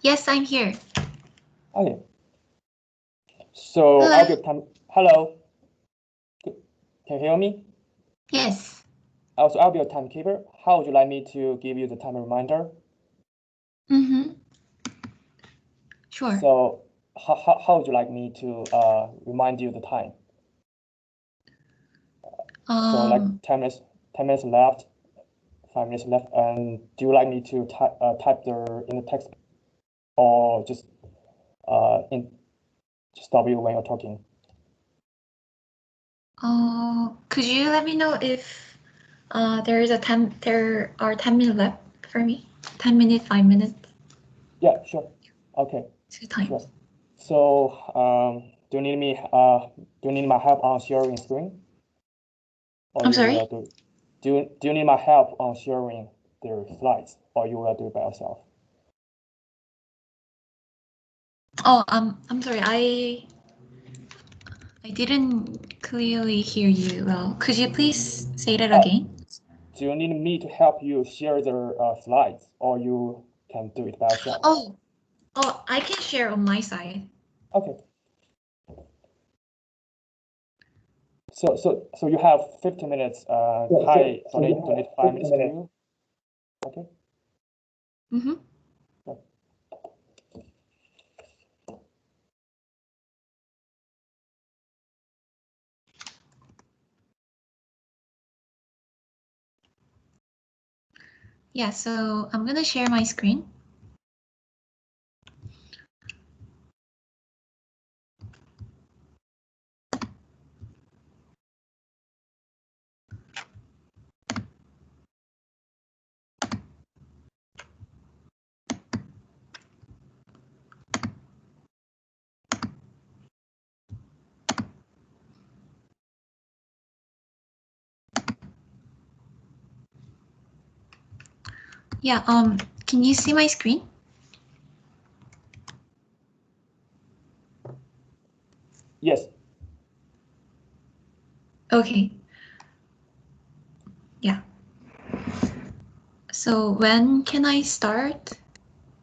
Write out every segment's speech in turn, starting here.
Yes, I'm here. Okay. So Hello. I'll be time. Hello. Can you hear me? Yes. Also, I'll be a timekeeper. How would you like me to give you the time reminder? Sure. So how would you like me to remind you the time? So like 10 minutes left, 5 minutes left, and do you like me to type in the text, or just stop you when you're talking? Could you let me know if there are 10 minutes left for me? 10 minutes, 5 minutes? Yeah, sure. Okay. 2 times. Sure. So do you need my help on sharing screen? Or I'm sorry? do you need my help on sharing the slides, or you will do it by yourself? Oh, I'm sorry. I didn't clearly hear you well. Could you please say that again? Do you need me to help you share the slides, or you can do it by yourself? Oh, I can share on my side. Okay. So you have 15 minutes. I donate 5 minutes to you. Okay. Yeah, so I'm gonna share my screen. Yeah, can you see my screen? Yes. Okay. Yeah. So when can I start?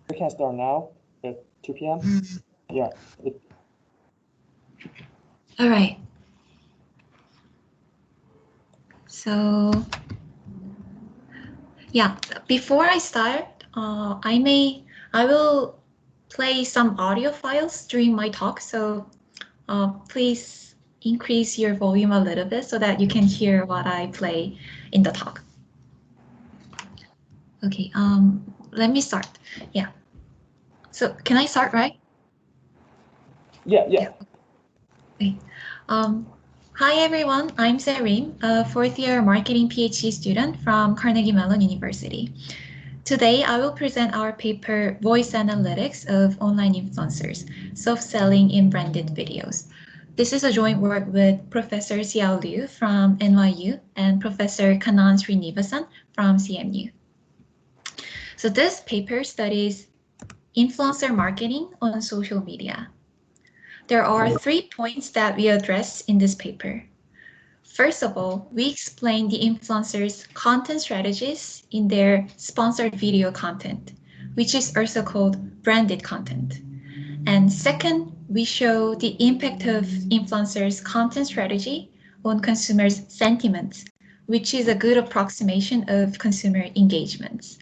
We can start now at 2 p.m. Yeah. All right. So yeah, before I start, I will play some audio files during my talk. So please increase your volume a little bit so that you can hear what I play in the talk. Okay, let me start. Yeah. So can I start, right? Yeah. Okay. Hi everyone, I'm Serim, a fourth-year marketing PhD student from Carnegie Mellon University. Today, I will present our paper, Voice Analytics of Online Influencers, Self-Selling in Branded Videos. This is a joint work with Professor Xiao Liu from NYU and Professor Kannan Srinivasan from CMU. So this paper studies influencer marketing on social media. There are 3 points that we address in this paper. First of all, we explain the influencers' content strategies in their sponsored video content, which is also called branded content. And second, we show the impact of influencers' content strategy on consumers' sentiments, which is a good approximation of consumer engagements.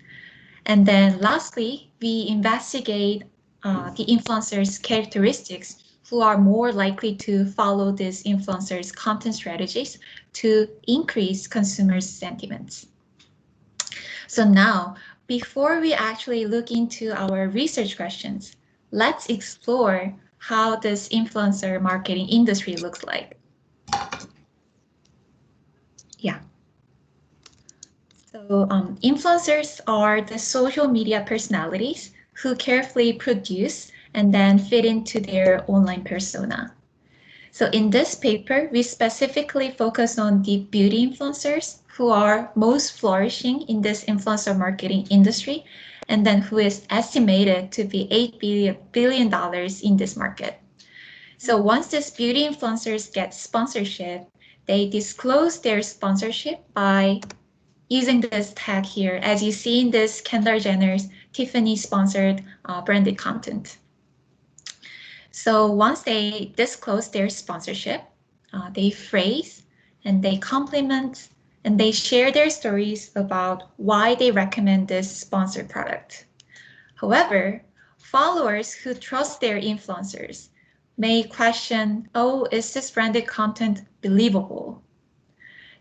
And then lastly, we investigate the influencers' characteristics who are more likely to follow these influencers' content strategies to increase consumers' sentiments. So now, before we actually look into our research questions, let's explore how this influencer marketing industry looks like. Yeah. So influencers are the social media personalities who carefully produce and then fit into their online persona. So in this paper, we specifically focus on the beauty influencers who are most flourishing in this influencer marketing industry, and then who is estimated to be $8 billion in this market. So once these beauty influencers get sponsorship, they disclose their sponsorship by using this tag here. As you see in this Kendall Jenner's Tiffany sponsored branded content. So once they disclose their sponsorship, they phrase and they compliment and they share their stories about why they recommend this sponsored product. However, followers who trust their influencers may question, oh, is this branded content believable?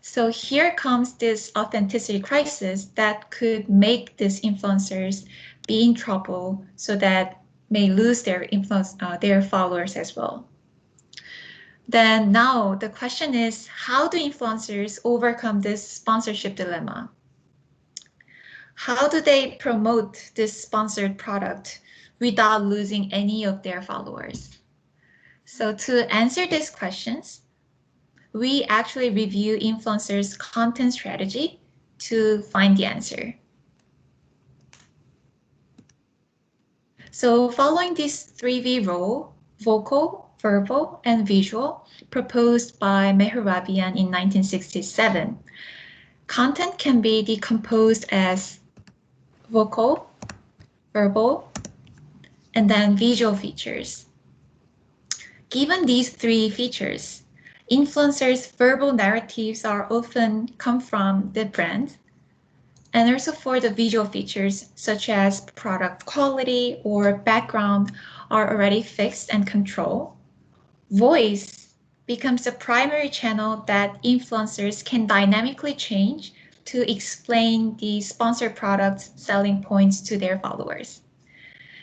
So here comes this authenticity crisis that could make these influencers be in trouble, so that may lose their influence, their followers as well. Then now the question is, how do influencers overcome this sponsorship dilemma? How do they promote this sponsored product without losing any of their followers? So to answer these questions, we actually review influencers' content strategy to find the answer. So following this 3V role, vocal, verbal, and visual, proposed by Mehrabian in 1967, content can be decomposed as vocal, verbal, and then visual features. Given these three features, influencers' verbal narratives are often come from the brand, and also for the visual features such as product quality or background are already fixed and controlled. Voice becomes the primary channel that influencers can dynamically change to explain the sponsored product's selling points to their followers.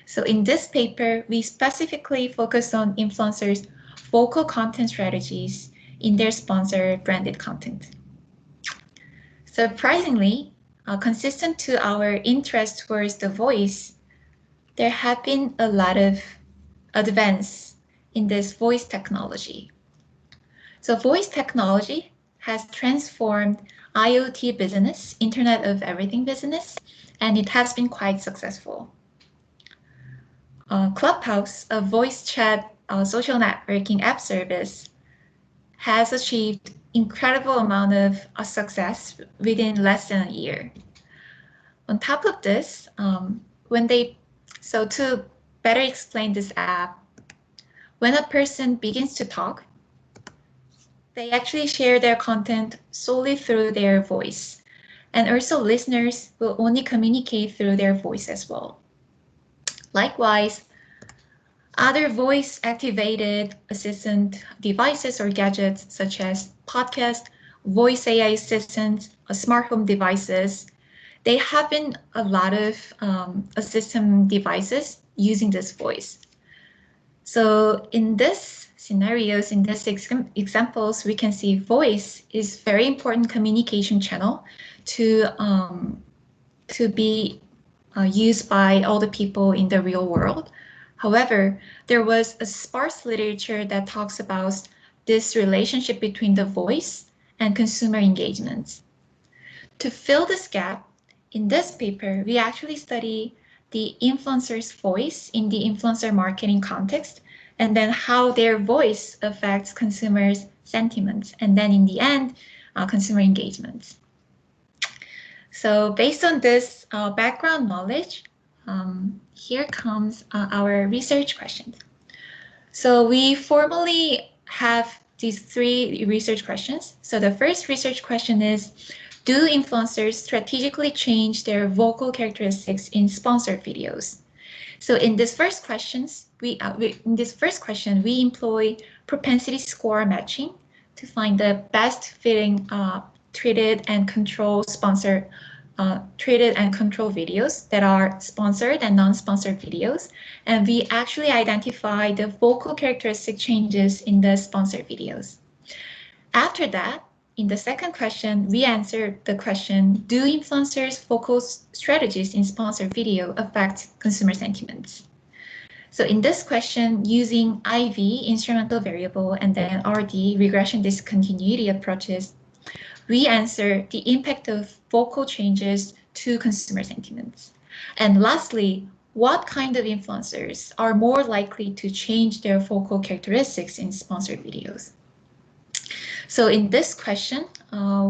So in this paper, we specifically focus on influencers' vocal content strategies in their sponsored branded content. Surprisingly, consistent to our interest towards the voice, there have been a lot of advance in this voice technology. So voice technology has transformed IoT business, Internet of Everything business, and it has been quite successful. Clubhouse, a voice chat social networking app service, has achieved incredible amount of success within less than a year. On top of this, to better explain this app, when a person begins to talk, they actually share their content solely through their voice. And also listeners will only communicate through their voice as well. Likewise, other voice-activated assistant devices or gadgets such as podcast, voice AI assistants, smart home devices, they have been a lot of assistant devices using this voice. So in this scenarios, in these examples, we can see voice is very important communication channel to be used by all the people in the real world. However, there was a sparse literature that talks about this relationship between the voice and consumer engagement. To fill this gap, in this paper, we actually study the influencer's voice in the influencer marketing context, and then how their voice affects consumers' sentiments, and then in the end, consumer engagement. So based on this background knowledge, here comes our research questions. So we formally have these three research questions. So the first research question is, do influencers strategically change their vocal characteristics in sponsored videos? So in this first question, we employ propensity score matching to find the best fitting treated and control videos that are sponsored and non-sponsored videos. And we actually identify the vocal characteristic changes in the sponsored videos. After that, in the second question, we answer the question, do influencers' vocal strategies in sponsored video affect consumer sentiments? So in this question, using IV, instrumental variable, and then RD, regression discontinuity approaches, we answer the impact of vocal changes to consumer sentiments. And lastly, what kind of influencers are more likely to change their vocal characteristics in sponsored videos? So in this question,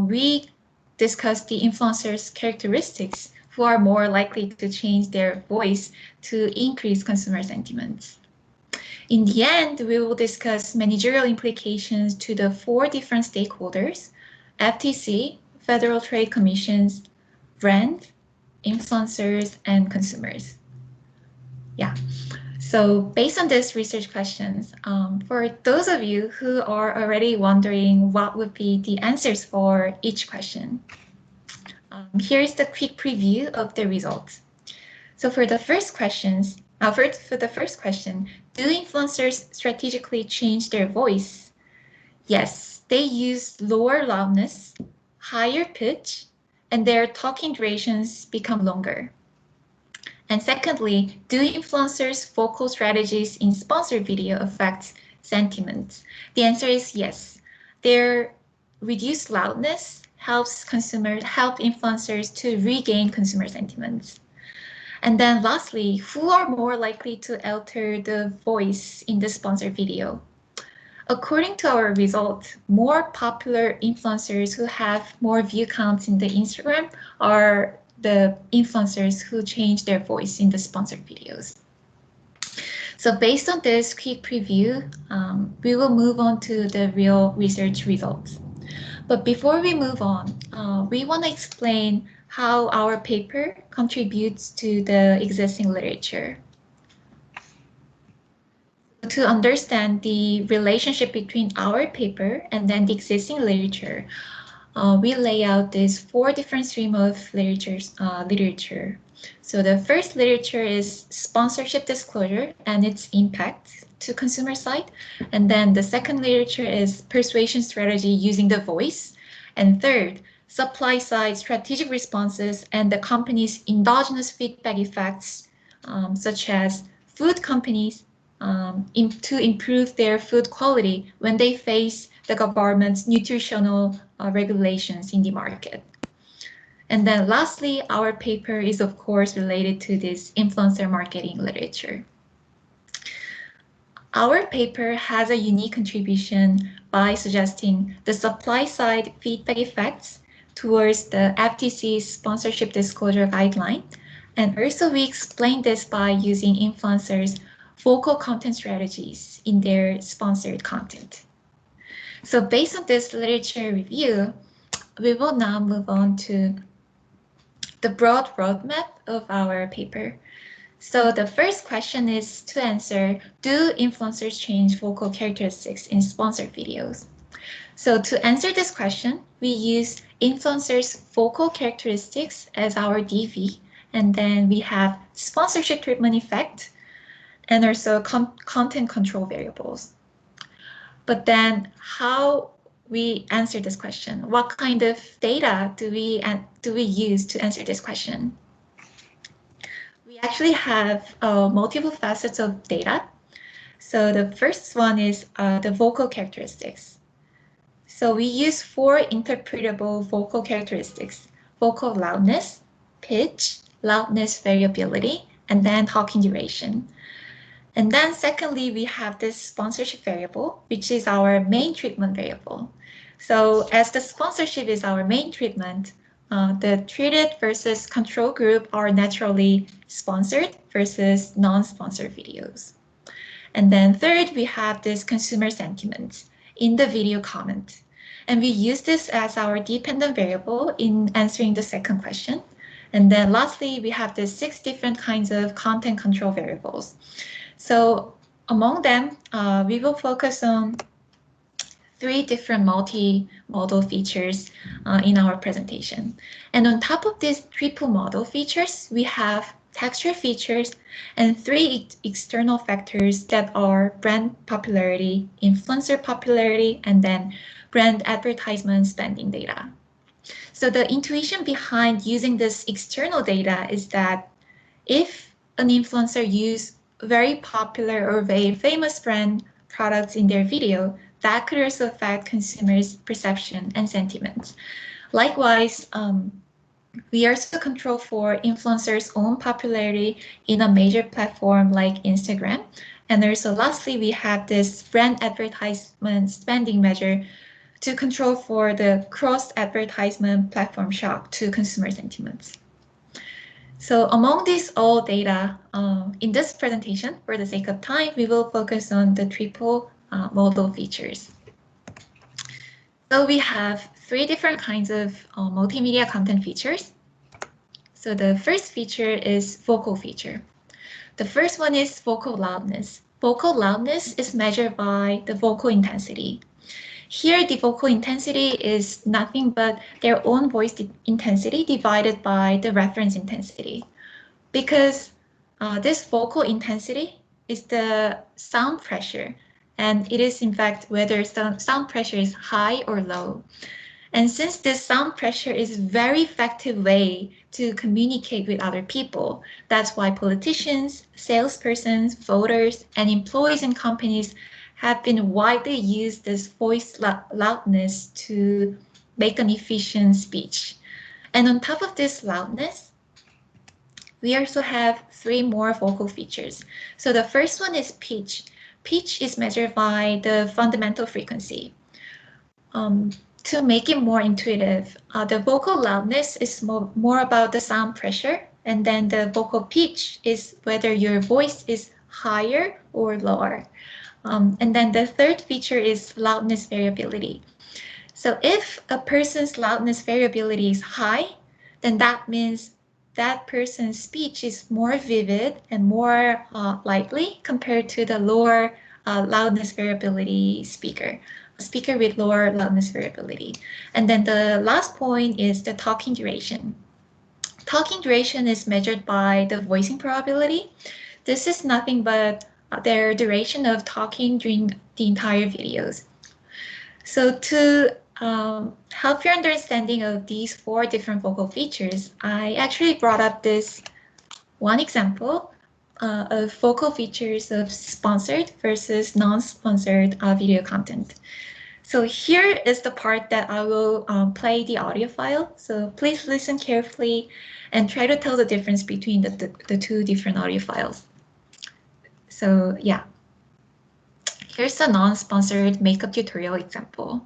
we discuss the influencers' characteristics who are more likely to change their voice to increase consumer sentiments. In the end, we will discuss managerial implications to the 4 different stakeholders: FTC, Federal Trade Commissions, brand, influencers, and consumers. Yeah. So based on these research questions, for those of you who are already wondering what would be the answers for each question, here's the quick preview of the results. So for the first questions, for the first question, do influencers strategically change their voice? Yes, they use lower loudness, higher pitch, and their talking durations become longer. And secondly, do influencers' vocal strategies in sponsored video affect sentiment? The answer is yes. Their reduced loudness helps influencers to regain consumer sentiments. And then lastly, who are more likely to alter the voice in the sponsored video? According to our result, more popular influencers who have more view counts in the Instagram are the influencers who change their voice in the sponsored videos. So based on this quick preview, we will move on to the real research results. But before we move on, we want to explain how our paper contributes to the existing literature. To understand the relationship between our paper and then the existing literature, we lay out these 4 different streams of literature. So the first literature is sponsorship disclosure and its impact to consumer side. And then the second literature is persuasion strategy using the voice. And third, supply side strategic responses and the company's endogenous feedback effects, such as food companies to improve their food quality when they face the government's nutritional regulations in the market. And then lastly, our paper is of course related to this influencer marketing literature. Our paper has a unique contribution by suggesting the supply side feedback effects towards the FTC's sponsorship disclosure guideline. And also we explain this by using influencers' vocal content strategies in their sponsored content. So based on this literature review, we will now move on to the broad roadmap of our paper. So the first question is to answer, do influencers change vocal characteristics in sponsored videos? So to answer this question, we use influencers' vocal characteristics as our DV, and then we have sponsorship treatment effect, and also content control variables. But then how we answer this question? What kind of data do we use to answer this question? We actually have multiple facets of data. So the first one is the vocal characteristics. So we use 4 interpretable vocal characteristics: vocal loudness, pitch, loudness variability, and then talking duration. And then secondly, we have this sponsorship variable, which is our main treatment variable. So as the sponsorship is our main treatment, the treated versus control group are naturally sponsored versus non-sponsored videos. And then third, we have this consumer sentiment in the video comment. And we use this as our dependent variable in answering the second question. And then lastly, we have the 6 different kinds of content control variables. So among them, we will focus on 3 different multi-modal features in our presentation. And on top of these triple modal features, we have texture features and 3 external factors that are brand popularity, influencer popularity, and then brand advertisement spending data. So the intuition behind using this external data is that if an influencer uses very popular or very famous brand products in their video, that could also affect consumers' perception and sentiment. Likewise, we also control for influencers' own popularity in a major platform like Instagram. And also lastly, we have this brand advertisement spending measure to control for the cross advertisement platform shock to consumer sentiments. So among these all data, in this presentation, for the sake of time, we will focus on the triple modal features. So we have three different kinds of multimedia content features. So the first feature is vocal feature. The first one is vocal loudness. Vocal loudness is measured by the vocal intensity. Here, the vocal intensity is nothing but their own voice intensity divided by the reference intensity. Because this vocal intensity is the sound pressure, and it is in fact whether sound pressure is high or low. And since this sound pressure is a very effective way to communicate with other people, that's why politicians, salespersons, voters, and employees in companies have been widely used this voice loudness to make an efficient speech. And on top of this loudness, we also have three more vocal features. So the first one is pitch. Pitch is measured by the fundamental frequency. To make it more intuitive, the vocal loudness is more about the sound pressure, and then the vocal pitch is whether your voice is higher or lower. And then the third feature is loudness variability. So if a person's loudness variability is high, then that means that person's speech is more vivid and more lively compared to the lower loudness variability speaker with lower loudness variability. And then the last point is the talking duration. Talking duration is measured by the voicing probability. This is nothing but their duration of talking during the entire videos. So to help your understanding of these four different vocal features, I actually brought up this one example of vocal features of sponsored versus non-sponsored video content. So here is the part that I will play the audio file. So please listen carefully and try to tell the difference between the two different audio files. So yeah, here's a non-sponsored makeup tutorial example.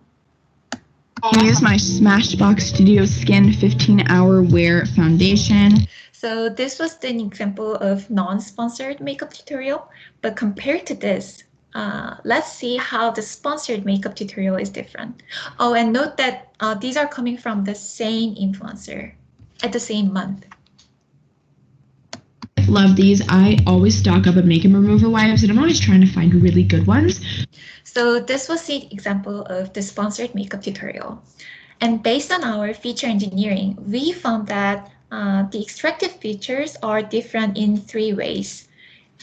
Use my Smashbox Studio Skin 15-hour wear foundation. So this was an example of non-sponsored makeup tutorial, but compared to this, let's see how the sponsored makeup tutorial is different. Oh, and note that these are coming from the same influencer at the same month. Love these. I always stock up on makeup remover wipes, and I'm always trying to find really good ones. So this was the example of the sponsored makeup tutorial. And based on our feature engineering, we found that the extracted features are different in three ways: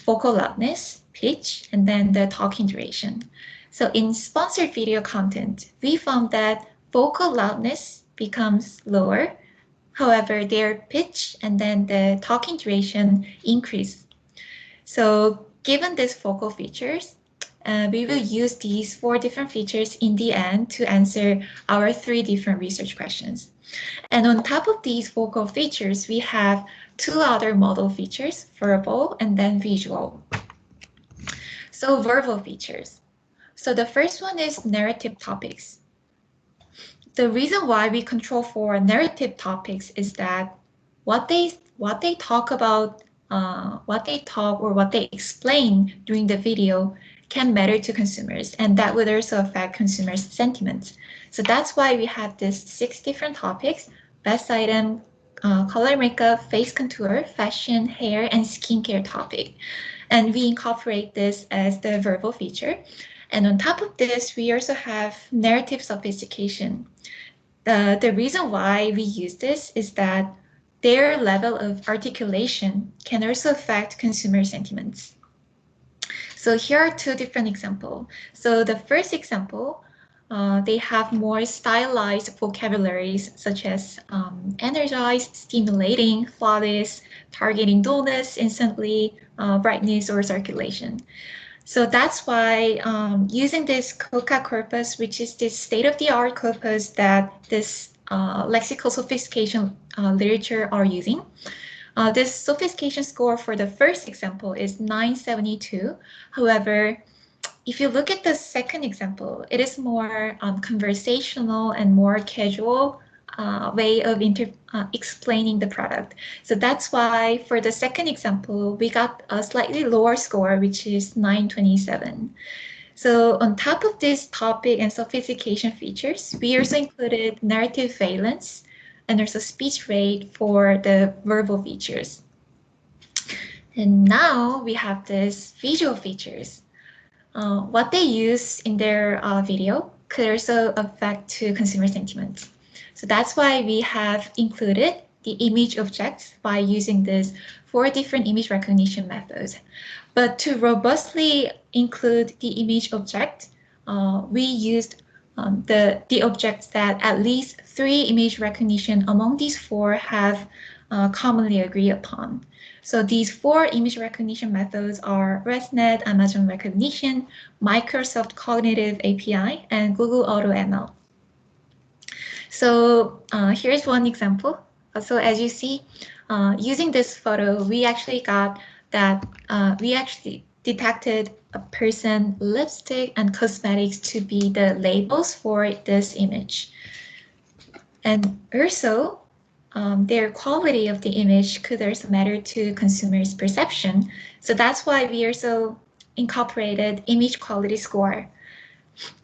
vocal loudness, pitch, and then the talking duration. So in sponsored video content, we found that vocal loudness becomes lower. However, their pitch and then the talking duration increase. So given these vocal features, we will use these four different features in the end to answer our three different research questions. And on top of these vocal features, we have two other modal features, verbal and then visual. So verbal features. So the first one is narrative topics. The reason why we control for narrative topics is that what they talk about, what they explain during the video can matter to consumers, and that would also affect consumers' sentiments. So that's why we have these 6 different topics: best item, color makeup, face contour, fashion, hair, and skincare topic. And we incorporate this as the verbal feature. And on top of this, we also have narrative sophistication. The reason why we use this is that their level of articulation can also affect consumer sentiments. So here are 2 different examples. So the first example, they have more stylized vocabularies such as energized, stimulating, flawless, targeting dullness, instantly, brightness, or circulation. So that's why using this COCA corpus, which is this state-of-the-art corpus that this lexical sophistication literature are using, this sophistication score for the first example is 972. However, if you look at the second example, it is more conversational and more casual way of explaining the product. So that's why for the second example, we got a slightly lower score, which is 927. So on top of this topic and sophistication features, we also included narrative valence and also speech rate for the verbal features. And now we have this visual features. What they use in their video could also affect to consumer sentiment. So that's why we have included the image objects by using this 4 different image recognition methods. But to robustly include the image object, we used the objects that at least 3 image recognition among these 4 have commonly agreed upon. So these 4 image recognition methods are ResNet, Amazon Recognition, Microsoft Cognitive API, and Google AutoML. So here's one example. So as you see, using this photo, we actually got that we actually detected a person, lipstick, and cosmetics to be the labels for this image. And also, their quality of the image could also matter to consumers' perception. So that's why we also incorporated image quality score.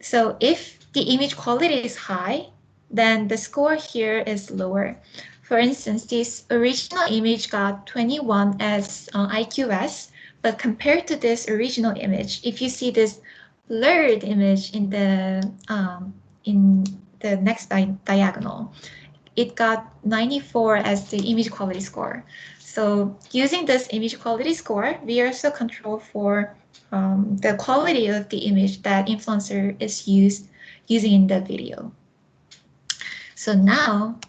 So if the image quality is high, then the score here is lower. For instance, this original image got 21 as IQS, but compared to this original image, if you see this blurred image in the next diagonal, it got 94 as the image quality score. So using this image quality score, we also control for the quality of the image that influencer is using in the video. So now,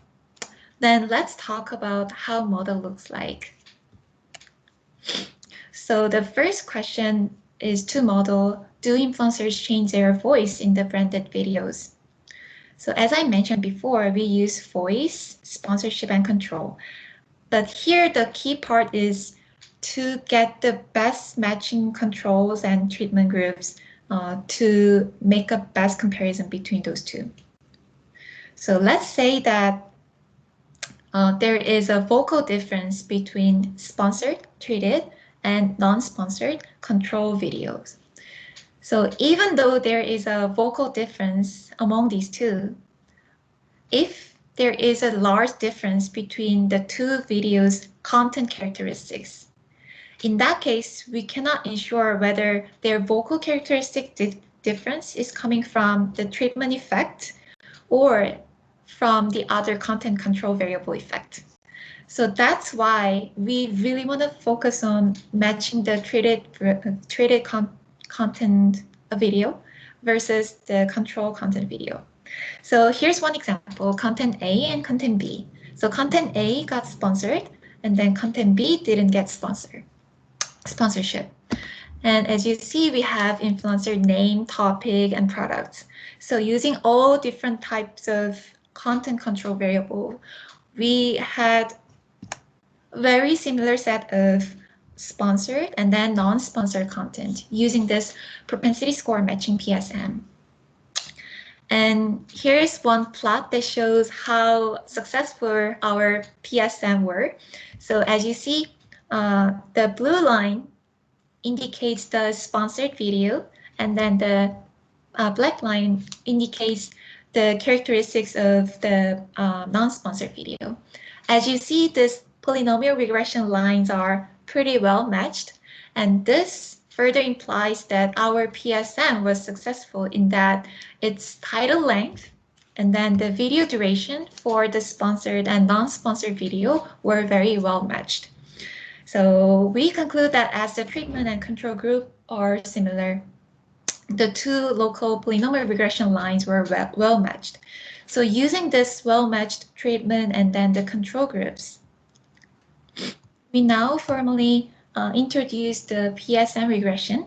then let's talk about how model looks like. So the first question is to model, do influencers change their voice in the branded videos? So as I mentioned before, we use voice, sponsorship, and control. But here the key part is to get the best matching controls and treatment groups to make a best comparison between those two. So let's say that there is a vocal difference between sponsored, treated, and non-sponsored control videos. So even though there is a vocal difference among these two, if there is a large difference between the two videos' content characteristics, in that case, we cannot ensure whether their vocal characteristic difference is coming from the treatment effect or from the other content control variable effect. So that's why we really want to focus on matching the treated content video versus the control content video. So here's one example, content A and content B. So content A got sponsored and then content B didn't get sponsorship. And as you see, we have influencer name, topic, and products. So using all different types of content control variable, we had a very similar set of sponsored and then non-sponsored content using this propensity score matching PSM. And here's one plot that shows how successful our PSM were. So as you see, the blue line indicates the sponsored video, and then the black line indicates the characteristics of the non-sponsored video. As you see, this polynomial regression lines are pretty well matched, and this further implies that our PSM was successful in that its title length and then the video duration for the sponsored and non-sponsored video were very well matched. So we conclude that as the treatment and control group are similar, the two local polynomial regression lines were well matched. So using this well-matched treatment and then the control groups, we now formally introduce the Psn regression.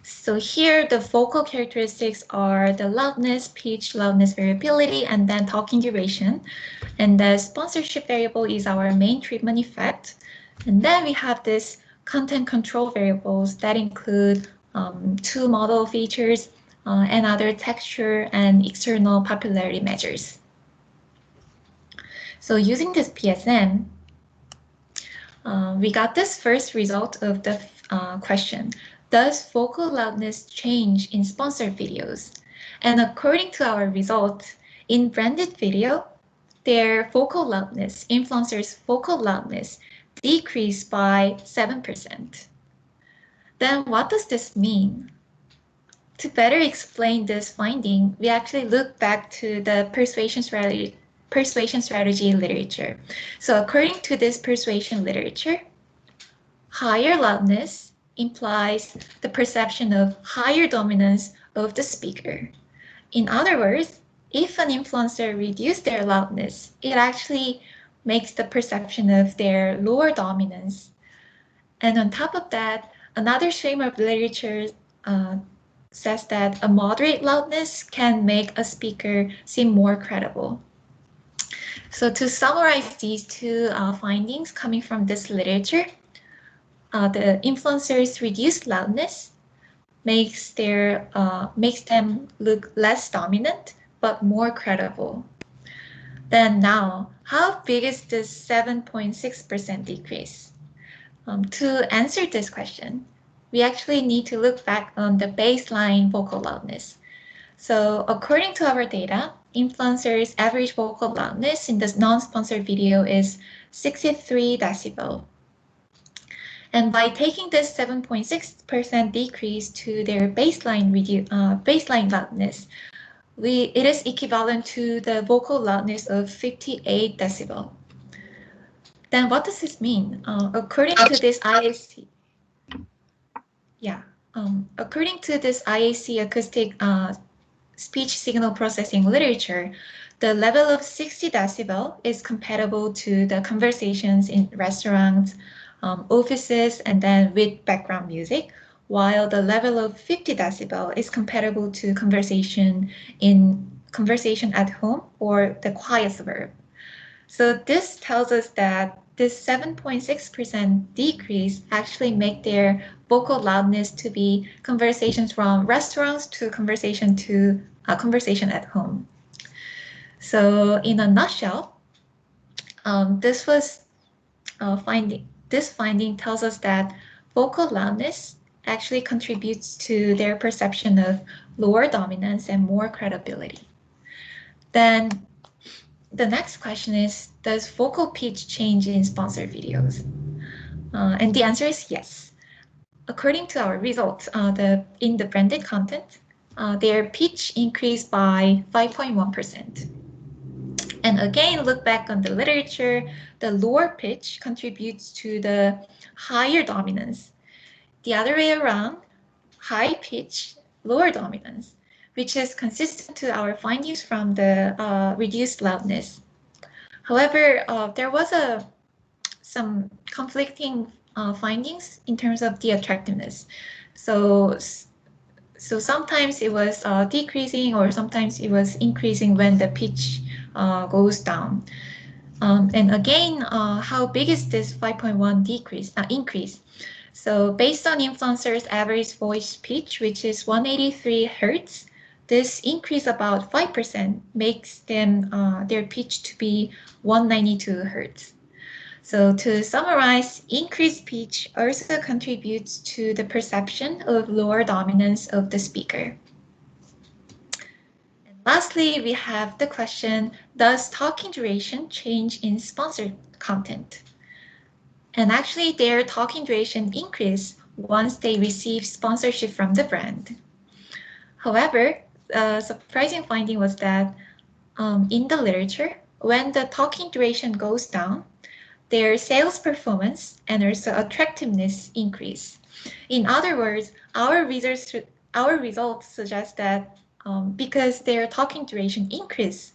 So here the vocal characteristics are the loudness, pitch, loudness variability, and then talking duration. And the sponsorship variable is our main treatment effect. And then we have this content control variables that include two model features and other texture and external popularity measures. So using this PSN, we got this first result of the question. Does focal loudness change in sponsored videos? And according to our result, in branded video, their focal loudness, influencers' focal loudness, decreased by 7%. Then what does this mean? To better explain this finding, we actually look back to the persuasion strategy literature. So according to this persuasion literature, higher loudness implies the perception of higher dominance of the speaker. In other words, if an influencer reduces their loudness, it actually makes the perception of their lower dominance. And on top of that, another stream of literature says that a moderate loudness can make a speaker seem more credible. So to summarize these two findings coming from this literature, the influencers' reduced loudness makes them look less dominant but more credible. Then now, how big is this 7.6% decrease? To answer this question, we actually need to look back on the baseline vocal loudness. So according to our data, influencers' average vocal loudness in this non-sponsored video is 63 decibel. And by taking this 7.6% decrease to their baseline loudness, it is equivalent to the vocal loudness of 58 decibel. Then what does this mean? According to this IAC, according to this IAC acoustic speech signal processing literature, the level of 60 decibel is compatible to the conversations in restaurants, offices, and then with background music, while the level of 50 decibel is compatible to conversation at home or the quiet suburb. So this tells us that this 7.6% decrease actually make their vocal loudness to be conversations from restaurants to conversation at home. So in a nutshell, this finding tells us that vocal loudness actually contributes to their perception of lower dominance and more credibility. Then the next question is, does vocal pitch change in sponsored videos? And the answer is yes. According to our results, in the branded content, their pitch increased by 5.1%. And again, look back on the literature, the lower pitch contributes to the higher dominance. The other way around, high pitch, lower dominance, which is consistent to our findings from the reduced loudness. However, there was some conflicting findings in terms of the attractiveness. So sometimes it was decreasing or sometimes it was increasing when the pitch goes down. And again, how big is this 5.1 increase? So based on influencers' average voice pitch, which is 183 hertz, this increase about 5% makes them their pitch to be 192 hertz. So to summarize, increased pitch also contributes to the perception of lower dominance of the speaker. And lastly, we have the question, does talking duration change in sponsored content? And actually, their talking duration increase once they receive sponsorship from the brand. However, a surprising finding was that in the literature, when the talking duration goes down, their sales performance and also attractiveness increase. In other words, our results suggest that because their talking duration increases,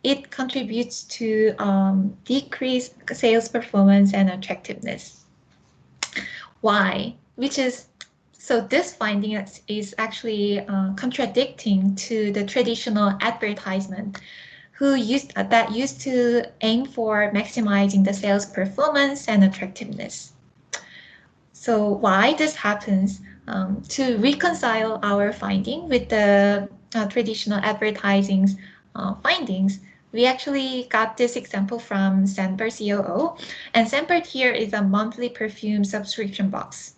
it contributes to decreased sales performance and attractiveness. Why? So this finding is actually contradicting to the traditional advertisement that used to aim for maximizing the sales performance and attractiveness. So why this happens? To reconcile our finding with the traditional advertising's findings, We actually got this example from Scentbird COO, and Scentbird here is a monthly perfume subscription box.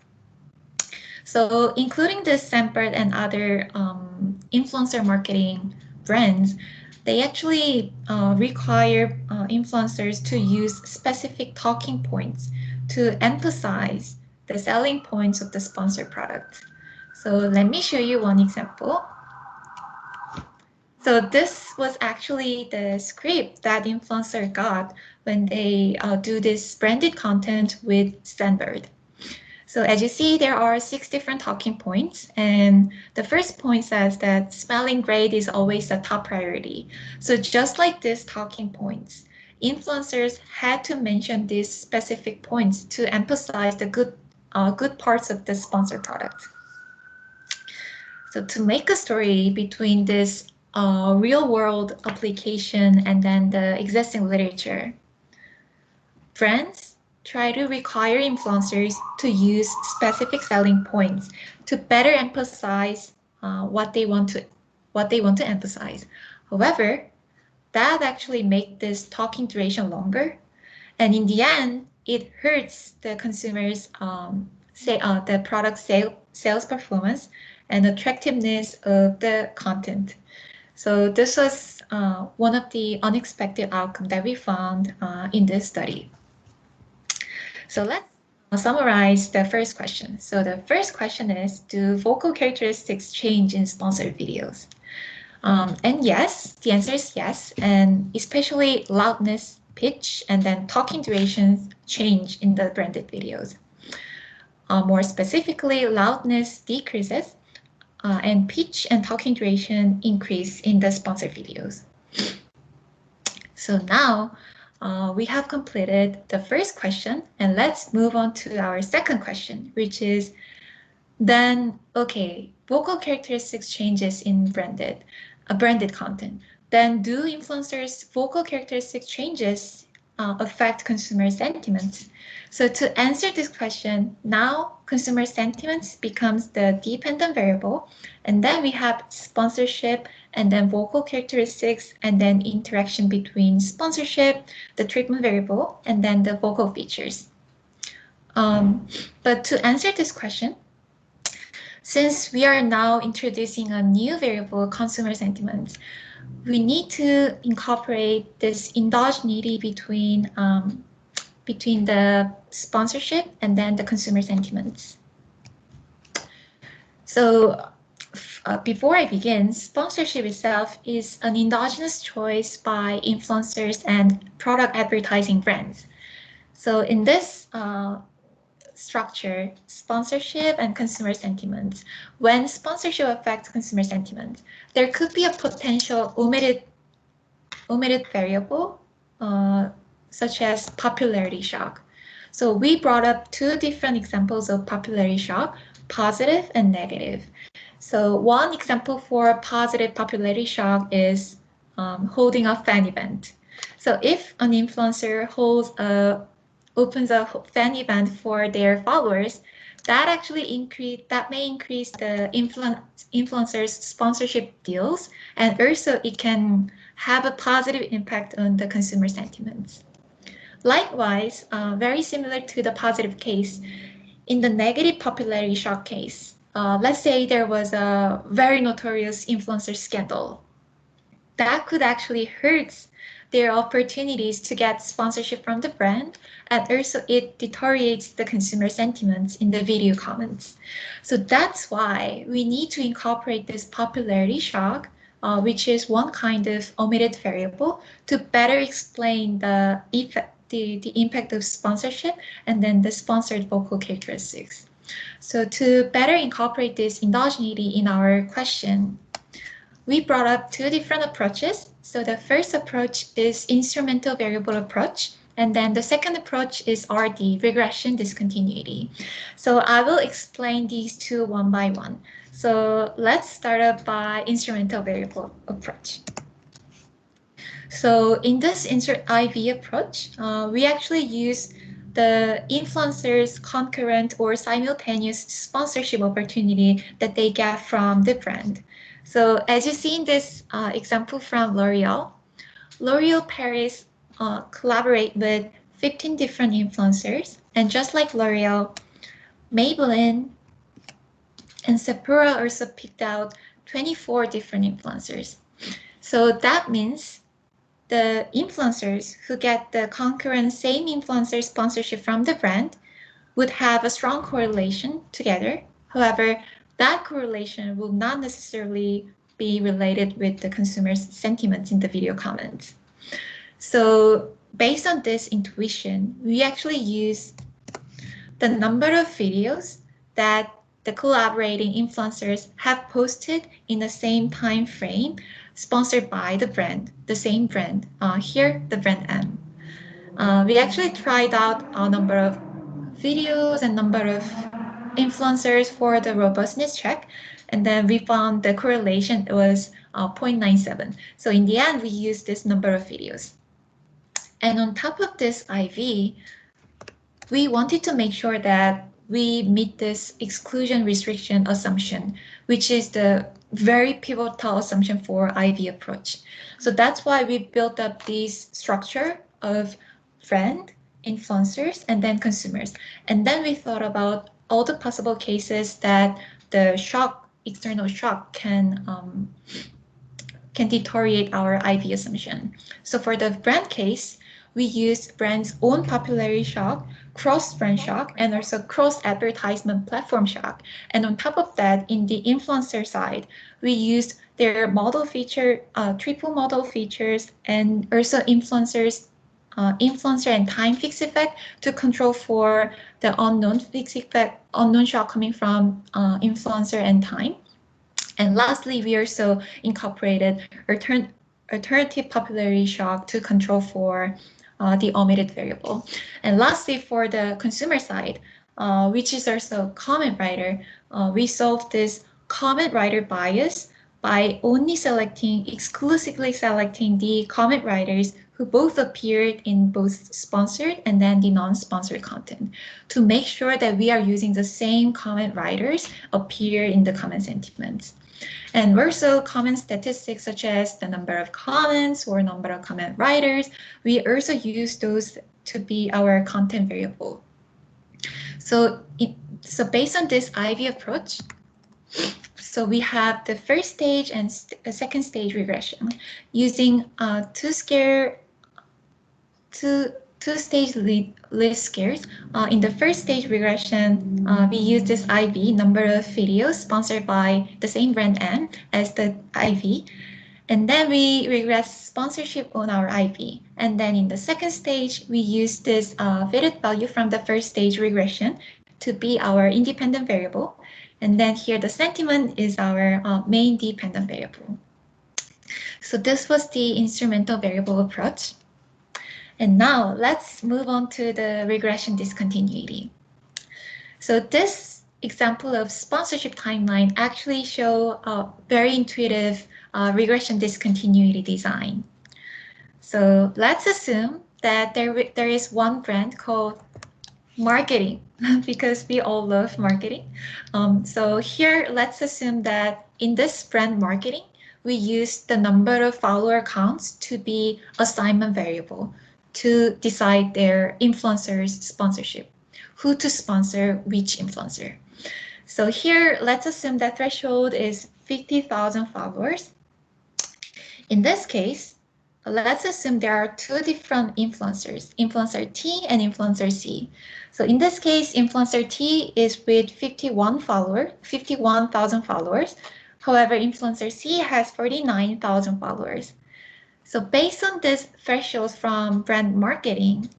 So including this Scentbird and other influencer marketing brands, they actually require influencers to use specific talking points to emphasize the selling points of the sponsored product. So let me show you one example. So this was actually the script that influencer got when they do this branded content with Scentbird. So as you see, there are 6 different talking points, and the first point says that smelling great is always the top priority. So just like these talking points, influencers had to mention these specific points to emphasize the good parts of the sponsored product. So to make a story between this real-world application and then the existing literature, brands try to require influencers to use specific selling points to better emphasize what they want to emphasize. However, that actually makes this talking duration longer, and in the end, it hurts the consumers' the product sales performance and attractiveness of the content. So this was one of the unexpected outcomes that we found in this study. So let's summarize the first question. So the first question is, do vocal characteristics change in sponsored videos? And yes, the answer is yes, and especially loudness, pitch, and then talking durations change in the branded videos. More specifically, loudness decreases, and pitch and talking duration increase in the sponsored videos. So now we have completed the first question, and let's move on to our second question, which is then, okay, vocal characteristics changes in branded content. Then do influencers' vocal characteristic changes affect consumer sentiments? So to answer this question, now consumer sentiments becomes the dependent variable, and then we have sponsorship and then vocal characteristics and then interaction between sponsorship, the treatment variable, and then the vocal features. But to answer this question, since we are now introducing a new variable, consumer sentiments, we need to incorporate this endogeneity between the sponsorship and then the consumer sentiments. So before I begin, sponsorship itself is an endogenous choice by influencers and product advertising brands. So in this structure, sponsorship and consumer sentiments, when sponsorship affects consumer sentiment, there could be a potential omitted variable, such as popularity shock. So we brought up 2 different examples of popularity shock, positive and negative. So one example for positive popularity shock is holding a fan event. So if an influencer opens a fan event for their followers, that may increase the influencer's sponsorship deals, and also it can have a positive impact on the consumer sentiments. Likewise, very similar to the positive case, in the negative popularity shock case, let's say there was a very notorious influencer scandal. That could actually hurt their opportunities to get sponsorship from the brand, and also it deteriorates the consumer sentiments in the video comments. So that's why we need to incorporate this popularity shock, which is one kind of omitted variable, to better explain the impact of sponsorship and then the sponsored vocal characteristics. So to better incorporate this endogeneity in our question, we brought up 2 different approaches. So the first approach is instrumental variable approach, and then the second approach is RD, regression discontinuity. So I will explain these 2 one by one. So let's start up by instrumental variable approach. So in this IV approach, we actually use the influencer's concurrent or simultaneous sponsorship opportunity that they get from the brand. So as you see in this example from L'Oreal, L'Oreal Paris collaborate with 15 different influencers, and just like L'Oreal, Maybelline and Sephora also picked out 24 different influencers. So that means the influencers who get the concurrent same influencer sponsorship from the brand would have a strong correlation together. However, that correlation will not necessarily be related with the consumer's sentiments in the video comments. So based on this intuition, we actually use the number of videos that the collaborating influencers have posted in the same time frame sponsored by the brand, the same brand, here the brand M. We actually tried out a number of videos and number of influencers for the robustness check, and then we found the correlation was 0.97. So in the end, we used this number of videos. And on top of this IV, we wanted to make sure that we meet this exclusion restriction assumption, which is the very pivotal assumption for IV approach. So that's why we built up this structure of friend, influencers, and then consumers. And then we thought about all the possible cases that the shock, external shock can deteriorate our IV assumption. So for the brand case, we used brand's own popularity shock, cross-brand shock, and also cross-advertisement platform shock. And on top of that, in the influencer side, we used their model feature, triple model features, and also influencer and time fixed effect to control for the unknown fixed effect, unknown shock coming from influencer and time. And lastly, we also incorporated alternative popularity shock to control for the omitted variable. And lastly, for the consumer side, which is also comment writer, we solved this comment writer bias by only exclusively selecting the comment writers who both appeared in both sponsored and then the non-sponsored content to make sure that we are using the same comment writers appear in the comment sentiments. And also comment statistics such as the number of comments or number of comment writers, we also use those to be our content variable. So based on this IV approach, so we have the first stage and second stage regression using two-stage least scares. In the first stage regression, we use this IV, number of videos sponsored by the same brand N as the IV. And then we regress sponsorship on our IV. And then in the second stage, we use this fitted value from the first stage regression to be our independent variable. And then here the sentiment is our main dependent variable. So this was the instrumental variable approach. And now let's move on to the regression discontinuity. So this example of sponsorship timeline actually show a very intuitive regression discontinuity design. So let's assume that there is one brand called marketing, because we all love marketing. So here, let's assume that in this brand marketing, we use the number of follower counts to be assignment variable to decide their influencers' sponsorship, who to sponsor which influencer. So here, let's assume that threshold is 50,000 followers. In this case, let's assume there are two different influencers, influencer T and influencer C. So in this case, influencer T is with 51,000 followers. However, influencer C has 49,000 followers. So based on this threshold from brand marketing,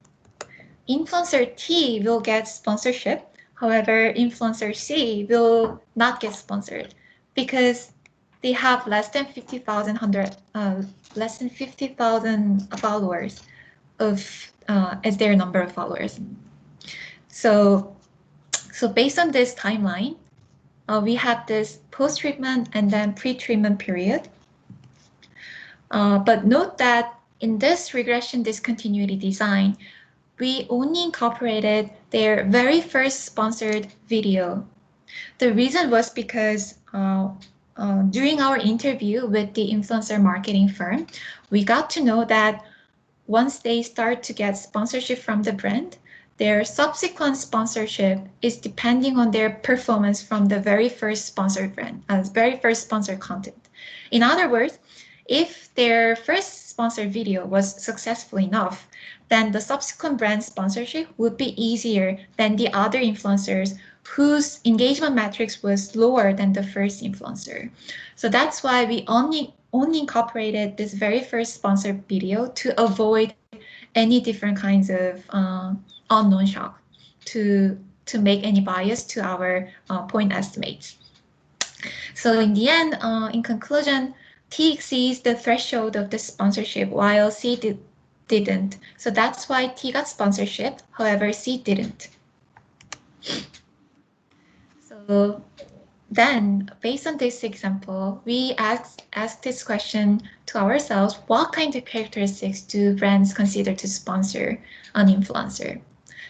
influencer T will get sponsorship. However, influencer C will not get sponsored because they have less than 50,000 followers as their number of followers. So based on this timeline, we have this post-treatment and then pre-treatment period. But note that in this regression discontinuity design, we only incorporated their very first sponsored video. The reason was because during our interview with the influencer marketing firm, we got to know that once they start to get sponsorship from the brand, their subsequent sponsorship is depending on their performance from the very first sponsored brand, very first sponsored content. In other words, if their first sponsored video was successful enough, then the subsequent brand sponsorship would be easier than the other influencers whose engagement metrics was lower than the first influencer. So that's why we only incorporated this very first sponsored video to avoid any different kinds of unknown shock to make any bias to our point estimates. So in the end, in conclusion, T exceeds the threshold of the sponsorship while C didn't. So that's why T got sponsorship, however, C didn't. So then, based on this example, we asked this question to ourselves: what kind of characteristics do brands consider to sponsor an influencer?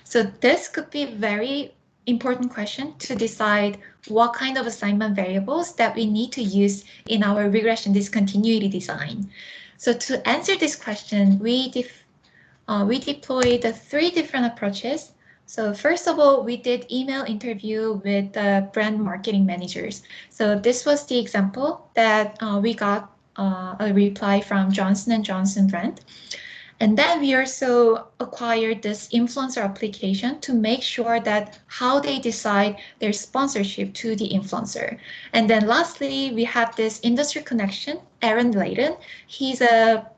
So this could be a very important question to decide what kind of assignment variables that we need to use in our regression discontinuity design. So to answer this question, we deployed the 3 different approaches. So first of all, we did email interview with the brand marketing managers. So this was the example that we got a reply from Johnson & Johnson brand. And then we also acquired this influencer application to make sure that how they decide their sponsorship to the influencer. And then lastly, we have this industry connection, Aaron Layden. He's a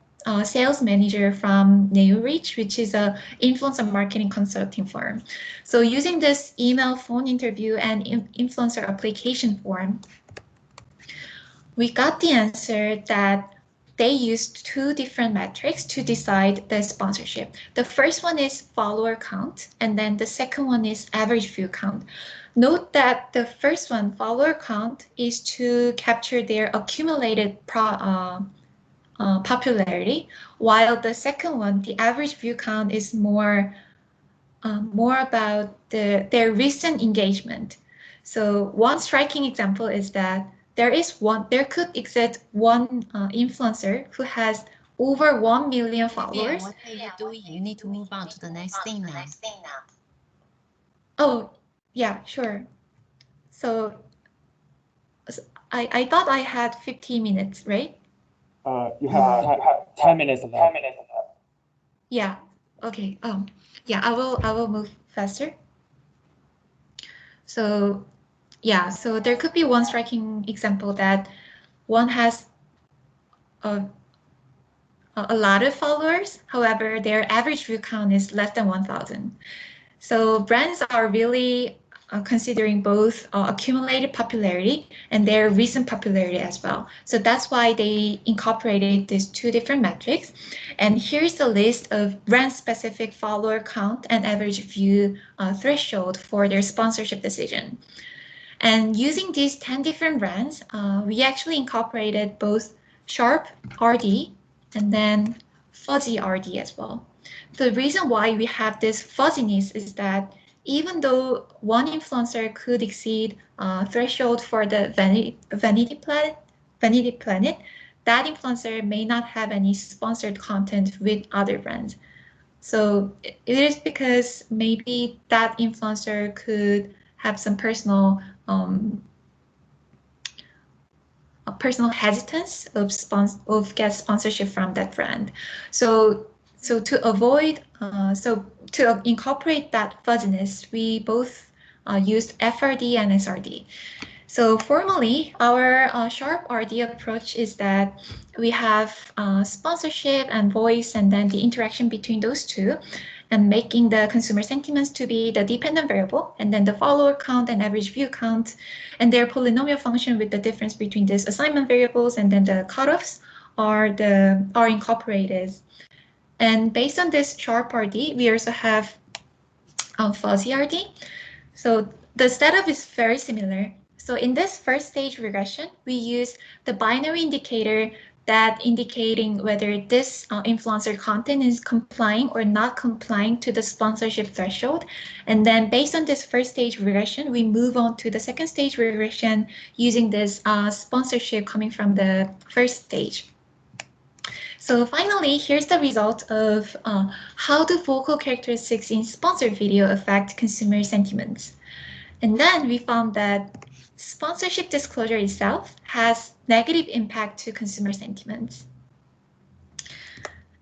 sales manager from NeoReach, which is a influencer marketing consulting firm. So using this email, phone interview, and influencer application form, we got the answer that they used 2 different metrics to decide the sponsorship. The first one is follower count, and then the second one is average view count. Note that the first one, follower count, is to capture their accumulated popularity, while the second one, the average view count, is more about their recent engagement. So one striking example is that there could exist one influencer who has over 1 million followers. What are you doing? You need to move on to the next thing now. Oh, yeah, sure. So I thought I had 15 minutes, right? You have 10 minutes left. Yeah. Okay. Yeah, I will move faster. So yeah, so there could be one striking example that one has a lot of followers. However, their average view count is less than 1,000. So brands are really considering both accumulated popularity and their recent popularity as well. So that's why they incorporated these 2 different metrics. And here's the list of brand-specific follower count and average view threshold for their sponsorship decision. And using these 10 different brands, we actually incorporated both sharp RD and then fuzzy RD as well. The reason why we have this fuzziness is that even though one influencer could exceed threshold for the Vanity Planet, that influencer may not have any sponsored content with other brands. So it is because maybe that influencer could have some personal hesitance of get sponsorship from that brand. So to incorporate that fuzziness, we both used FRD and SRD. So formally, our sharp RD approach is that we have sponsorship and voice, and then the interaction between those two, and making the consumer sentiments to be the dependent variable, and then the follower count and average view count, and their polynomial function with the difference between these assignment variables, and then the cutoffs are incorporated. And based on this sharp RD, we also have fuzzy RD. So the setup is very similar. So in this first stage regression, we use the binary indicator that indicating whether this influencer content is complying or not complying to the sponsorship threshold. And then based on this first stage regression, we move on to the second stage regression using this sponsorship coming from the first stage. So finally, here's the result of how do vocal characteristics in sponsored video affect consumer sentiments. And then we found that sponsorship disclosure itself has negative impact to consumer sentiments.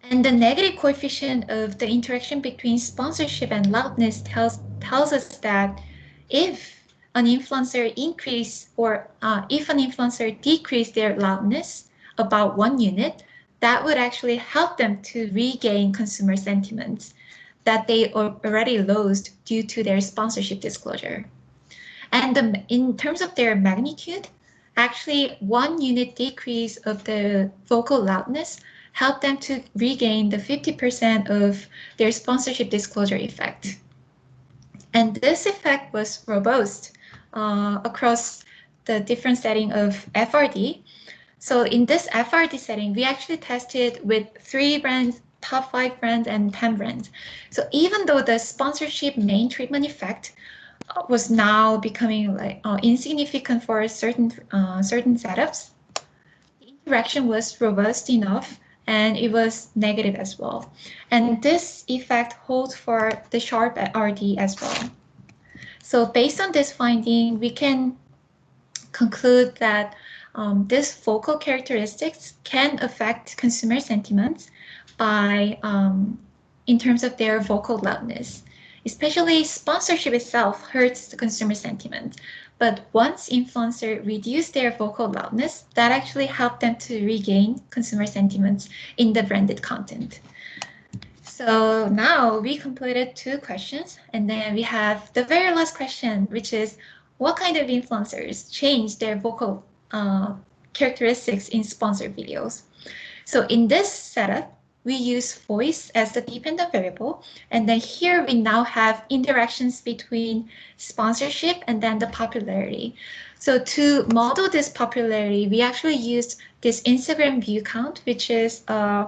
And the negative coefficient of the interaction between sponsorship and loudness tells us that if an influencer increase or if an influencer decrease their loudness about 1 unit, that would actually help them to regain consumer sentiments that they already lost due to their sponsorship disclosure. And in terms of their magnitude, actually 1 unit decrease of the vocal loudness helped them to regain the 50% of their sponsorship disclosure effect. And this effect was robust across the different setting of FRD. So in this FRD setting, we actually tested with 3 brands, top 5 brands, and 10 brands. So even though the sponsorship main treatment effect was now becoming like insignificant for certain setups, the interaction was robust enough and it was negative as well. And this effect holds for the sharp RD as well. So based on this finding, we can conclude that this vocal characteristics can affect consumer sentiments by in terms of their vocal loudness. Especially sponsorship itself hurts the consumer sentiment, but once influencers reduce their vocal loudness, that actually helped them to regain consumer sentiments in the branded content. So now we completed 2 questions, and then we have the very last question, which is what kind of influencers change their vocal characteristics in sponsored videos? So in this setup, we use voice as the dependent variable. And then here we now have interactions between sponsorship and then the popularity. So to model this popularity, we actually used this Instagram view count, which is an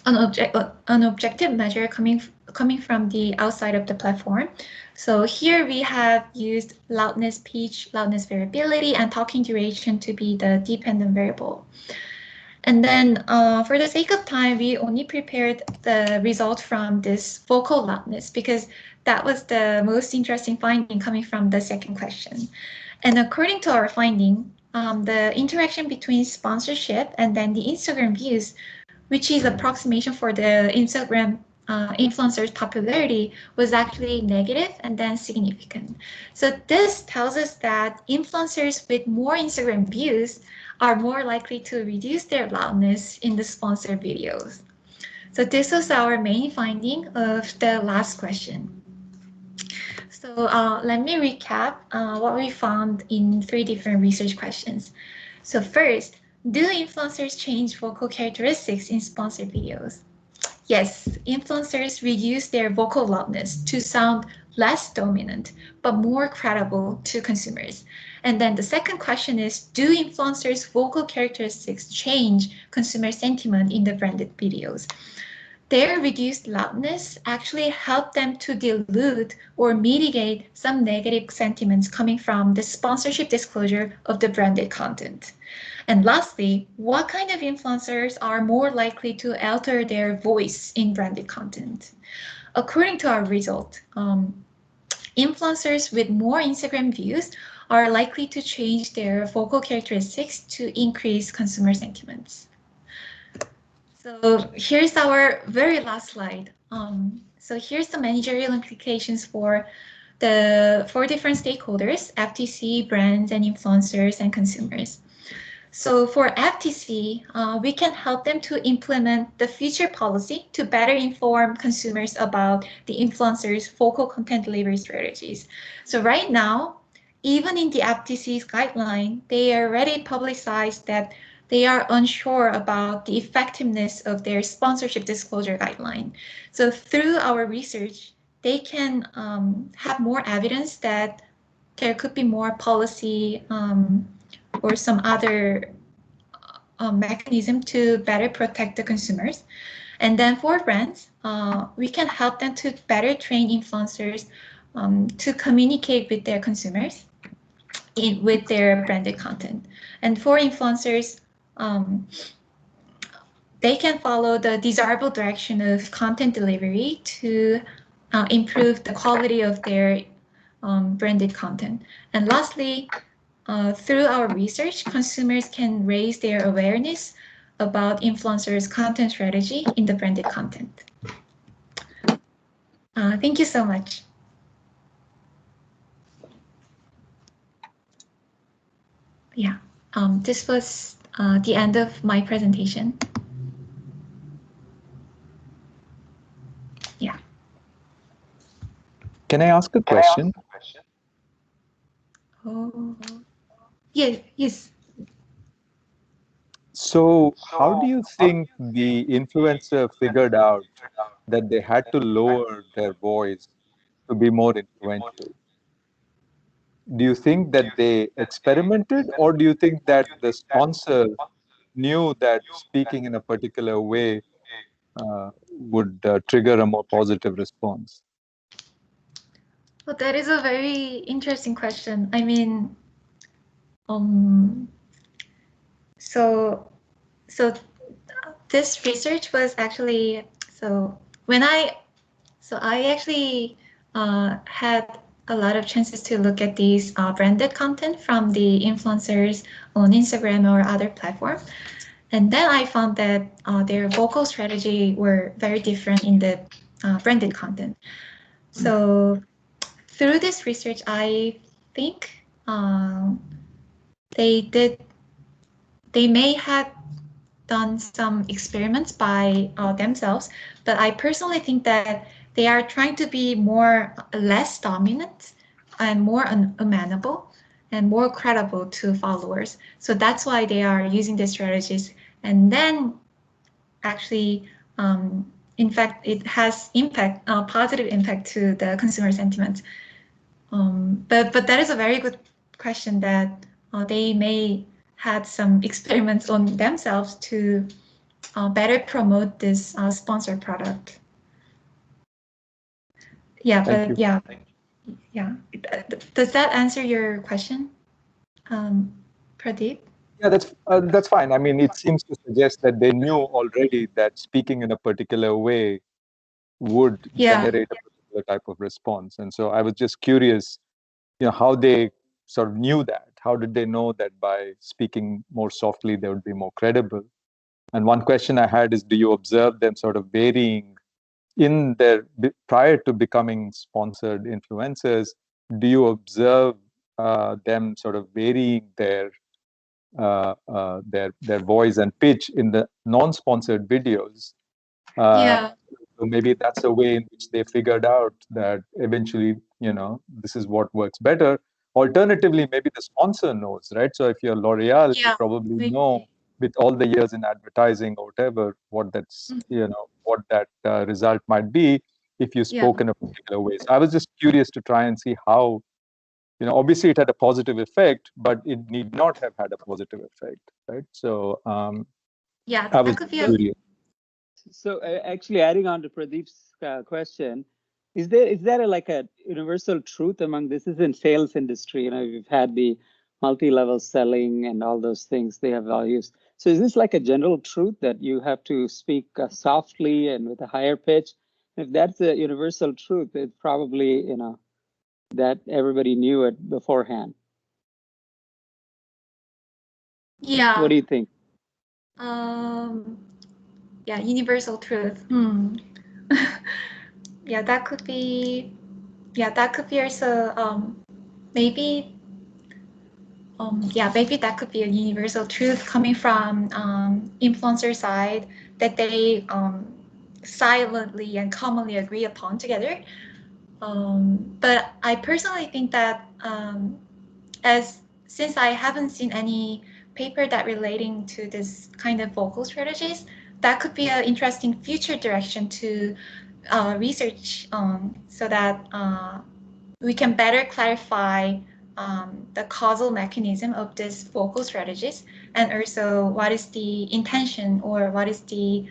objective measure coming from the outside of the platform. So here we have used loudness, pitch, loudness variability, and talking duration to be the dependent variable. And then for the sake of time, we only prepared the result from this vocal loudness because that was the most interesting finding coming from the second question. And according to our finding, the interaction between sponsorship and then the Instagram views, which is approximation for the Instagram influencers' popularity, was actually negative and then significant. So this tells us that influencers with more Instagram views are more likely to reduce their loudness in the sponsored videos. So this was our main finding of the last question. So let me recap what we found in 3 different research questions. So first, do influencers change vocal characteristics in sponsored videos? Yes, influencers reduce their vocal loudness to sound less dominant, but more credible to consumers. And then the second question is, do influencers' vocal characteristics change consumer sentiment in the branded videos? Their reduced loudness actually helped them to dilute or mitigate some negative sentiments coming from the sponsorship disclosure of the branded content. And lastly, what kind of influencers are more likely to alter their voice in branded content? According to our result, influencers with more Instagram views are likely to change their vocal characteristics to increase consumer sentiments. So here's our very last slide. So here's the managerial implications for the 4 different stakeholders: FTC, brands, and influencers, and consumers. So for FTC, we can help them to implement the future policy to better inform consumers about the influencers' vocal content delivery strategies. So right now, even in the FTC's guideline, they already publicized that they are unsure about the effectiveness of their sponsorship disclosure guideline. So through our research, they can have more evidence that there could be more policy or some other mechanism to better protect the consumers. And then for brands, we can help them to better train influencers to communicate with their consumers with their branded content. And for influencers, they can follow the desirable direction of content delivery to improve the quality of their branded content. And lastly, through our research, consumers can raise their awareness about influencers' content strategy in the branded content. Thank you so much. Yeah, this was the end of my presentation. Yeah. Can I ask a question? Oh, yeah, yes. So how do you think the influencer figured out that they had to lower their voice to be more influential? Do you think that they experimented, or do you think that the sponsor knew that speaking in a particular way would trigger a more positive response? Well, that is a very interesting question. I mean, so this research was actually, I actually had a lot of chances to look at these branded content from the influencers on Instagram or other platforms. And then I found that their vocal strategy were very different in the branded content. So through this research, I think they may have done some experiments by themselves, but I personally think that they are trying to be less dominant and more amenable and more credible to followers. So that's why they are using these strategies. And then actually, in fact, it has positive impact to the consumer sentiment. But that is a very good question that they may had some experiments on themselves to better promote this sponsored product. Yeah, but yeah. Does that answer your question, Pradeep? Yeah, that's fine. I mean, it seems to suggest that they knew already that speaking in a particular way would generate a particular type of response. And so I was just curious, how they sort of knew that. How did they know that by speaking more softly, they would be more credible? And one question I had is, do you observe them sort of varying prior to becoming sponsored influencers? Do you observe them sort of varying their voice and pitch in the non-sponsored videos? So maybe that's a way in which they figured out that eventually, this is what works better. Alternatively, maybe the sponsor knows, right? So if you're L'Oreal, you probably know with all the years in advertising or whatever, what that result might be if you spoke in a particular way. So I was just curious to try and see how, obviously it had a positive effect, but it need not have had a positive effect, right? So I was curious. So actually adding on to Pradeep's question, is there a universal truth among this? Is in sales industry, we've had the multi-level selling and all those things they have all used. So is this like a general truth that you have to speak softly and with a higher pitch? If that's a universal truth, it's probably, that everybody knew it beforehand. Yeah. What do you think? Yeah, universal truth. Yeah, that could be. Yeah, that could be also maybe. Yeah, maybe that could be a universal truth coming from influencer side that they silently and commonly agree upon together. But I personally think that since I haven't seen any paper that relating to this kind of vocal strategies, that could be an interesting future direction to research so that we can better clarify the causal mechanism of these vocal strategies and also what is the intention or what is the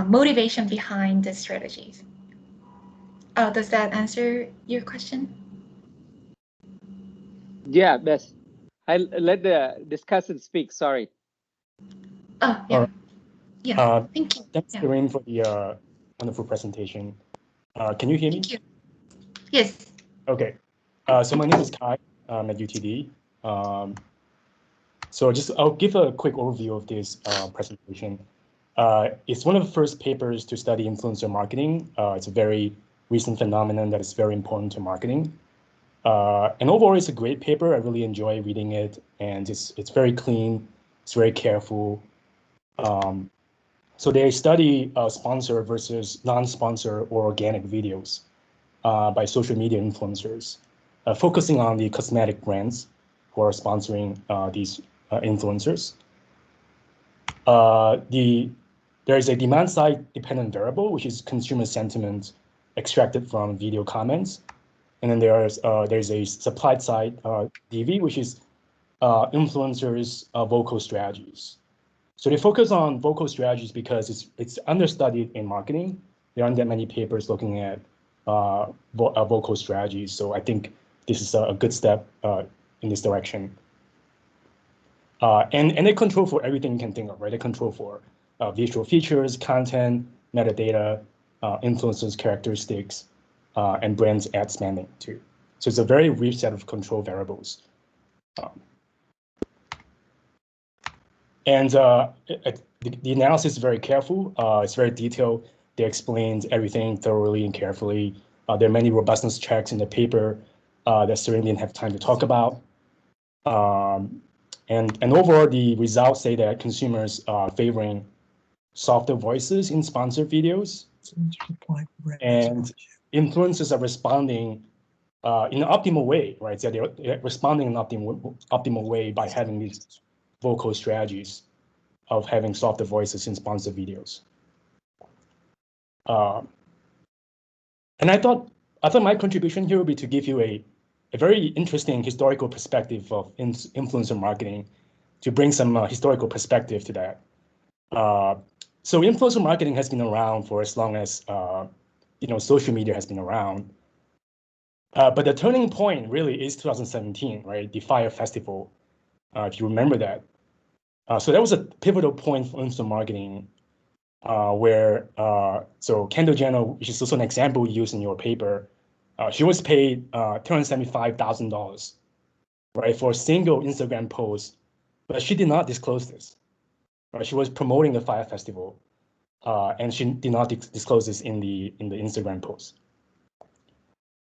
motivation behind the strategies. Does that answer your question? Yeah, best. I'll let the discussant speak. Sorry. Oh, yeah. Yeah, thank you. Thanks, Serim, for the wonderful presentation. Can you hear me? Thank you. Yes. Okay. So my name is Kai. I'm at UTD. So I'll give a quick overview of this presentation. It's one of the first papers to study influencer marketing. It's a very recent phenomenon that is very important to marketing. And overall, it's a great paper. I really enjoy reading it, and it's very clean. It's very careful. So they study sponsor versus non-sponsor or organic videos by social media influencers, focusing on the cosmetic brands who are sponsoring these influencers. There is a demand-side dependent variable, which is consumer sentiment extracted from video comments. And then there's a supply-side DV, which is influencers' vocal strategies. So they focus on vocal strategies because it's understudied in marketing. There aren't that many papers looking at vocal strategies. So I think this is a good step in this direction. And they control for everything you can think of, right? They control for visual features, content, metadata, influencers, characteristics, and brands ad spending too. So it's a very rich set of control variables. And the analysis is very careful. It's very detailed. They explained everything thoroughly and carefully. There are many robustness checks in the paper that Serim didn't have time to talk about. And overall, the results say that consumers are favoring softer voices in sponsored videos. And influencers are responding in an optimal way, right? So they're responding in an optimal way by having these vocal strategies of having softer voices in sponsored videos. And I thought my contribution here would be to give you a very interesting historical perspective of influencer marketing, to bring some historical perspective to that. So influencer marketing has been around for as long as social media has been around. But the turning point really is 2017, right? The Fire Festival, if you remember that. So that was a pivotal point for influencer marketing, where so Kendall Jenner, which is also an example used in your paper, she was paid $275,000, right, for a single Instagram post, but she did not disclose this. Right? She was promoting the Fire Festival, and she did not disclose this in the Instagram post.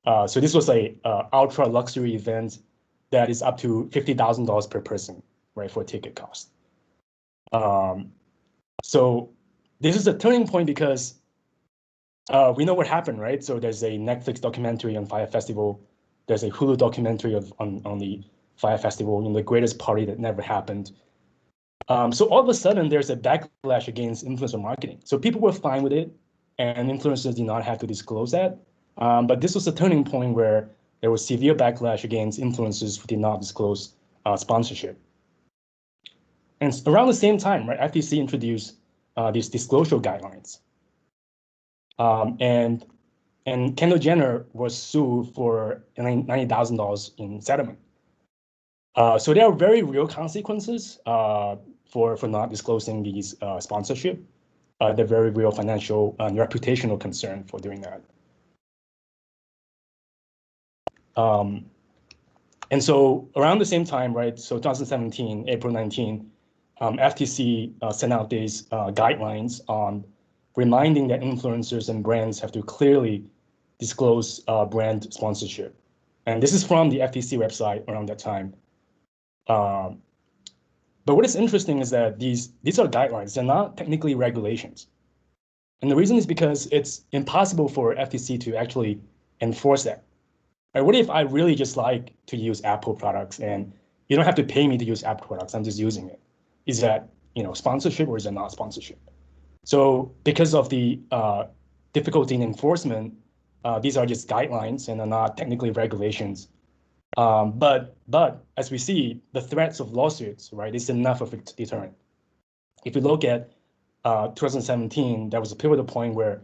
So this was a ultra luxury event that is up to $50,000 per person, right, for a ticket cost. So this is a turning point because we know what happened, right? So there's a Netflix documentary on Fire Festival. There's a Hulu documentary on the Fire Festival, the greatest party that never happened. So all of a sudden, there's a backlash against influencer marketing. So people were fine with it, and influencers did not have to disclose that. But this was a turning point where there was severe backlash against influencers who did not disclose sponsorship. And around the same time, right, FTC introduced these disclosure guidelines. And Kendall Jenner was sued for $90,000 in settlement. So there are very real consequences for not disclosing these sponsorship. They're very real financial and reputational concern for doing that. And so around the same time, right, so 2017, April 19, FTC sent out these guidelines on reminding that influencers and brands have to clearly disclose brand sponsorship. And this is from the FTC website around that time. But what is interesting is that these are guidelines. They're not technically regulations. And the reason is because it's impossible for FTC to actually enforce that. Right? What if I really just like to use Apple products and you don't have to pay me to use Apple products, I'm just using it? Is that sponsorship or is it not sponsorship? So because of the difficulty in enforcement, these are just guidelines and are not technically regulations. But as we see, the threats of lawsuits, right, is enough of a deterrent. If we look at 2017, that was a pivotal point where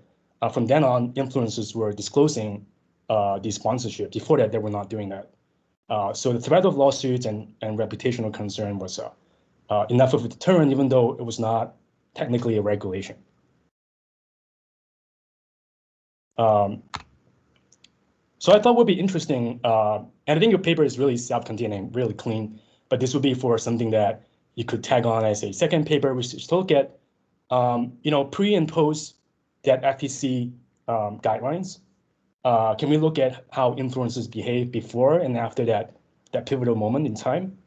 from then on, influencers were disclosing the sponsorship. Before that, they were not doing that. So the threat of lawsuits and reputational concern was enough of a deterrent, even though it was not technically a regulation. So I thought would be interesting, and I think your paper is really self-contained, really clean, but this would be for something that you could tag on as a second paper, which is to look at, pre and post that FTC guidelines. Can we look at how influencers behave before and after that pivotal moment in time?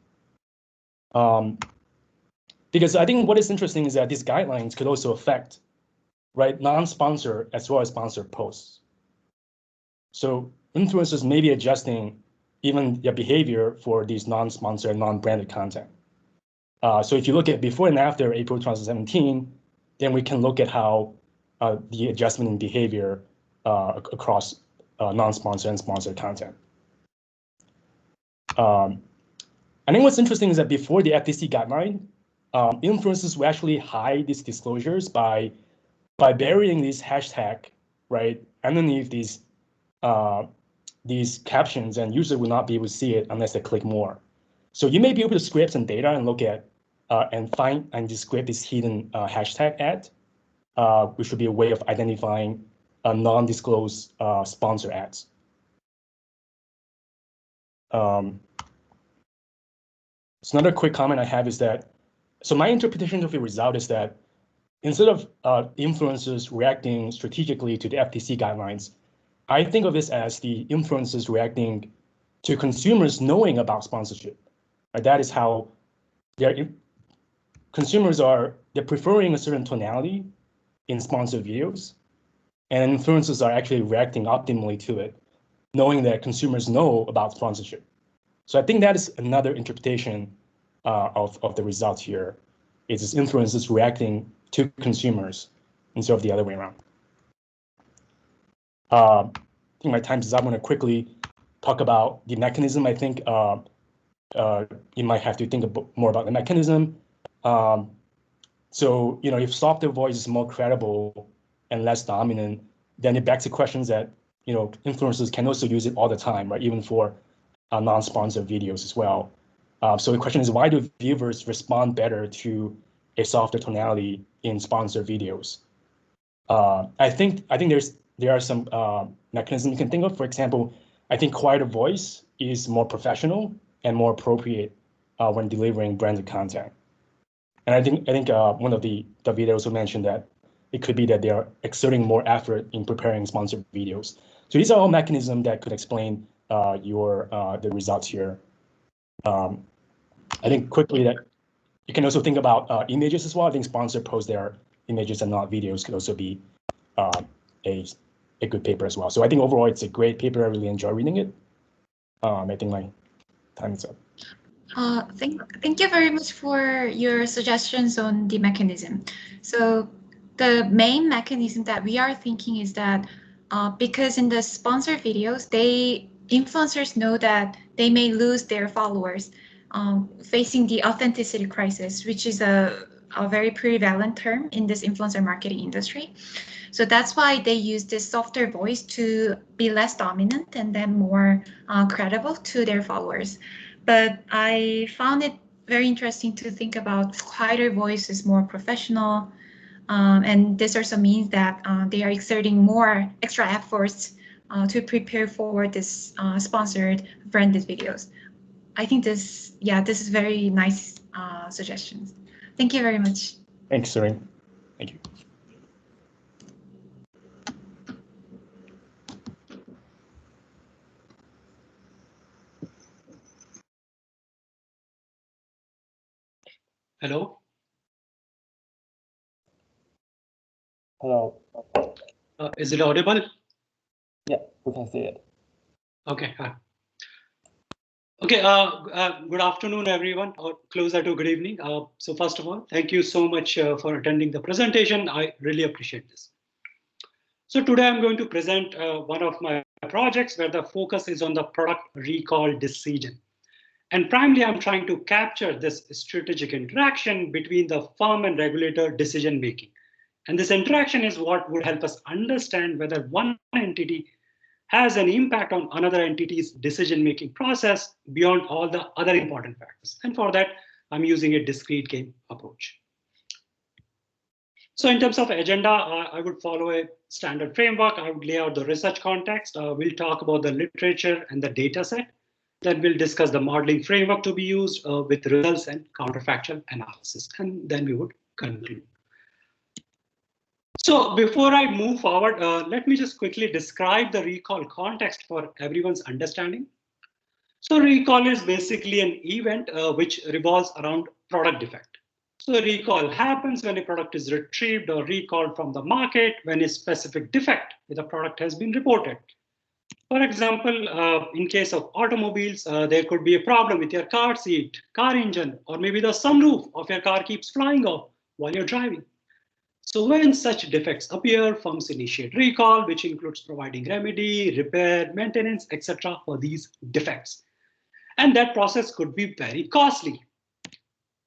Because I think what is interesting is that these guidelines could also affect, right, non-sponsor as well as sponsored posts. So influencers may be adjusting even their behavior for these non-sponsored, non-branded content. So if you look at before and after April 2017, then we can look at how the adjustment in behavior across non-sponsored and sponsored content. I think what's interesting is that before the FTC guideline, influencers will actually hide these disclosures by burying these hashtag, right, underneath these captions, and users will not be able to see it unless they click more. So you may be able to scrape some data and look at and find and describe this hidden hashtag ad, which would be a way of identifying non-disclosed sponsor ads. So another quick comment I have is that, so my interpretation of the result is that instead of influencers reacting strategically to the FTC guidelines, I think of this as the influencers reacting to consumers knowing about sponsorship. Right? That is how consumers they're preferring a certain tonality in sponsored videos, and influencers are actually reacting optimally to it, knowing that consumers know about sponsorship. So I think that is another interpretation of the results here. It's influencers reacting to consumers instead of the other way around. I think my time is up. I'm going to quickly talk about the mechanism. I think you might have to think more about the mechanism. So, if softer voice is more credible and less dominant, then it begs the questions that, influencers can also use it all the time, right? Even for non-sponsored videos as well. So the question is, why do viewers respond better to a softer tonality in sponsored videos? I think there are some mechanisms you can think of. For example, I think quieter voice is more professional and more appropriate when delivering branded content. And I think one of the videos will mention that it could be that they are exerting more effort in preparing sponsored videos. So these are all mechanisms that could explain the results here. I think quickly that you can also think about images as well. I think sponsored posts, their images and not videos, could also be a good paper as well. So I think overall it's a great paper. I really enjoy reading it. I think my time is up. Thank you very much for your suggestions on the mechanism. So the main mechanism that we are thinking is that because in the sponsored videos, influencers know that they may lose their followers, facing the authenticity crisis, which is a very prevalent term in this influencer marketing industry. So that's why they use this softer voice to be less dominant and then more credible to their followers. But I found it very interesting to think about quieter voice is more professional. And this also means that they are exerting more extra efforts to prepare for this sponsored branded videos. I think this is very nice suggestions. Thank you very much. Thanks, Serim. Thank you. Hello. Hello. Is it audible? Yeah, we can see it. Okay. Okay. Good afternoon, everyone, or closer to good evening. So first of all, thank you so much for attending the presentation. I really appreciate this. So today I'm going to present one of my projects where the focus is on the product recall decision. And primarily, I'm trying to capture this strategic interaction between the firm and regulator decision making. And this interaction is what would help us understand whether one entity has an impact on another entity's decision-making process beyond all the other important factors. And for that, I'm using a discrete game approach. So in terms of agenda, I would follow a standard framework. I would lay out the research context. We'll talk about the literature and the data set. Then we'll discuss the modeling framework to be used with results and counterfactual analysis. And then we would conclude. So before I move forward, let me just quickly describe the recall context for everyone's understanding. So recall is basically an event which revolves around product defect. So recall happens when a product is retrieved or recalled from the market when a specific defect with a product has been reported. For example, in case of automobiles, there could be a problem with your car seat, car engine, or maybe the sunroof of your car keeps flying off while you're driving. So when such defects appear, firms initiate recall, which includes providing remedy, repair, maintenance, etc. for these defects. And that process could be very costly.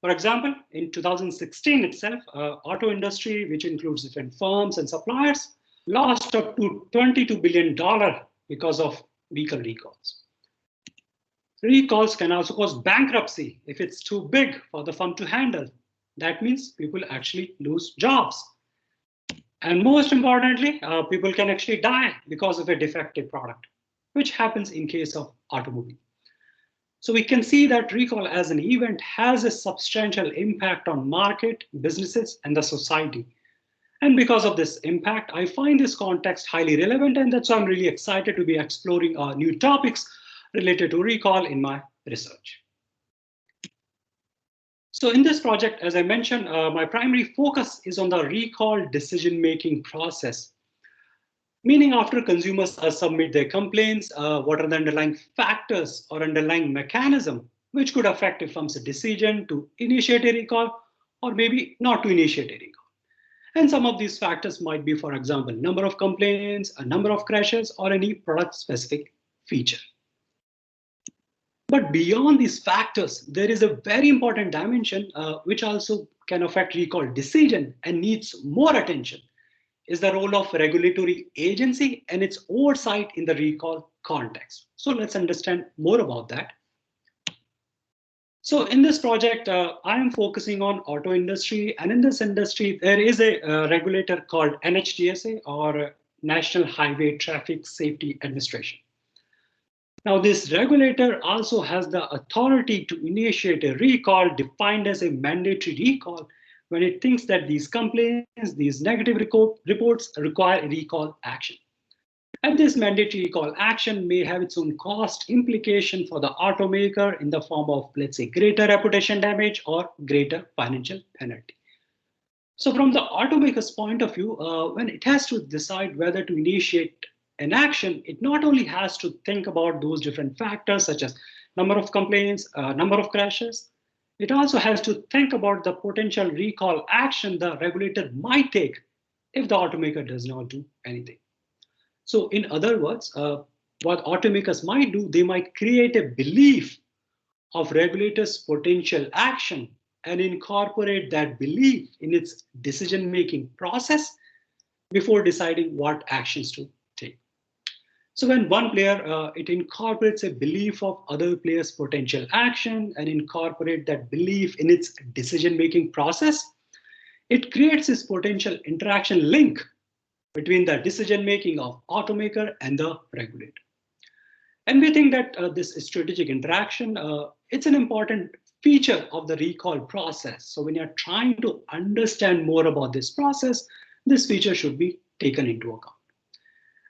For example, in 2016 itself, auto industry, which includes different firms and suppliers, lost up to $22 billion because of vehicle recalls. Recalls can also cause bankruptcy if it's too big for the firm to handle. That means people actually lose jobs. And most importantly, people can actually die because of a defective product, which happens in case of automobile. So we can see that recall as an event has a substantial impact on market, businesses, and the society. And because of this impact, I find this context highly relevant, and that's why I'm really excited to be exploring new topics related to recall in my research. So in this project, as I mentioned, my primary focus is on the recall decision-making process. Meaning after consumers submit their complaints, what are the underlying factors or underlying mechanism which could affect a firm's decision to initiate a recall or maybe not to initiate a recall. And some of these factors might be, for example, number of complaints, a number of crashes, or any product-specific feature. But beyond these factors, there is a very important dimension which also can affect recall decision and needs more attention, is the role of regulatory agency and its oversight in the recall context. So let's understand more about that. So in this project, I am focusing on auto industry, and in this industry, there is a regulator called NHTSA, or National Highway Traffic Safety Administration. Now, this regulator also has the authority to initiate a recall defined as a mandatory recall when it thinks that these complaints, these negative reports require a recall action. And this mandatory recall action may have its own cost implication for the automaker in the form of, let's say, greater reputation damage or greater financial penalty. So from the automaker's point of view, when it has to decide whether to initiate an action, it not only has to think about those different factors such as number of complaints, number of crashes, it also has to think about the potential recall action the regulator might take if the automaker does not do anything. So in other words, what automakers might do, they might create a belief of regulators' potential action and incorporate that belief in its decision-making process before deciding what actions to take. So when one player, it incorporates a belief of other players' potential action and incorporate that belief in its decision-making process, it creates this potential interaction link between the decision-making of automaker and the regulator. And we think that this strategic interaction, it's an important feature of the recall process. So when you're trying to understand more about this process, this feature should be taken into account.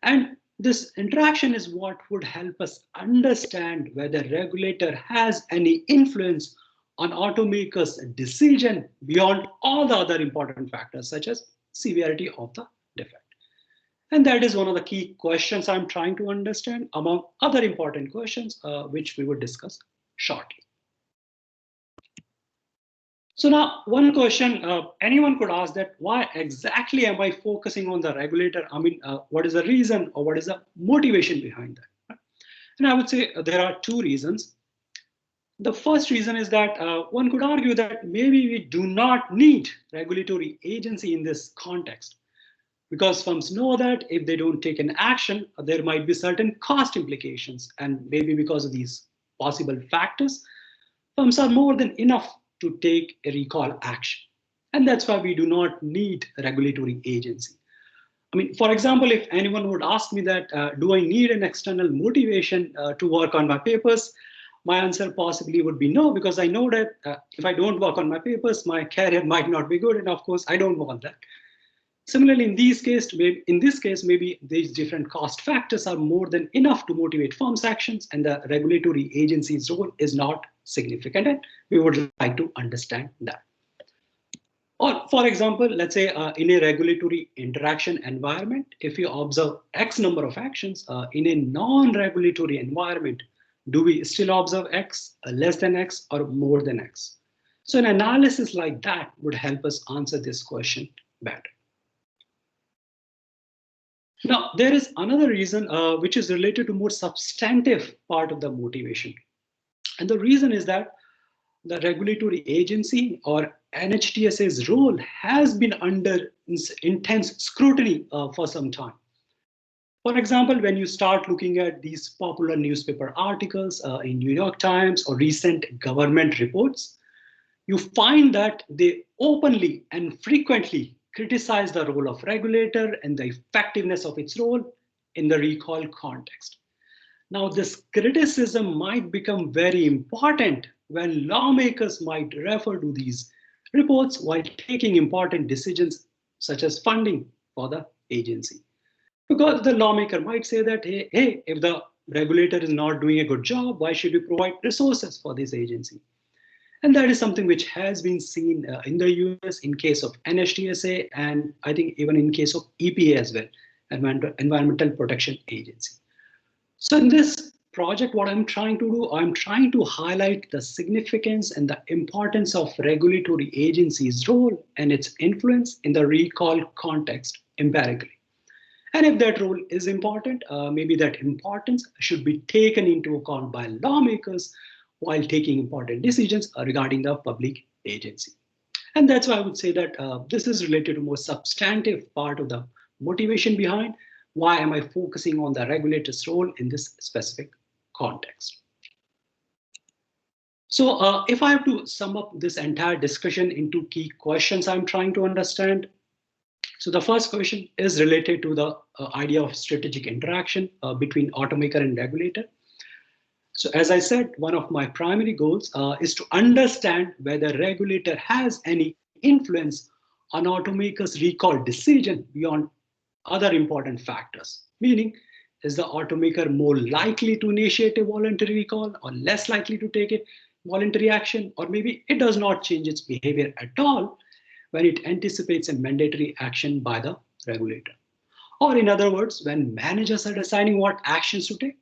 And this interaction is what would help us understand whether regulator has any influence on automakers' decision beyond all the other important factors, such as severity of the defect. And that is one of the key questions I'm trying to understand, among other important questions, which we will discuss shortly. So now one question anyone could ask, that why exactly am I focusing on the regulator? I mean, what is the reason or what is the motivation behind that? And I would say there are two reasons. The first reason is that one could argue that maybe we do not need regulatory agency in this context, because firms know that if they don't take an action, there might be certain cost implications. And maybe because of these possible factors, firms are more than enough to take a recall action. And that's why we do not need regulatory agency. I mean, for example, if anyone would ask me that, do I need an external motivation to work on my papers? My answer possibly would be no, because I know that if I don't work on my papers, my career might not be good. And of course, I don't want that. Similarly, in this case, maybe these different cost factors are more than enough to motivate firms' actions, and the regulatory agency's role is not significant. And we would like to understand that. Or, for example, let's say in a regulatory interaction environment, if you observe X number of actions in a non-regulatory environment, do we still observe X, less than X, or more than X? So an analysis like that would help us answer this question better. Now, there is another reason which is related to more substantive part of the motivation. And the reason is that the regulatory agency or NHTSA's role has been under intense scrutiny for some time. For example, when you start looking at these popular newspaper articles in New York Times or recent government reports, you find that they openly and frequently criticize the role of regulator and the effectiveness of its role in the recall context. Now, this criticism might become very important when lawmakers might refer to these reports while taking important decisions such as funding for the agency. Because the lawmaker might say that, hey, if the regulator is not doing a good job, why should we provide resources for this agency? And that is something which has been seen in the US in case of NHTSA, and I think even in case of EPA as well, Environmental Protection Agency. So in this project, what I'm trying to do, I'm trying to highlight the significance and the importance of regulatory agencies' role and its influence in the recall context empirically. And if that role is important, maybe that importance should be taken into account by lawmakers while taking important decisions regarding the public agency. And that's why I would say that this is related to more substantive part of the motivation behind why am I focusing on the regulator's role in this specific context. So if I have to sum up this entire discussion into key questions I'm trying to understand. So the first question is related to the idea of strategic interaction between automaker and regulator. So as I said, one of my primary goals is to understand whether regulator has any influence on automaker's recall decision beyond other important factors. Meaning, is the automaker more likely to initiate a voluntary recall or less likely to take a voluntary action, or maybe it does not change its behavior at all when it anticipates a mandatory action by the regulator. Or in other words, when managers are deciding what actions to take,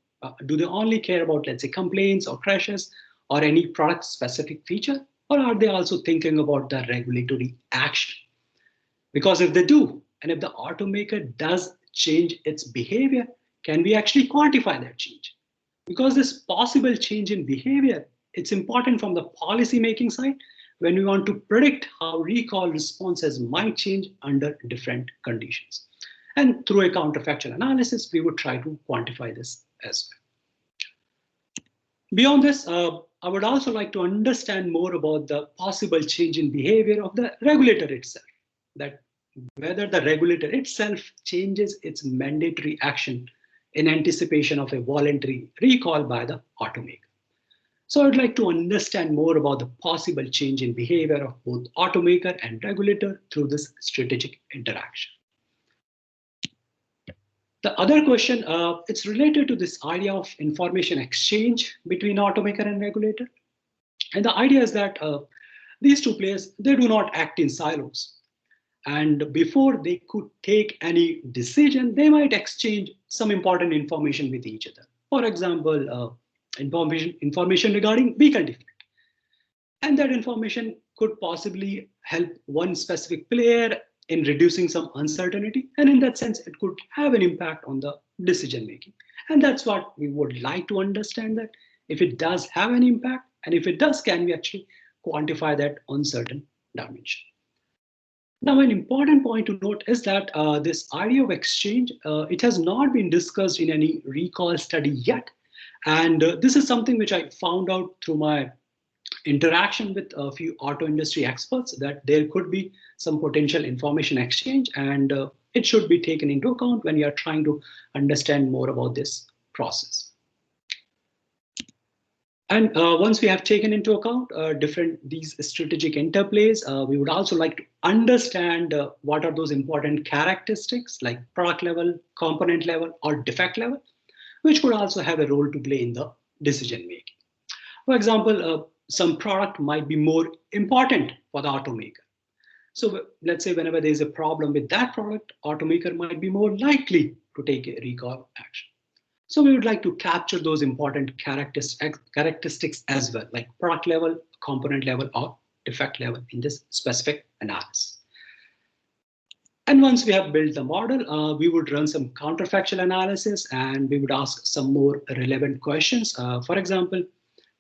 do they only care about, let's say, complaints or crashes or any product specific feature, or are they also thinking about the regulatory action? Because if they do, and if the automaker does change its behavior, can we actually quantify that change? Because this possible change in behavior, it's important from the policy making side when we want to predict how recall responses might change under different conditions. And through a counterfactual analysis, we would try to quantify this as well. Beyond this, I would also like to understand more about the possible change in behavior of the regulator itself, that whether the regulator itself changes its mandatory action in anticipation of a voluntary recall by the automaker. So I'd like to understand more about the possible change in behavior of both automaker and regulator through this strategic interaction. The other question, it's related to this idea of information exchange between automaker and regulator. And the idea is that these two players, they do not act in silos. And before they could take any decision, they might exchange some important information with each other. For example, information regarding vehicle defect. And that information could possibly help one specific player in reducing some uncertainty. And in that sense, it could have an impact on the decision making. And that's what we would like to understand, that if it does have an impact, and if it does, can we actually quantify that uncertain dimension? Now, an important point to note is that this idea of exchange, it has not been discussed in any recall study yet. And this is something which I found out through my interaction with a few auto industry experts, that there could be some potential information exchange, and it should be taken into account when you are trying to understand more about this process. And once we have taken into account these strategic interplays, we would also like to understand what are those important characteristics like product level, component level, or defect level, which could also have a role to play in the decision making. For example, some product might be more important for the automaker. So let's say whenever there's a problem with that product, automaker might be more likely to take a recall action. So we would like to capture those important characteristics as well, like product level, component level, or defect level in this specific analysis. And once we have built the model, we would run some counterfactual analysis, and we would ask some more relevant questions. For example,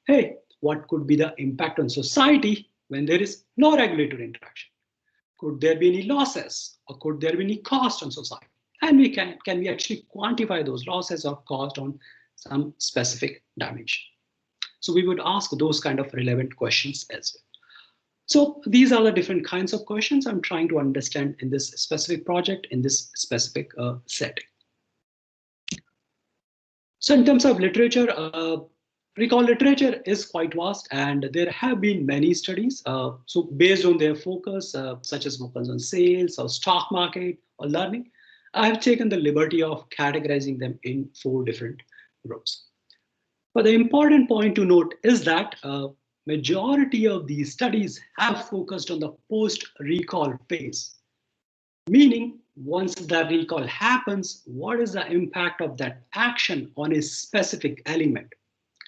hey, what could be the impact on society when there is no regulatory interaction? Could there be any losses, or could there be any cost on society? And can we actually quantify those losses or cost on some specific dimension? So we would ask those kind of relevant questions as well. So these are the different kinds of questions I'm trying to understand in this specific project, in this specific setting. So in terms of literature, recall literature is quite vast, and there have been many studies. So based on their focus, such as focus on sales or stock market or learning, I have taken the liberty of categorizing them in 4 different groups. But the important point to note is that majority of these studies have focused on the post-recall phase, meaning once the recall happens, what is the impact of that action on a specific element,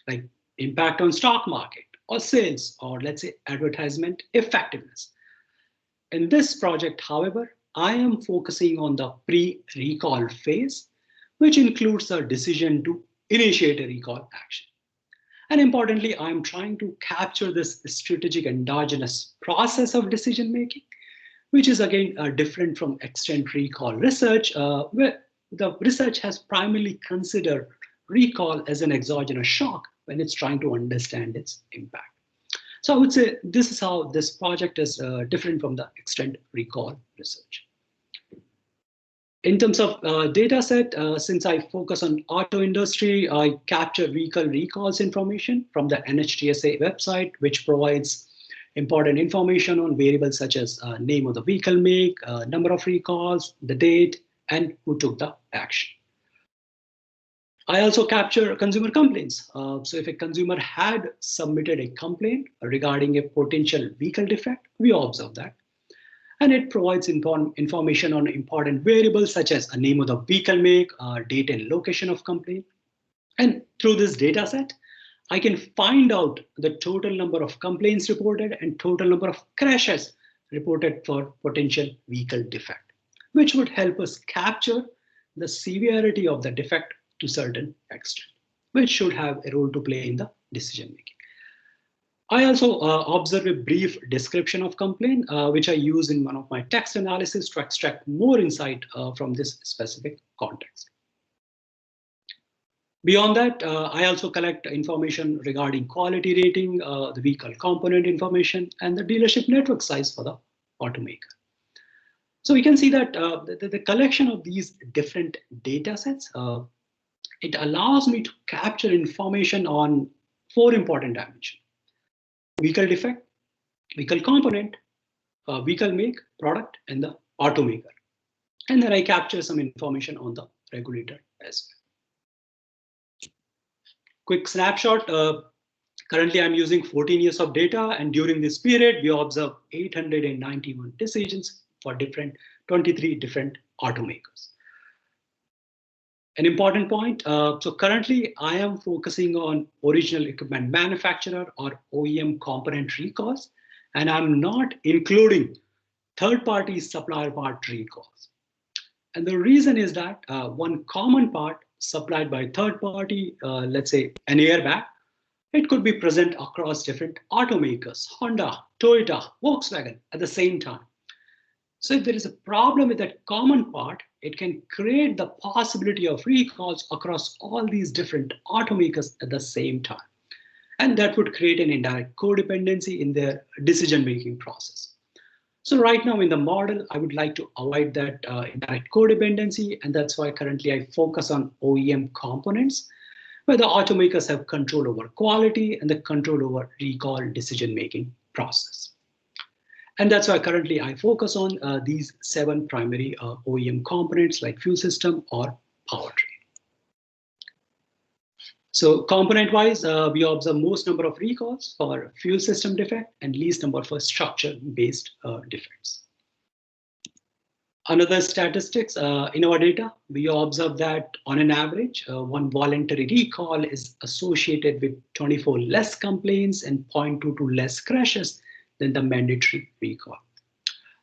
like impact on stock market or sales, or let's say advertisement effectiveness. In this project, however, I am focusing on the pre-recall phase, which includes the decision to initiate a recall action. And importantly, I'm trying to capture this strategic endogenous process of decision making, which is again different from extent recall research, where the research has primarily considered recall as an exogenous shock when it's trying to understand its impact. So I would say this is how this project is different from the extent recall research. In terms of data set, since I focus on auto industry, I capture vehicle recalls information from the NHTSA website, which provides important information on variables such as name of the vehicle make, number of recalls, the date, and who took the action. I also capture consumer complaints. So if a consumer had submitted a complaint regarding a potential vehicle defect, we observe that. And it provides information on important variables such as a name of the vehicle make, date and location of complaint. And through this data set, I can find out the total number of complaints reported and total number of crashes reported for potential vehicle defect, which would help us capture the severity of the defect to certain extent, which should have a role to play in the decision making. I also observe a brief description of complaint, which I use in one of my text analysis to extract more insight from this specific context. Beyond that, I also collect information regarding quality rating, the vehicle component information, and the dealership network size for the automaker. So we can see that the collection of these different data sets, it allows me to capture information on 4 important dimensions: vehicle defect, vehicle component, vehicle make, product, and the automaker. And then I capture some information on the regulator as well. Quick snapshot. Currently, I'm using 14 years of data, and during this period, we observed 891 decisions for 23 different automakers. An important point, so currently I am focusing on original equipment manufacturer or OEM component recalls, and I'm not including third-party supplier part recalls. And the reason is that one common part supplied by third party, let's say an airbag, it could be present across different automakers, Honda, Toyota, Volkswagen at the same time. So if there is a problem with that common part, it can create the possibility of recalls across all these different automakers at the same time. And that would create an indirect codependency in their decision-making process. So right now in the model, I would like to avoid that indirect codependency, and that's why currently I focus on OEM components, where the automakers have control over quality and the control over recall decision-making process. And that's why currently I focus on these 7 primary OEM components like fuel system or powertrain. So component-wise, we observe most number of recalls for fuel system defect and least number for structure-based defects. Another statistics in our data, we observe that on an average, one voluntary recall is associated with 24 less complaints and 0.22 less crashes than the mandatory recall.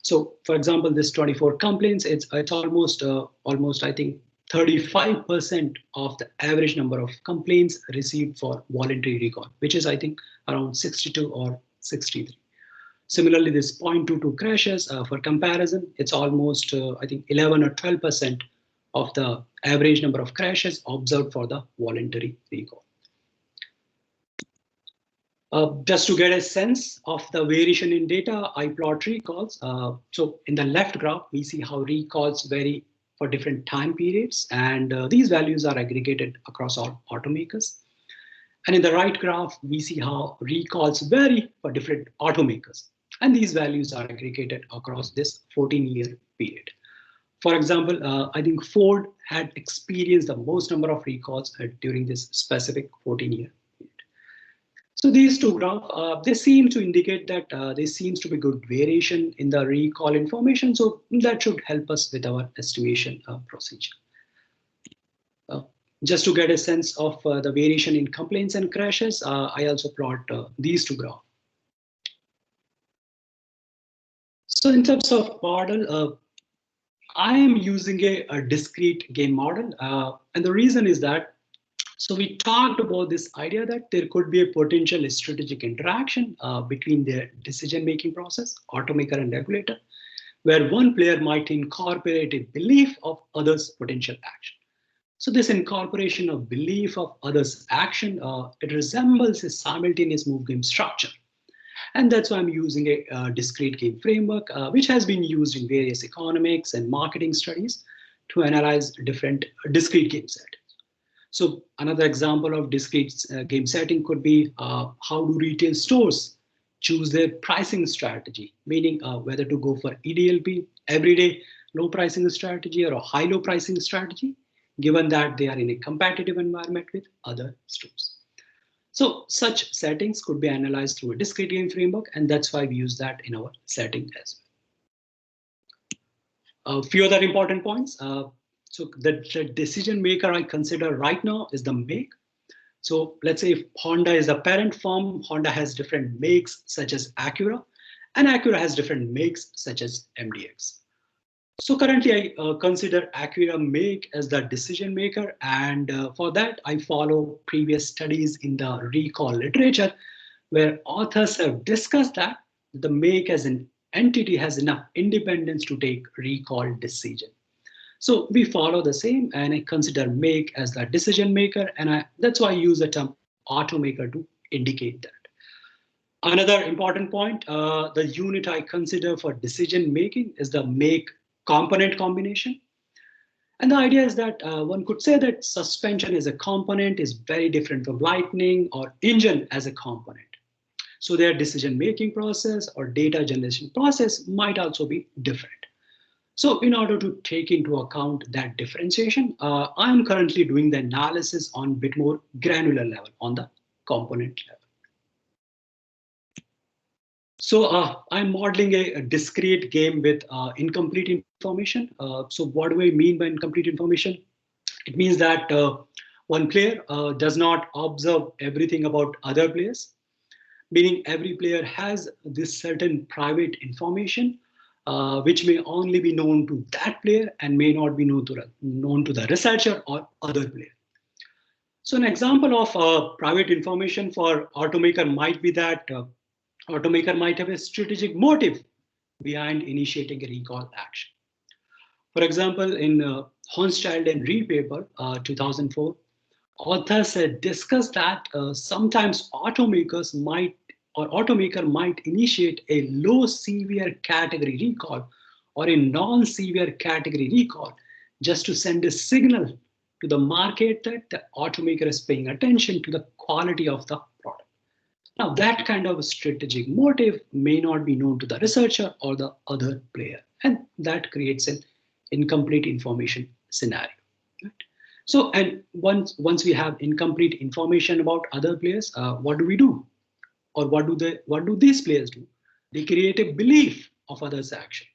So, for example, this 24 complaints, it's almost I think 35% of the average number of complaints received for voluntary recall, which is I think around 62 or 63. Similarly, this 0.22 crashes, for comparison, it's almost I think 11 or 12% of the average number of crashes observed for the voluntary recall. Just to get a sense of the variation in data, I plot recalls. So in the left graph, we see how recalls vary for different time periods, and these values are aggregated across all automakers. And in the right graph, we see how recalls vary for different automakers, and these values are aggregated across this 14-year period. For example, I think Ford had experienced the most number of recalls during this specific 14-year. So these two graphs, they seem to indicate that there seems to be good variation in the recall information. So that should help us with our estimation procedure. Just to get a sense of the variation in complaints and crashes, I also plot these two graphs. So in terms of model, I am using a discrete gain model. And the reason is that, so we talked about this idea that there could be a potential strategic interaction between the decision-making process, automaker and regulator, where one player might incorporate a belief of others' potential action. So this incorporation of belief of others' action, it resembles a simultaneous move game structure. And that's why I'm using a discrete game framework, which has been used in various economics and marketing studies to analyze different discrete game settings. So another example of discrete game setting could be how do retail stores choose their pricing strategy, meaning whether to go for EDLP, everyday low pricing strategy, or a high-low pricing strategy, given that they are in a competitive environment with other stores. So such settings could be analyzed through a discrete game framework, and that's why we use that in our setting as well. A few other important points. So the decision maker I consider right now is the make. So let's say if Honda is the parent firm, Honda has different makes such as Acura, and Acura has different makes such as MDX. So currently I consider Acura make as the decision maker, and for that I follow previous studies in the recall literature where authors have discussed that the make as an entity has enough independence to take recall decision. So we follow the same, and I consider make as the decision maker, and that's why I use the term automaker to indicate that. Another important point, the unit I consider for decision making is the make component combination. And the idea is that one could say that suspension as a component is very different from lightning or engine as a component. So their decision making process or data generation process might also be different. So in order to take into account that differentiation, I'm currently doing the analysis on a bit more granular level, on the component level. So I'm modeling a discrete game with incomplete information. So what do I mean by incomplete information? It means that one player does not observe everything about other players, meaning every player has this certain private information which may only be known to that player and may not be known to the researcher or other player. So an example of private information for Automaker might be that Automaker might have a strategic motive behind initiating a recall action. For example, in Hornchild and Reed paper 2004, authors discussed that sometimes Automaker might initiate a low severe category recall or a non-severe category recall just to send a signal to the market that the Automaker is paying attention to the quality of the product. Now that kind of strategic motive may not be known to the researcher or the other player, and that creates an incomplete information scenario. Right? So, and once we have incomplete information about other players, what do we do? Or what do these players do? They create a belief of others' action.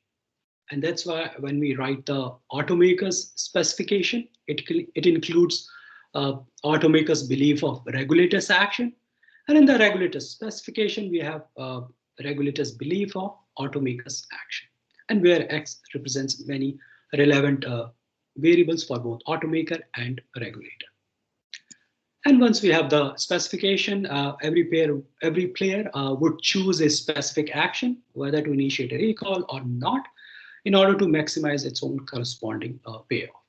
And that's why when we write the Automaker's specification, it includes Automaker's belief of regulator's action. And in the regulator's specification, we have regulator's belief of Automaker's action, and where X represents many relevant variables for both Automaker and regulator. And once we have the specification, every player would choose a specific action, whether to initiate a recall or not, in order to maximize its own corresponding payoff.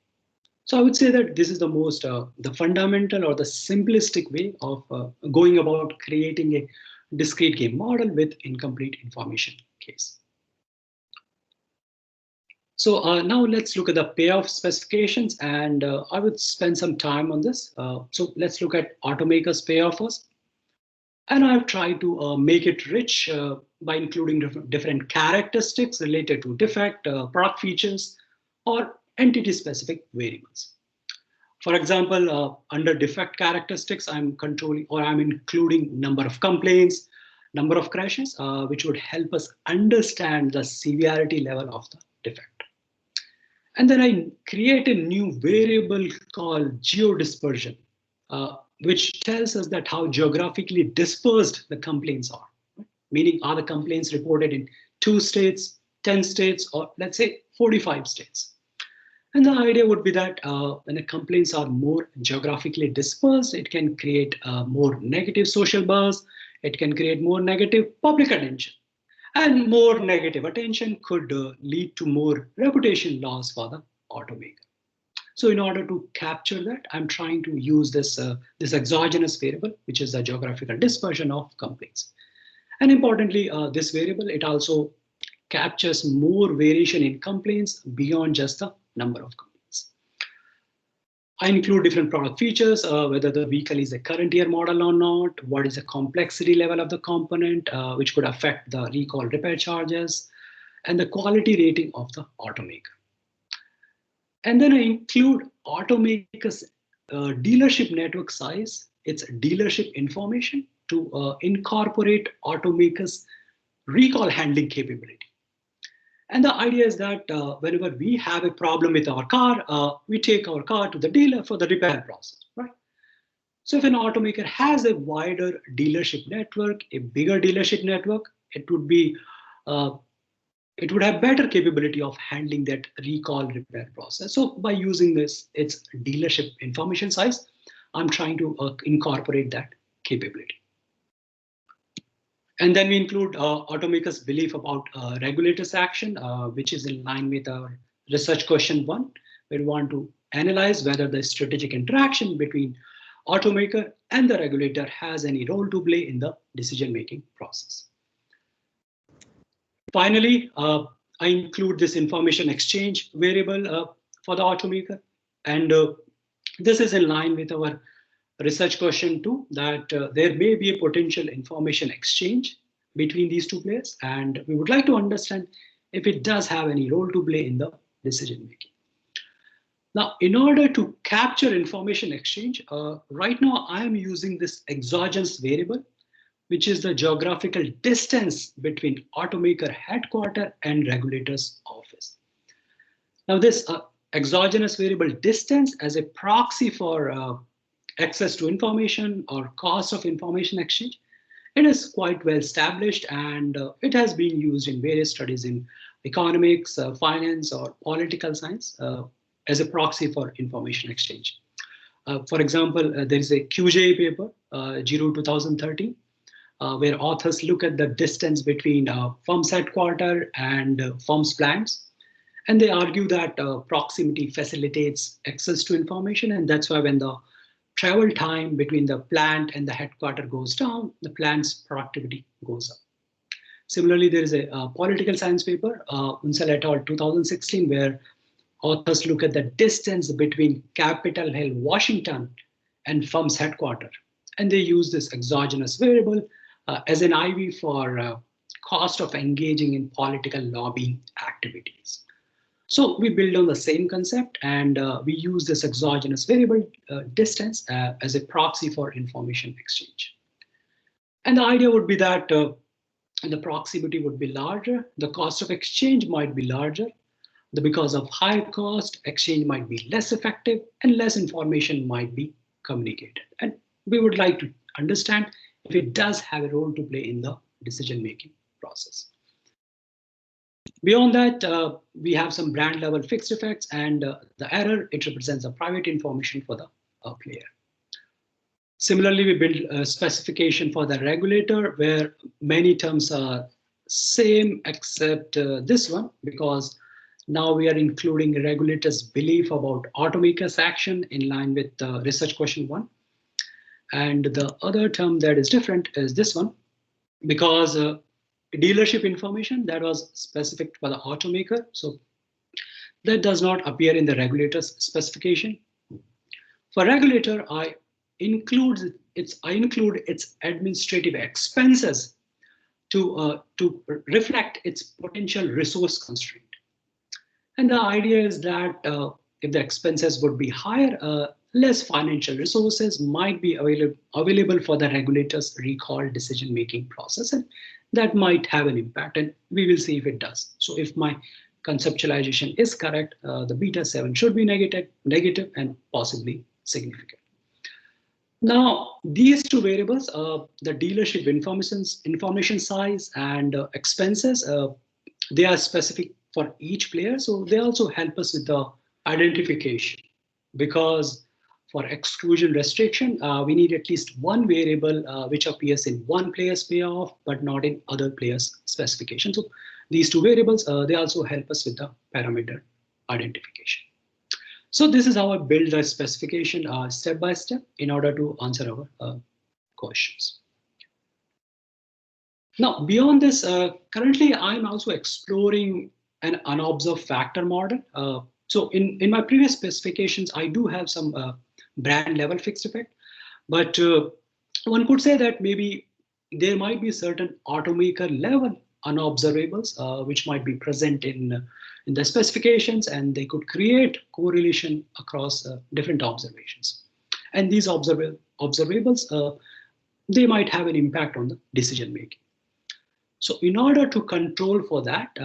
So I would say that this is the most, the fundamental or the simplistic way of going about creating a discrete game model with incomplete information case. So now let's look at the payoff specifications, and I would spend some time on this. So let's look at Automaker's payoff first. And I've tried to make it rich by including different characteristics related to defect, product features, or entity-specific variables. For example, under defect characteristics, I'm including number of complaints, number of crashes, which would help us understand the severity level of the defect. And then I create a new variable called geodispersion, which tells us that how geographically dispersed the complaints are, right? Meaning are the complaints reported in 2 states, 10 states, or let's say 45 states. And the idea would be that when the complaints are more geographically dispersed, it can create more negative social buzz, it can create more negative public attention. And more negative attention could lead to more reputation loss for the Automaker. So in order to capture that, I'm trying to use this exogenous variable, which is the geographical dispersion of complaints. And importantly, this variable, it also captures more variation in complaints beyond just the number of complaints. I include different product features, whether the vehicle is a current year model or not, what is the complexity level of the component, which could affect the recall repair charges, and the quality rating of the Automaker. And then I include Automaker's dealership network size, its dealership information, to incorporate Automaker's recall handling capability. And the idea is that whenever we have a problem with our car, we take our car to the dealer for the repair process, right? So if an Automaker has a wider dealership network, a bigger dealership network, it would have better capability of handling that recall repair process. So by using its dealership information size, I'm trying to incorporate that capability. And then we include Automaker's belief about regulator's action, which is in line with our research question 1, where we want to analyze whether the strategic interaction between Automaker and the regulator has any role to play in the decision-making process. Finally, I include this information exchange variable for the Automaker. And this is in line with our research question 2, that there may be a potential information exchange between these 2 players, and we would like to understand if it does have any role to play in the decision making. Now, in order to capture information exchange, right now I am using this exogenous variable, which is the geographical distance between Automaker headquarters and regulator's office. Now, this exogenous variable distance as a proxy for access to information or cost of information exchange. It is quite well established, and it has been used in various studies in economics, finance, or political science as a proxy for information exchange. For example, there is a QJ paper, Giro 2013, where authors look at the distance between firm's headquarters and firm's plants. And they argue that proximity facilitates access to information, and that's why when the travel time between the plant and the headquarters goes down, the plant's productivity goes up. Similarly, there is a political science paper, Unsal et al. 2016, where authors look at the distance between Capitol Hill, Washington, and firm's headquarters. And they use this exogenous variable as an IV for cost of engaging in political lobbying activities. So we build on the same concept, and we use this exogenous variable distance as a proxy for information exchange. And the idea would be that the proximity would be larger, the cost of exchange might be larger, because of high cost, exchange might be less effective, and less information might be communicated. And we would like to understand if it does have a role to play in the decision-making process. Beyond that, we have some brand level fixed effects, and the error, it represents the private information for the player. Similarly, we build a specification for the regulator where many terms are same except this one, because now we are including the regulator's belief about automaker's action in line with research question 1. And the other term that is different is this one, because dealership information that was specific for the automaker, so that does not appear in the regulator's specification. For regulator, I include its administrative expenses to reflect its potential resource constraint. And the idea is that if the expenses would be higher, less financial resources might be available for the regulator's recall decision-making process, and that might have an impact, and we will see if it does. So if my conceptualization is correct, the beta 7 should be negative and possibly significant. Now, these two variables, the dealership information size and expenses, they are specific for each player, so they also help us with the identification, because for exclusion restriction, we need at least one variable which appears in one player's payoff, but not in other players' specification. So these two variables, they also help us with the parameter identification. So this is how I build the specification step by step in order to answer our questions. Now, beyond this, currently I'm also exploring an unobserved factor model. So in my previous specifications, I do have some brand level fixed effect, but one could say that maybe there might be certain automaker level unobservables which might be present in the specifications, and they could create correlation across different observations. And these observables, they might have an impact on the decision making. So in order to control for that,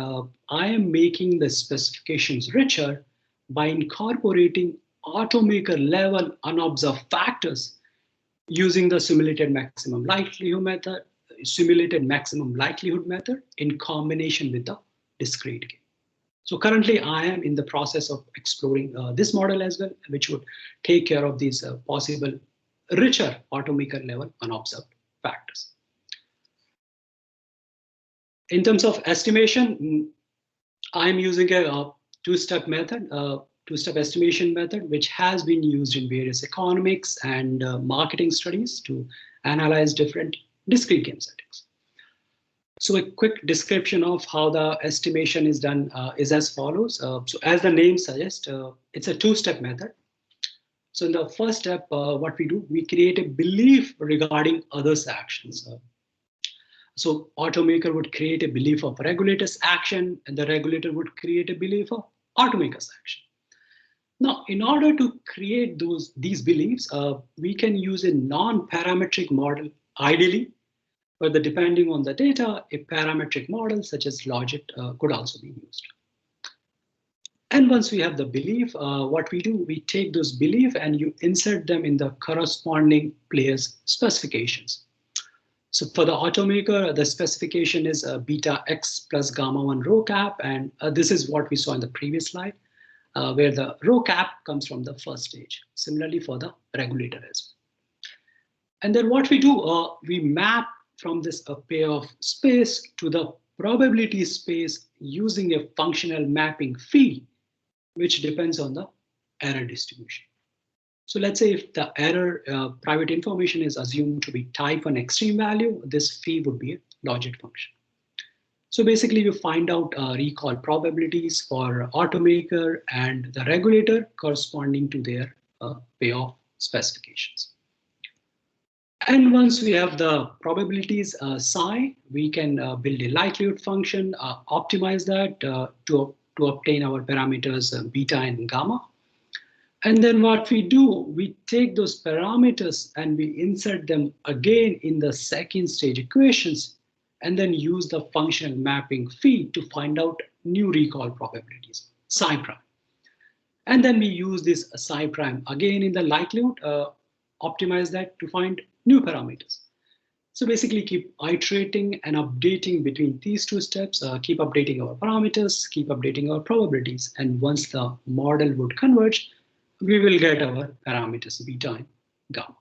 I am making the specifications richer by incorporating automaker level unobserved factors using the simulated maximum likelihood method in combination with the discrete game. So currently I am in the process of exploring this model as well, which would take care of these possible richer automaker level unobserved factors. In terms of estimation, I'm using a two-step method, two-step estimation method, which has been used in various economics and marketing studies to analyze different discrete game settings. So a quick description of how the estimation is done is as follows. So as the name suggests, it's a two-step method. So in the first step, what we do, we create a belief regarding others' actions. So automaker would create a belief of regulator's action, and the regulator would create a belief of automaker's action. Now, in order to create these beliefs, we can use a non-parametric model ideally, but depending on the data, a parametric model such as logic could also be used. And once we have the belief, what we do, we take those belief and you insert them in the corresponding player's specifications. So for the automaker, the specification is beta x plus gamma 1 rho cap. And this is what we saw in the previous slide, where the rho cap comes from the first stage. Similarly for the regulator as well. And then what we do, we map from this payoff space to the probability space using a functional mapping field, which depends on the error distribution. So let's say if the error private information is assumed to be type 1 extreme value, this phi would be a logit function. So basically you find out recall probabilities for automaker and the regulator corresponding to their payoff specifications. And once we have the probabilities psi, we can build a likelihood function, optimize that to obtain our parameters beta and gamma. And then what we do, we take those parameters and we insert them again in the second stage equations, and then use the functional mapping field to find out new recall probabilities, psi prime. And then we use this psi prime again in the likelihood, optimize that to find new parameters. So basically keep iterating and updating between these two steps, keep updating our parameters, keep updating our probabilities. And once the model would converge, we will get our parameters beta and gamma.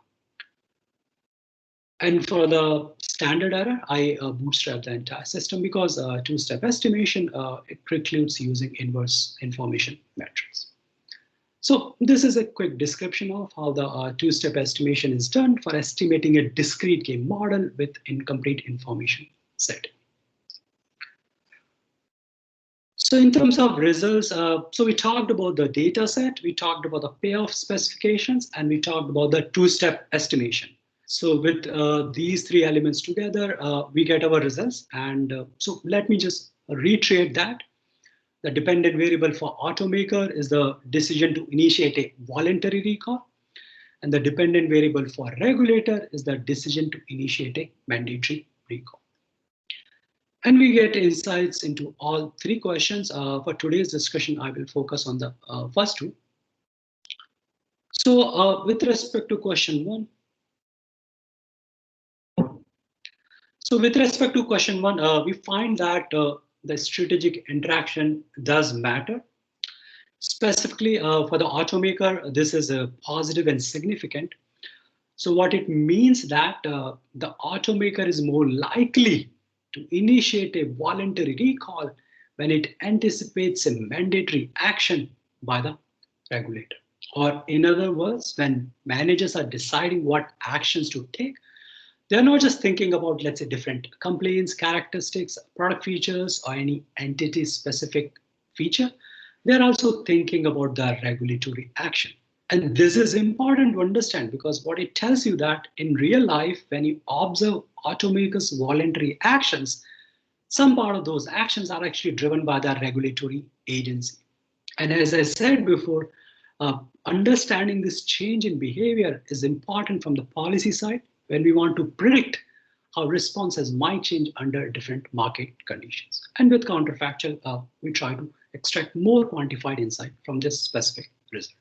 And for the standard error, I bootstrap the entire system because two-step estimation, it precludes using inverse information metrics. So this is a quick description of how the two-step estimation is done for estimating a discrete game model with incomplete information set. So in terms of results, so we talked about the data set, we talked about the payoff specifications, and we talked about the two-step estimation. So with these three elements together, we get our results. And so let me just reiterate that. The dependent variable for automaker is the decision to initiate a voluntary recall. And the dependent variable for regulator is the decision to initiate a mandatory recall. And we get insights into all three questions. For today's discussion, I will focus on the first two. So with respect to question one, we find that the strategic interaction does matter. Specifically for the automaker, this is a positive and significant. So what it means that the automaker is more likely to initiate a voluntary recall when it anticipates a mandatory action by the regulator. Or in other words, when managers are deciding what actions to take, they're not just thinking about, let's say, different complaints, characteristics, product features, or any entity-specific feature. They're also thinking about the regulatory action. And this is important to understand because what it tells you that in real life, when you observe automakers' voluntary actions, some part of those actions are actually driven by the regulatory agency. And as I said before, understanding this change in behavior is important from the policy side when we want to predict how responses might change under different market conditions. And with counterfactual, we try to extract more quantified insight from this specific result.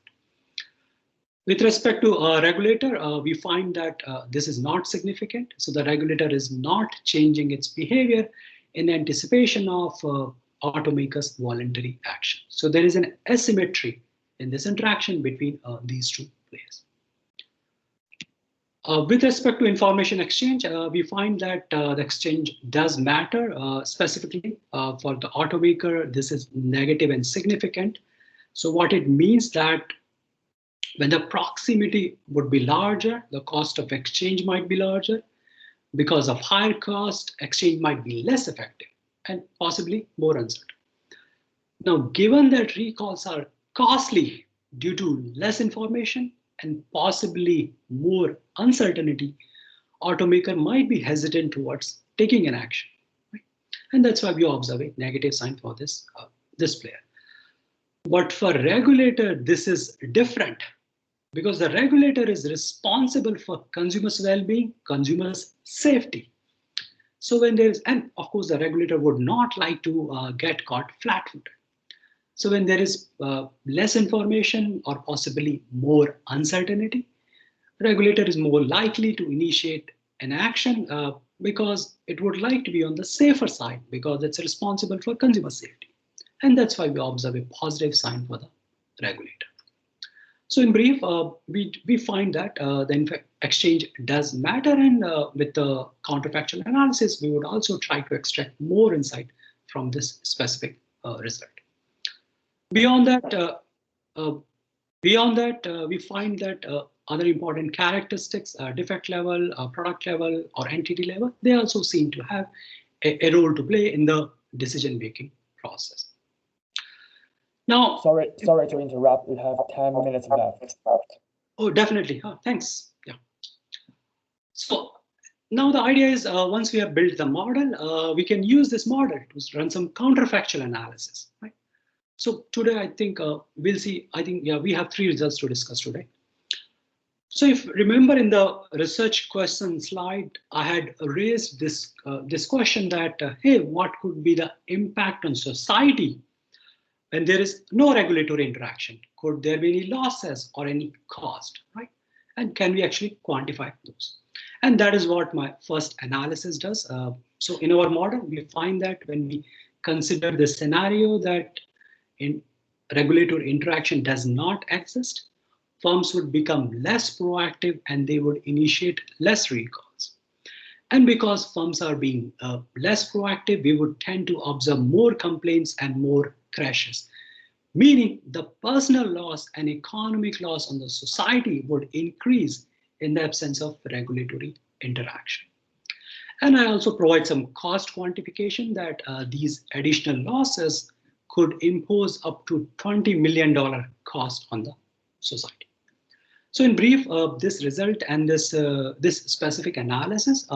With respect to a regulator, we find that this is not significant. So the regulator is not changing its behavior in anticipation of automakers' voluntary action. So there is an asymmetry in this interaction between these two players. With respect to information exchange, we find that the exchange does matter. Specifically for the automaker, this is negative and significant. So what it means that when the proximity would be larger, the cost of exchange might be larger. Because of higher cost, exchange might be less effective and possibly more uncertain. Now, given that recalls are costly due to less information and possibly more uncertainty, automaker might be hesitant towards taking an action. Right? And that's why we observe a negative sign for this player. But for regulator, this is different because the regulator is responsible for consumers' well-being, consumers' safety. So when there is, and of course the regulator would not like to get caught flat-footed. So when there is less information or possibly more uncertainty, regulator is more likely to initiate an action because it would like to be on the safer side because it's responsible for consumer safety. And that's why we observe a positive sign for the regulator. So in brief, we find that the exchange does matter, and with the counterfactual analysis, we would also try to extract more insight from this specific result. Beyond that, we find that other important characteristics, defect level, product level, or entity level, they also seem to have a role to play in the decision-making process. Now, sorry to interrupt. We have 10 minutes left. Oh, definitely. Thanks. Yeah. So now the idea is once we have built the model, we can use this model to run some counterfactual analysis, right? So today, I think we'll see. We have 3 results to discuss today. So if remember in the research question slide, I had raised this question that, hey, what could be the impact on society when there is no regulatory interaction? Could there be any losses or any cost, right? And can we actually quantify those? And that is what my first analysis does. So in our model, we find that when we consider the scenario that regulatory interaction does not exist, firms would become less proactive and they would initiate less recalls. And because firms are being less proactive, we would tend to observe more complaints and more crashes, meaning the personal loss and economic loss on the society would increase in the absence of regulatory interaction. And I also provide some cost quantification that these additional losses could impose up to $20 million cost on the society. So in brief, this result and this specific analysis,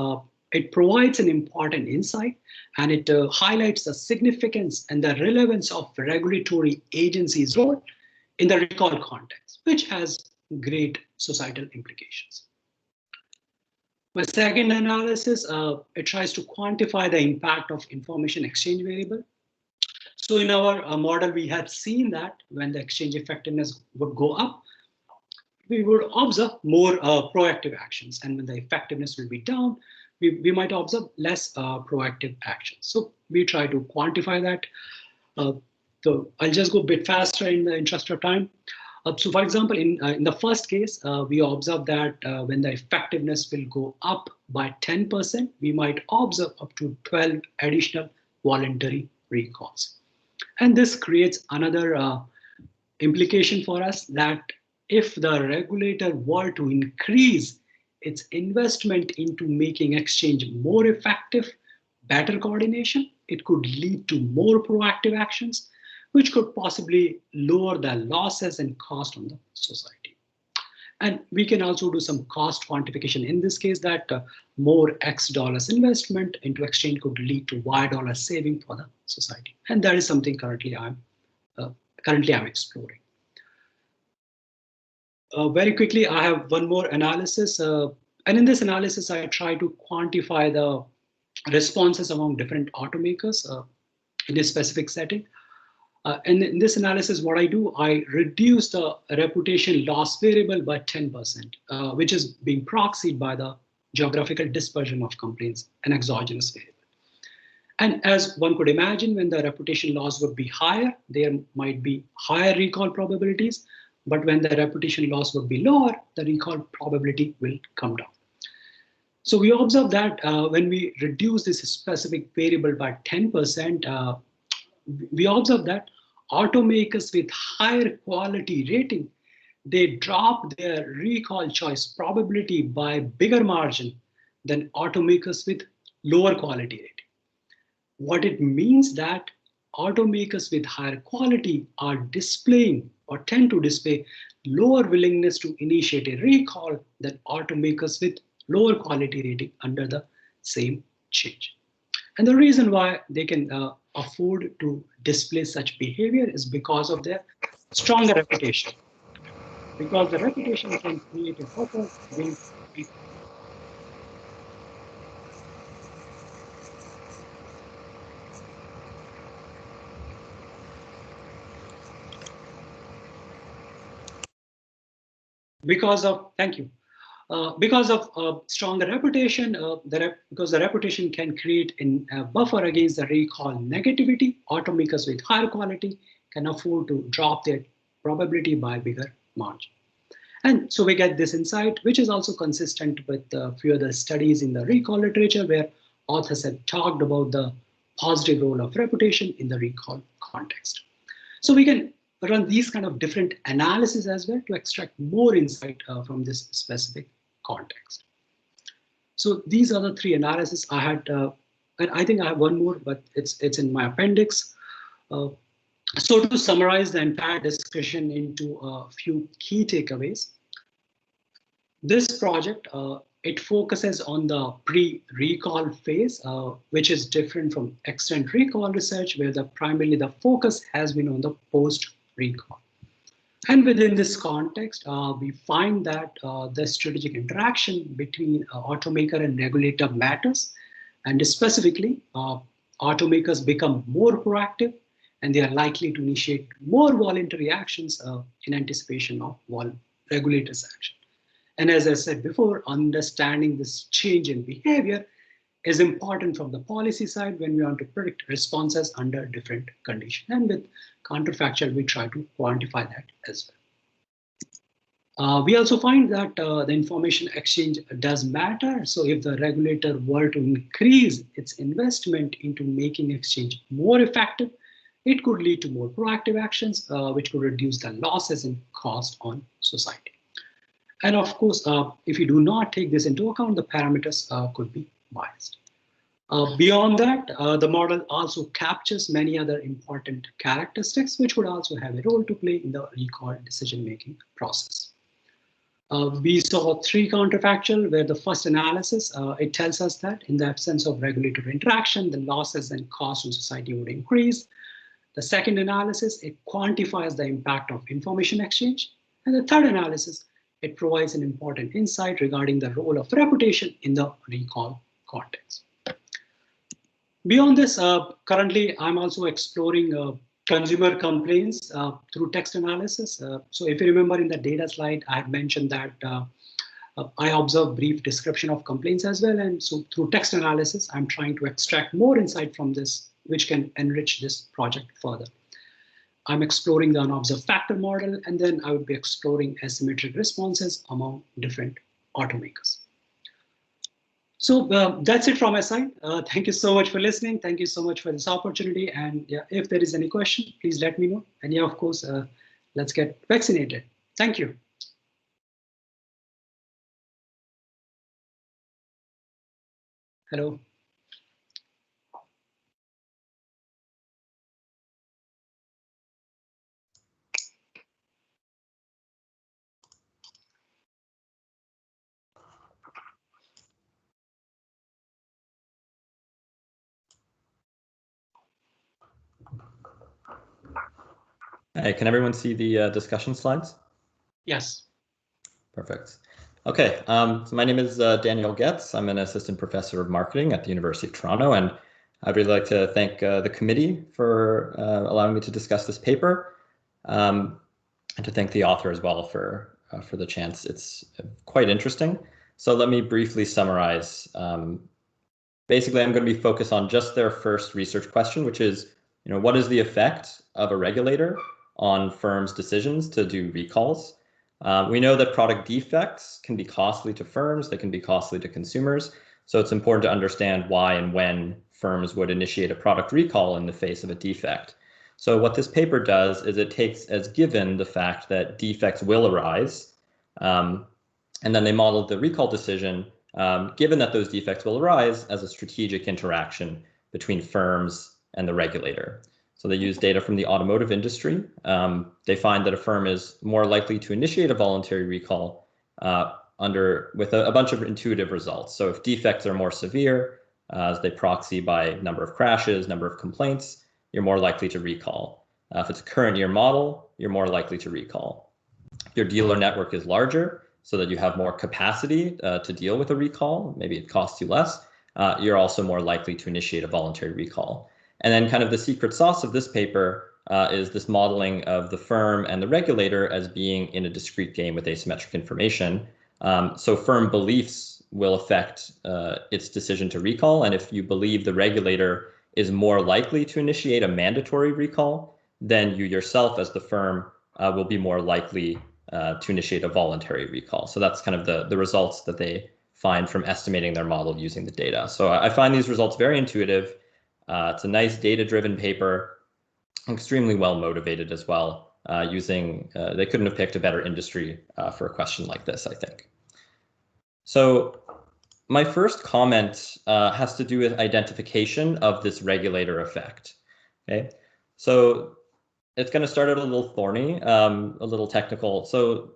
it provides an important insight, and it highlights the significance and the relevance of regulatory agencies' role in the recall context, which has great societal implications. My second analysis, it tries to quantify the impact of information exchange variable. So in our model, we had seen that when the exchange effectiveness would go up, we would observe more proactive actions, and when the effectiveness will be down, we might observe less proactive actions. So we try to quantify that. So I'll just go a bit faster in the interest of time. So for example, in the first case, we observe that when the effectiveness will go up by 10%, we might observe up to 12 additional voluntary recalls. And this creates another implication for us that if the regulator were to increase its investment into making exchange more effective, better coordination, it could lead to more proactive actions, which could possibly lower the losses and cost on the society. And we can also do some cost quantification in this case that more X dollars investment into exchange could lead to Y dollar saving for the society. And that is something currently I'm exploring. Very quickly, I have one more analysis. And in this analysis, I try to quantify the responses among different automakers in a specific setting. And in this analysis, what I do, I reduce the reputation loss variable by 10%, which is being proxied by the geographical dispersion of complaints, an exogenous variable. And as one could imagine, when the reputation loss would be higher, there might be higher recall probabilities. But when the reputation loss would be lower, the recall probability will come down. So we observe that when we reduce this specific variable by 10%, we observe that automakers with higher quality rating, they drop their recall choice probability by a bigger margin than automakers with lower quality rating. What it means that automakers with higher quality are displaying or tend to display lower willingness to initiate a recall than automakers with lower quality rating under the same change. And the reason why they can afford to display such behavior is because of their stronger reputation. Because the reputation can create a buffer against recall. because of, thank you, because of stronger reputation, because the reputation can create a buffer against the recall negativity, automakers with higher quality can afford to drop their probability by bigger margin. And so we get this insight, which is also consistent with a few other studies in the recall literature where authors have talked about the positive role of reputation in the recall context. So we can run these kind of different analyses as well to extract more insight from this specific context. So these are the three analyses I had, and I think I have one more, but it's in my appendix. So to summarize the entire discussion into a few key takeaways, this project, it focuses on the pre-recall phase, which is different from extent recall research, where primarily the focus has been on the post-recall. And within this context, we find that the strategic interaction between automaker and regulator matters, and specifically, automakers become more proactive, and they are likely to initiate more voluntary actions in anticipation of regulators' action. And as I said before, understanding this change in behavior is important from the policy side when we want to predict responses under different conditions. And with counterfactual, we try to quantify that as well. We also find that the information exchange does matter. So if the regulator were to increase its investment into making exchange more effective, it could lead to more proactive actions, which could reduce the losses and cost on society. And of course, if you do not take this into account, the parameters could be biased. Beyond that, the model also captures many other important characteristics, which would also have a role to play in the recall decision-making process. We saw three counterfactual, where the first analysis, it tells us that in the absence of regulatory interaction, the losses and costs on society would increase. The second analysis, it quantifies the impact of information exchange. And the third analysis, it provides an important insight regarding the role of reputation in the recall context. Beyond this, currently, I'm also exploring consumer complaints through text analysis. So if you remember in the data slide, I had mentioned that I observe brief description of complaints as well. And so through text analysis, I'm trying to extract more insight from this, which can enrich this project further. I'm exploring the unobserved factor model, and then I would be exploring asymmetric responses among different automakers. So that's it from my side. Thank you so much for listening. Thank you so much for this opportunity. And yeah, if there is any question, please let me know. And yeah, of course, let's get vaccinated. Thank you. Hello. Hey, can everyone see the discussion slides? Yes. Perfect. Okay, so my name is Daniel Getz. I'm an assistant professor of marketing at the University of Toronto, and I'd really like to thank the committee for allowing me to discuss this paper, and to thank the author as well for the chance. It's quite interesting. So let me briefly summarize. Basically, I'm going to be focused on just their first research question, which is, what is the effect of a regulator on firms' decisions to do recalls? We know that product defects can be costly to firms, they can be costly to consumers. So it's important to understand why and when firms would initiate a product recall in the face of a defect. So what this paper does is it takes as given the fact that defects will arise, and then they modeled the recall decision, given that those defects will arise, as a strategic interaction between firms and the regulator. So they use data from the automotive industry. They find that a firm is more likely to initiate a voluntary recall with a bunch of intuitive results. So if defects are more severe, as they proxy by number of crashes, number of complaints, you're more likely to recall. If it's a current year model, you're more likely to recall. If your dealer network is larger, so that you have more capacity to deal with a recall, maybe it costs you less, you're also more likely to initiate a voluntary recall. And then kind of the secret sauce of this paper is this modeling of the firm and the regulator as being in a discrete game with asymmetric information. So firm beliefs will affect its decision to recall. And if you believe the regulator is more likely to initiate a mandatory recall, then you yourself as the firm will be more likely to initiate a voluntary recall. So that's kind of the results that they find from estimating their model using the data. So I find these results very intuitive. It's a nice data-driven paper, extremely well motivated as well. They couldn't have picked a better industry for a question like this, I think. So my first comment has to do with identification of this regulator effect. Okay, so it's going to start out a little thorny, a little technical. So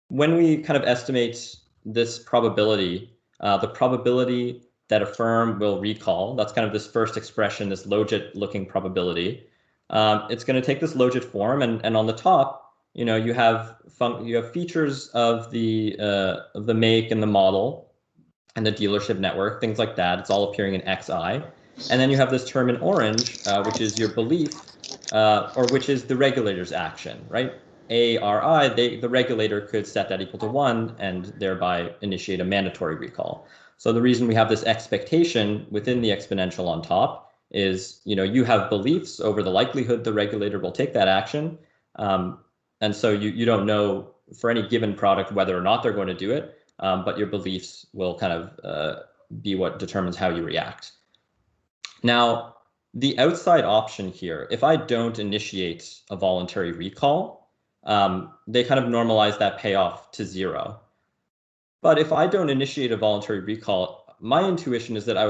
when we kind of estimate this probability, the probability that a firm will recall, that's kind of this first expression, this logit-looking probability. It's going to take this logit form, and on the top, you have features of the make and the model and the dealership network, things like that. It's all appearing in Xi, and then you have this term in orange, which is your belief, or which is the regulator's action, right? ARI, the regulator could set that equal to 1 and thereby initiate a mandatory recall. So the reason we have this expectation within the exponential on top is, you have beliefs over the likelihood the regulator will take that action. And so you don't know for any given product whether or not they're going to do it, but your beliefs will kind of be what determines how you react. Now, the outside option here, if I don't initiate a voluntary recall, they kind of normalize that payoff to 0. But if I don't initiate a voluntary recall, my intuition is that I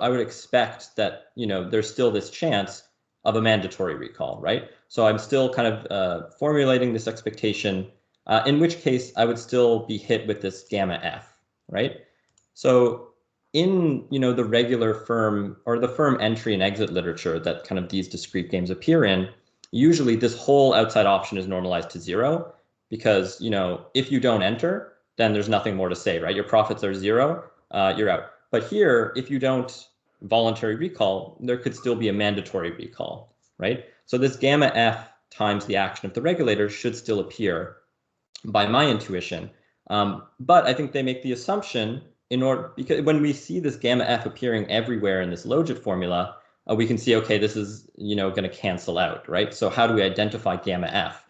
would expect that, there's still this chance of a mandatory recall, right? So I'm still kind of formulating this expectation, in which case I would still be hit with this gamma F, right? So in, the regular firm or the firm entry and exit literature that kind of these discrete games appear in, usually this whole outside option is normalized to 0 because, if you don't enter, then there's nothing more to say, right? Your profits are 0, you're out. But here, if you don't voluntary recall, there could still be a mandatory recall, right? So this gamma F times the action of the regulator should still appear by my intuition. But I think they make the assumption because when we see this gamma F appearing everywhere in this logit formula, we can see, okay, this is, going to cancel out, right? So how do we identify gamma F?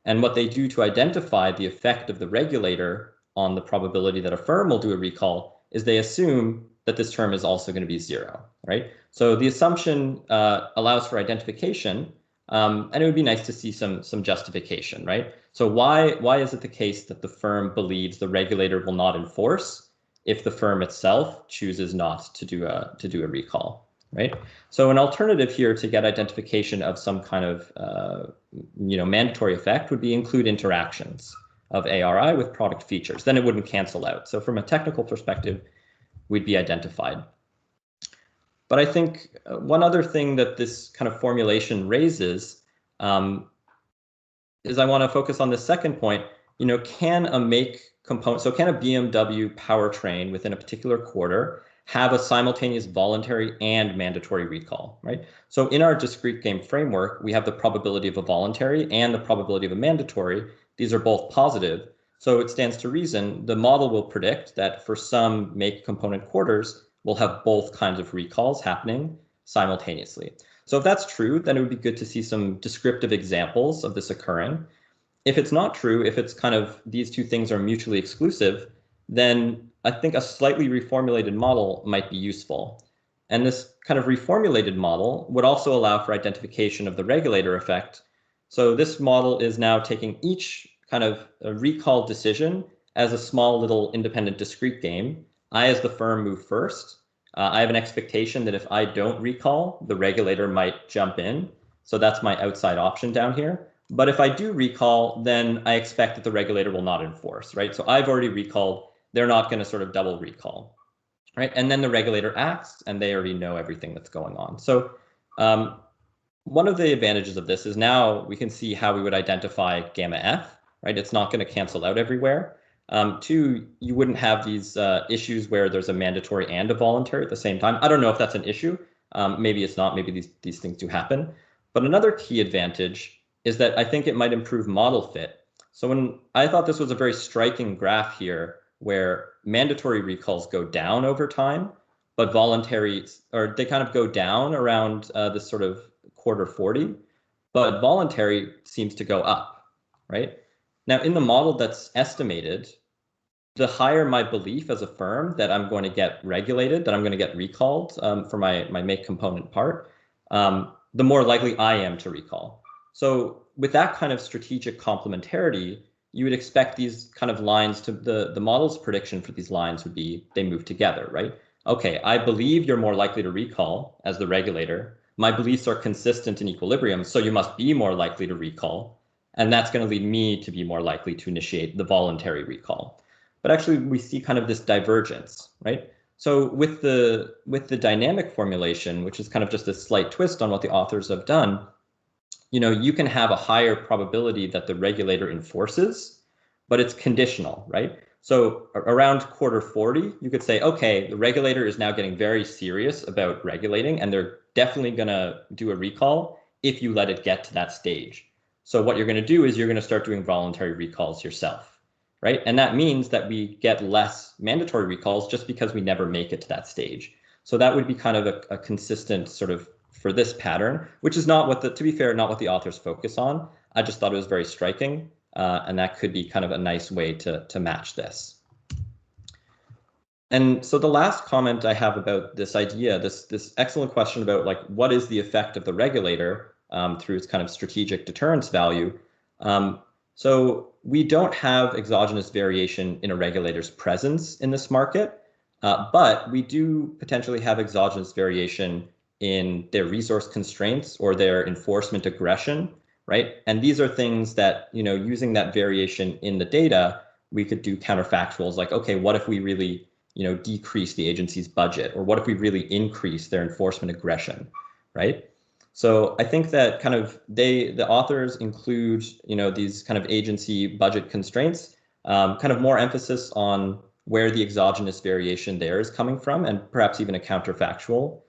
And what they do to identify the effect of the regulator on the probability that a firm will do a recall is they assume that this term is also going to be 0, right? So the assumption allows for identification, and it would be nice to see some justification, right? So why is it the case that the firm believes the regulator will not enforce if the firm itself chooses not to do a recall, right? So an alternative here to get identification of some kind of mandatory effect would be include interactions of ARI with product features. Then it wouldn't cancel out. So from a technical perspective, we'd be identified. But I think one other thing that this kind of formulation raises is I want to focus on the second point. Can a make component, so can a BMW powertrain within a particular quarter have a simultaneous voluntary and mandatory recall, right? So in our discrete game framework, we have the probability of a voluntary and the probability of a mandatory. These are both positive. So it stands to reason the model will predict that for some make component quarters, we'll have both kinds of recalls happening simultaneously. So if that's true, then it would be good to see some descriptive examples of this occurring. If it's not true, if it's kind of these two things are mutually exclusive, then I think a slightly reformulated model might be useful. And this kind of reformulated model would also allow for identification of the regulator effect. So this model is now taking each kind of a recall decision as a small little independent discrete game. I, as the firm, move first. I have an expectation that if I don't recall, the regulator might jump in. So that's my outside option down here. But if I do recall, then I expect that the regulator will not enforce, right? So I've already recalled. They're not going to sort of double recall, right? And then the regulator acts, and they already know everything that's going on. So one of the advantages of this is now we can see how we would identify gamma F, right? It's not going to cancel out everywhere. Two, you wouldn't have these issues where there's a mandatory and a voluntary at the same time. I don't know if that's an issue. Maybe it's not. Maybe these things do happen. But another key advantage is that I think it might improve model fit. So when I thought this was a very striking graph here, where mandatory recalls go down over time, but voluntary, or they kind of go down around this sort of quarter 40, but voluntary seems to go up, right? Now in the model that's estimated, the higher my belief as a firm that I'm going to get regulated, that I'm going to get recalled for my make component part, the more likely I am to recall. So with that kind of strategic complementarity, you would expect these kind of lines to, the model's prediction for these lines would be they move together, right? Okay, I believe you're more likely to recall as the regulator. My beliefs are consistent in equilibrium, so you must be more likely to recall. And that's going to lead me to be more likely to initiate the voluntary recall. But actually, we see kind of this divergence, right? So with the dynamic formulation, which is kind of just a slight twist on what the authors have done, you know, you can have a higher probability that the regulator enforces, but it's conditional, right? So around quarter 40, you could say, okay, the regulator is now getting very serious about regulating, and they're definitely going to do a recall if you let it get to that stage. So what you're going to do is you're going to start doing voluntary recalls yourself, right? And that means that we get less mandatory recalls just because we never make it to that stage. So that would be kind of a consistent sort of for this pattern, which is not what the, to be fair, not what the authors focus on. I just thought it was very striking, and that could be kind of a nice way to match this. And so the last comment I have about this idea, this excellent question about like, what is the effect of the regulator through its kind of strategic deterrence value? So we don't have exogenous variation in a regulator's presence in this market, but we do potentially have exogenous variation in their resource constraints or their enforcement aggression, right? And these are things that, you know, using that variation in the data, we could do counterfactuals like, okay, what if we really, you know, decrease the agency's budget? Or what if we really increase their enforcement aggression, right? So I think that kind of the authors include, you know, these kind of agency budget constraints, kind of more emphasis on where the exogenous variation there is coming from, and perhaps even a counterfactual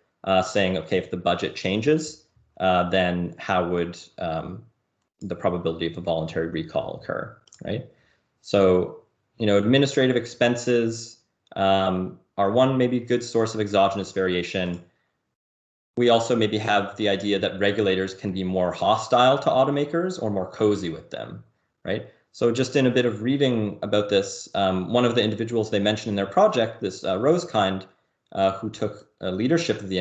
saying, okay, if the budget changes, then how would the probability of a voluntary recall occur, right? So, you know, administrative expenses are one maybe good source of exogenous variation. We also maybe have the idea that regulators can be more hostile to automakers or more cozy with them, right? So just in a bit of reading about this, one of the individuals they mentioned in their project, this Rosekind, who took leadership of the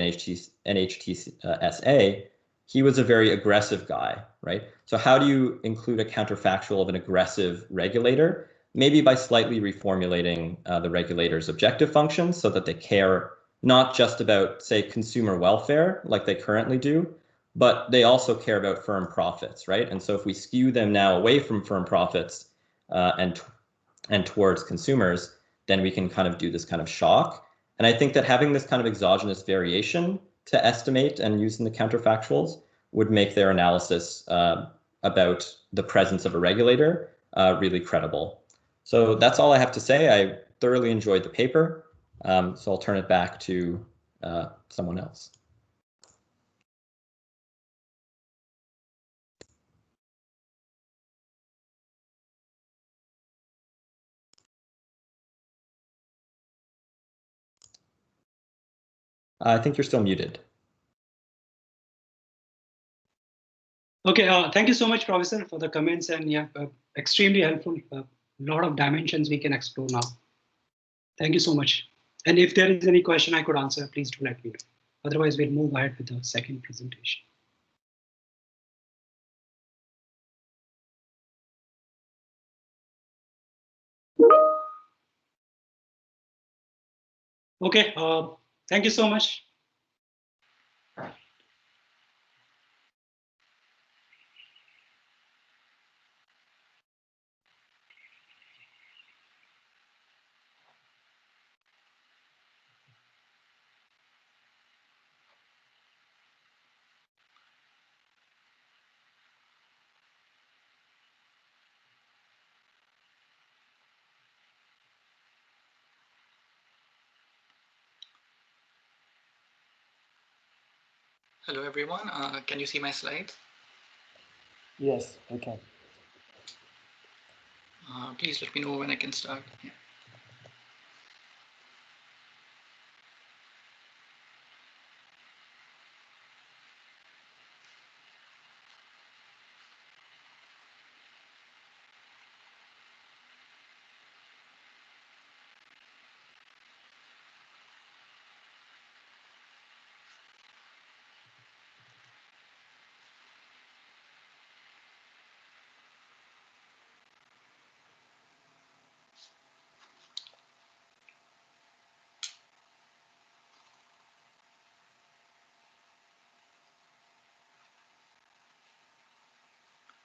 NHTSA, he was a very aggressive guy, right? So how do you include a counterfactual of an aggressive regulator? Maybe by slightly reformulating the regulator's objective functions so that they care not just about, say, consumer welfare like they currently do, but they also care about firm profits, right? And so if we skew them now away from firm profits and towards consumers, then we can kind of do this kind of shock. And I think that having this kind of exogenous variation to estimate and use in the counterfactuals would make their analysis about the presence of a regulator really credible. So that's all I have to say. I thoroughly enjoyed the paper. So I'll turn it back to someone else. I think you're still muted. Okay, thank you so much, Professor, for the comments, and yeah, extremely helpful. A lot of dimensions we can explore now. Thank you so much. And if there is any question I could answer, please do let me know. Otherwise, we'll move ahead with the second presentation. Okay, thank you so much. Hello, everyone. Can you see my slides? Yes, we can. Please let me know when I can start. Yeah.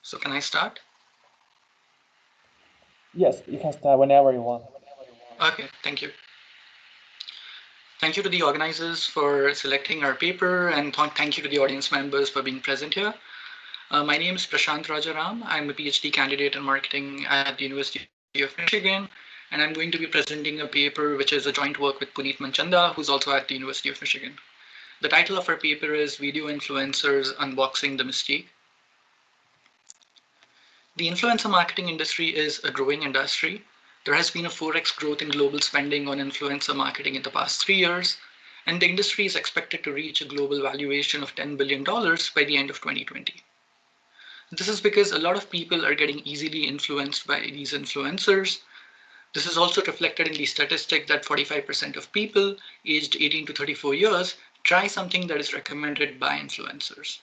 So can I start? Yes, you can start whenever you want. Okay, thank you. Thank you to the organizers for selecting our paper, and thank you to the audience members for being present here. My name is Prashant Rajaram. I'm a PhD candidate in marketing at the University of Michigan, and I'm going to be presenting a paper which is a joint work with Puneet Manchanda, who's also at the University of Michigan. The title of our paper is Video Influencers Unboxing the Mystique. The influencer marketing industry is a growing industry. There has been a 4x growth in global spending on influencer marketing in the past 3 years, and the industry is expected to reach a global valuation of $10 billion by the end of 2020. This is because a lot of people are getting easily influenced by these influencers. This is also reflected in the statistic that 45% of people aged 18 to 34 years try something that is recommended by influencers.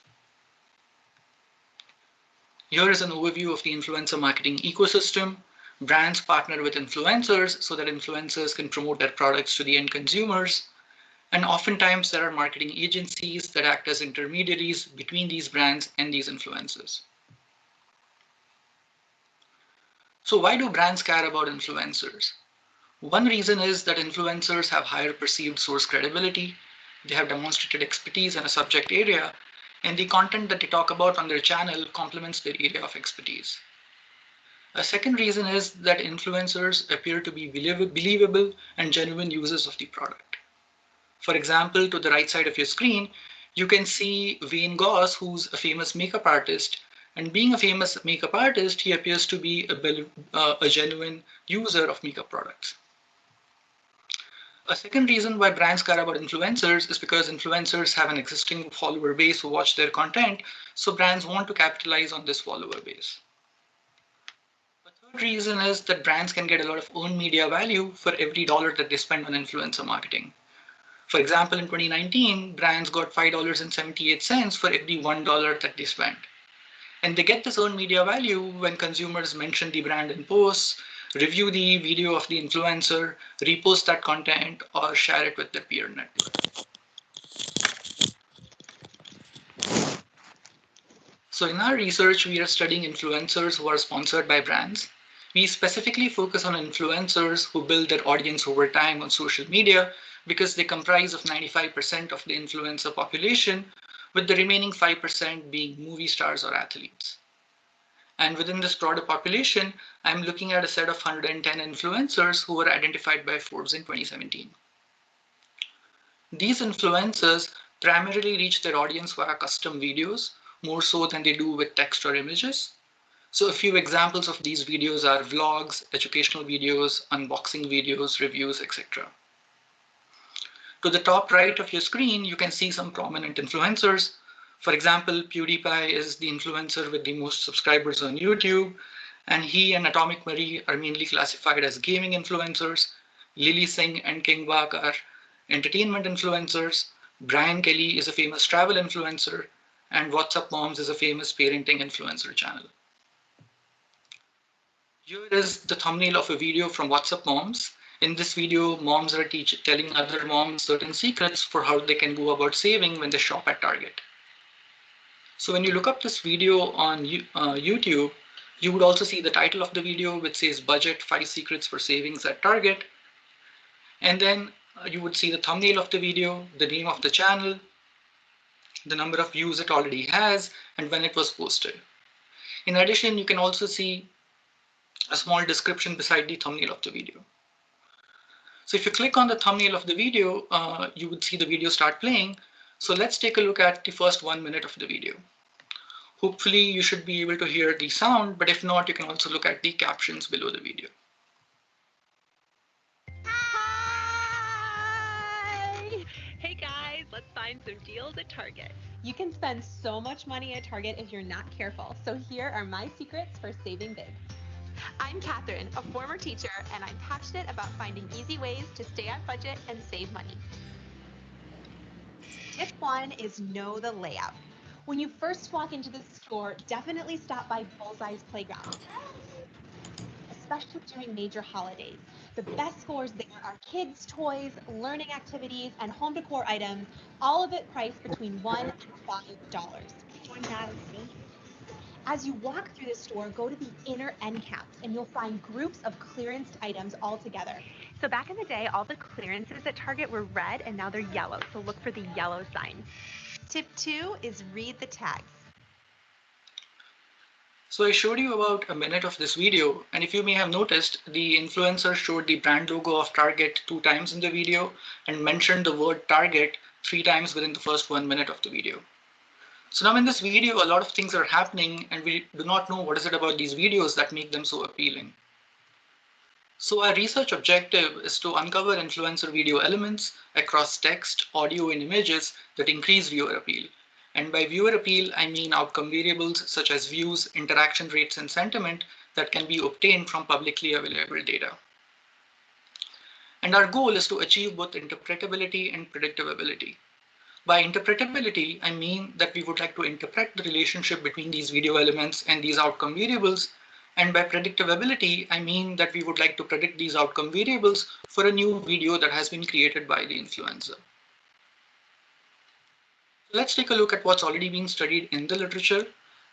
Here is an overview of the influencer marketing ecosystem. Brands partner with influencers so that influencers can promote their products to the end consumers. And oftentimes there are marketing agencies that act as intermediaries between these brands and these influencers. So why do brands care about influencers? One reason is that influencers have higher perceived source credibility. They have demonstrated expertise in a subject area, and the content that they talk about on their channel complements their area of expertise. A second reason is that influencers appear to be believable and genuine users of the product. For example, to the right side of your screen, you can see Wayne Goss, who's a famous makeup artist. And being a famous makeup artist, he appears to be a genuine user of makeup products. A second reason why brands care about influencers is because influencers have an existing follower base who watch their content, so brands want to capitalize on this follower base. A third reason is that brands can get a lot of earned media value for every dollar that they spend on influencer marketing. For example, in 2019, brands got $5.78 for every $1 that they spent. And they get this earned media value when consumers mention the brand in posts, review the video of the influencer, repost that content, or share it with their peer network. So in our research, we are studying influencers who are sponsored by brands. We specifically focus on influencers who build their audience over time on social media because they comprise of 95% of the influencer population, with the remaining 5% being movie stars or athletes. And within this broader population, I'm looking at a set of 110 influencers who were identified by Forbes in 2017. These influencers primarily reach their audience via custom videos, more so than they do with text or images. So a few examples of these videos are vlogs, educational videos, unboxing videos, reviews, etc. To the top right of your screen, you can see some prominent influencers. For example, PewDiePie is the influencer with the most subscribers on YouTube, and he and Atomic Marie are mainly classified as gaming influencers. Lily Singh and King Bak are entertainment influencers. Brian Kelly is a famous travel influencer, and WhatsApp Moms is a famous parenting influencer channel. Here is the thumbnail of a video from WhatsApp Moms. In this video, moms are telling other moms certain secrets for how they can go about saving when they shop at Target. So when you look up this video on YouTube, you would also see the title of the video, which says Budget 5 Secrets for Savings at Target. And then you would see the thumbnail of the video, the name of the channel, the number of views it already has, and when it was posted. In addition, you can also see a small description beside the thumbnail of the video. So if you click on the thumbnail of the video, you would see the video start playing. So let's take a look at the first 1 minute of the video. Hopefully you should be able to hear the sound, but if not, you can also look at the captions below the video. Hi! Hey guys, let's find some deals at Target. You can spend so much money at Target if you're not careful, so here are my secrets for saving big. I'm Catherine, a former teacher, and I'm passionate about finding easy ways to stay on budget and save money. Tip 1 is know the layout. When you first walk into the store, definitely stop by Bullseye's Playground, especially during major holidays. The best scores there are kids' toys, learning activities, and home decor items, all of it priced between $1 and $5. As you walk through the store, go to the inner end caps and you'll find groups of clearanced items all together. So back in the day, all the clearances at Target were red and now they're yellow, so look for the yellow sign. Tip 2 is read the tags. So I showed you about a minute of this video, and if you may have noticed, the influencer showed the brand logo of Target 2 times in the video and mentioned the word Target 3 times within the first 1 minute of the video. So now in this video, a lot of things are happening and we do not know what is it about these videos that make them so appealing. So our research objective is to uncover influencer video elements across text, audio, and images that increase viewer appeal. And by viewer appeal, I mean outcome variables such as views, interaction rates, and sentiment that can be obtained from publicly available data. And our goal is to achieve both interpretability and predictability. By interpretability, I mean that we would like to interpret the relationship between these video elements and these outcome variables. And by predictability, I mean that we would like to predict these outcome variables for a new video that has been created by the influencer. Let's take a look at what's already been studied in the literature.